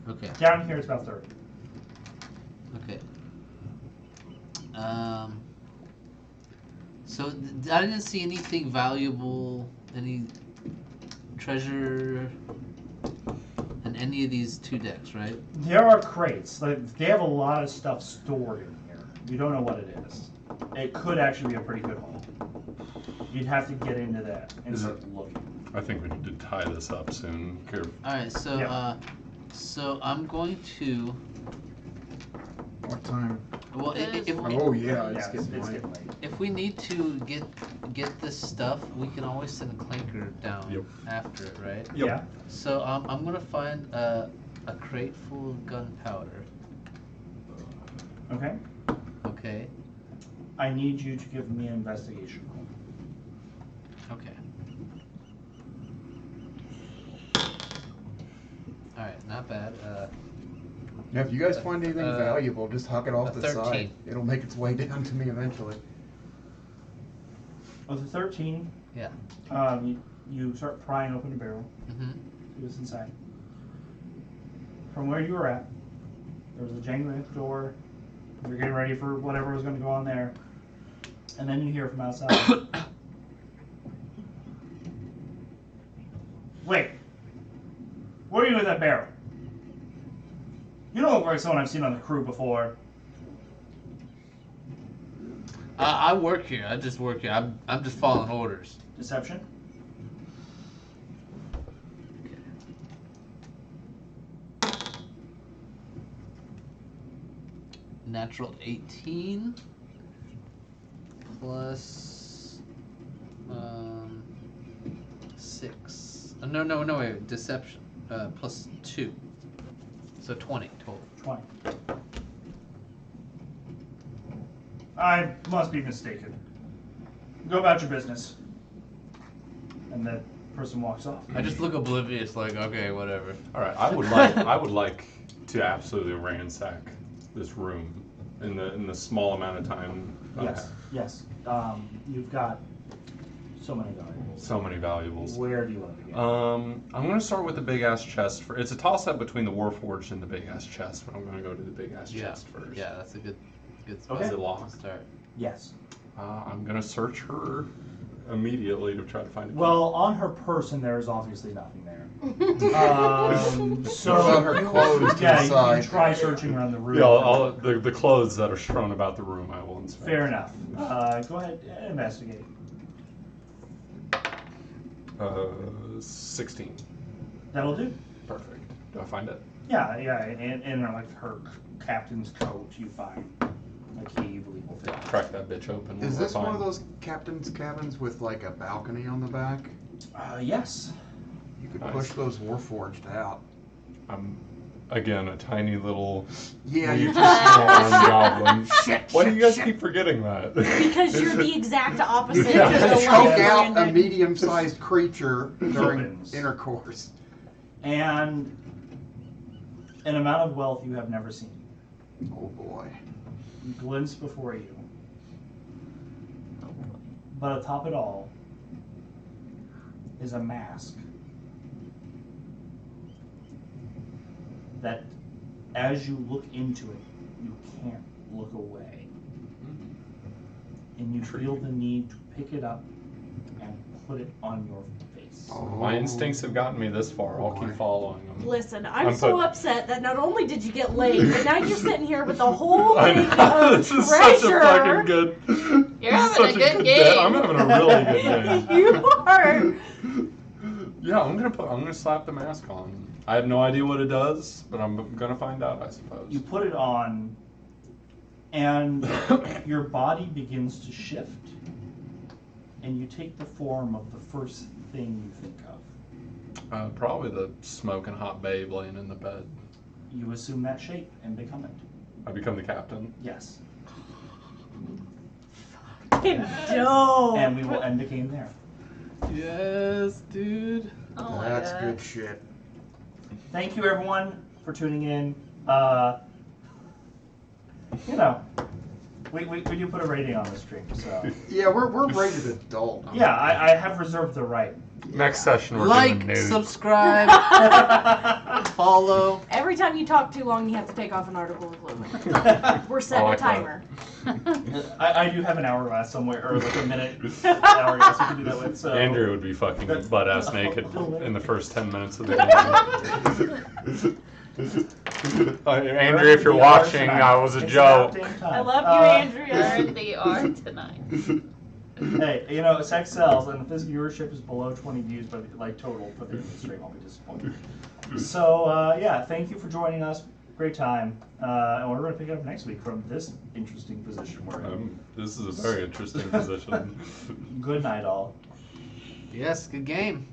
Okay. Down here it's about 30. Okay. So I didn't see anything valuable, any treasure in any of these two decks, right? There are crates. Like they have a lot of stuff stored in here. You don't know what it is. It could actually be a pretty good haul. You'd have to get into that and Is start looking. I think we need to tie this up soon. All right. So Yeah. so I'm going to. What time? Well, if Oh yeah, Yeah, it's getting late. getting late. if we need to get this stuff, we can always send a clanker down Yep. after it, right? Yeah. So I'm gonna find a crate full of gunpowder. Okay. Okay. I need you to give me an investigation roll. Okay. All right, not bad. Yeah, if you guys find anything valuable, just huck it off a the 13. side. It'll make its way down to me eventually. With the 13, Yeah. you start prying open the barrel. Mm-hmm. See what's inside. from where you were at, there was a jangling at the door. You're getting ready for whatever was going to go on there. And then you hear from outside. Wait. What are you with that barrel? You don't look like someone I've seen on the crew before. I work here. I just work here. I'm just following orders. Deception? Natural 18 plus 6. No, wait. Deception plus 2. So 20 total. 20. I must be mistaken. Go about your business. And that person walks off. I just look oblivious, like, okay, whatever. All right, I would like to absolutely ransack this room in the small amount of time. I Yes, have. yes. You've got so many valuables. So many valuables. Where do you want to begin? I'm gonna start with the big ass chest. It's a toss up between the Warforged and the big ass chest, but I'm gonna go to the big ass chest first. Yeah, that's a good Okay. Is it locked? start. Yes. I'm gonna search her immediately to try to find a key. Well, on her person, there is obviously nothing there. So What about her clothes to the yeah, you side? try searching around the room. Yeah, all the clothes that are strewn about the room, I will inspect. Fair enough. Go ahead and investigate. 16. That'll do. Perfect. Do I find it? Yeah, and like her captain's coat, you find a key you believe will fit. Crack that bitch open. Is we're this one fine. of those captain's cabins with like a balcony on the back? Yes. You could Nice. push those Warforged out. I'm again a tiny little Yeah, you small armed goblin. Shit, Why do you guys shit, keep forgetting that? Because you're the exact opposite Yeah. of the choke librarian out a that- medium-sized creature during Opens. intercourse. And an amount of wealth you have never seen Oh boy. glints before you. But atop it all is a mask that, as you look into it, you can't look away. And you feel the need to pick it up and put it on your face. Oh. My instincts have gotten me this far. I'll keep following them. Listen, I'm I'm so put- upset that not only did you get laid, but now you're sitting here with the whole I thing know, of this is such a treasure. fucking good. You're this is having a such good day. game. I'm having a really good day. You are. Yeah, I'm gonna slap the mask on. I have no idea what it does, but I'm gonna find out, I suppose. You put it on, and your body begins to shift, and you take the form of the first thing you think of. Probably the smoking hot babe laying in the bed. You assume that shape and become it. I become the captain. Yes. No. And we will end the game there. Yes, dude. Oh my That's God. good shit. Thank you, everyone, for tuning in. You know, we do put a rating on the stream, so. Yeah, we're rated adult. Yeah, I have reserved the right. Next session we're Like, doing nude. subscribe, follow. Every time you talk too long, you have to take off an article of clothing. We're setting I a like that. timer. I do have an hourglass somewhere, or like a minute hourglass we can do that with. So. Andrew would be fucking That's- butt ass naked in the first 10 minutes of the game. Andrew, if you're watching, I was a It's joke. about damn time. I love you, Andrea. They are tonight. Hey, you know, sex sells, and if this viewership is below 20 views, but like total for the stream, I'll be disappointed. So, yeah, thank you for joining us. Great time. And we're going to pick it up next week from this interesting position we're in. This is a very interesting position. Good night, all. Yes, good game.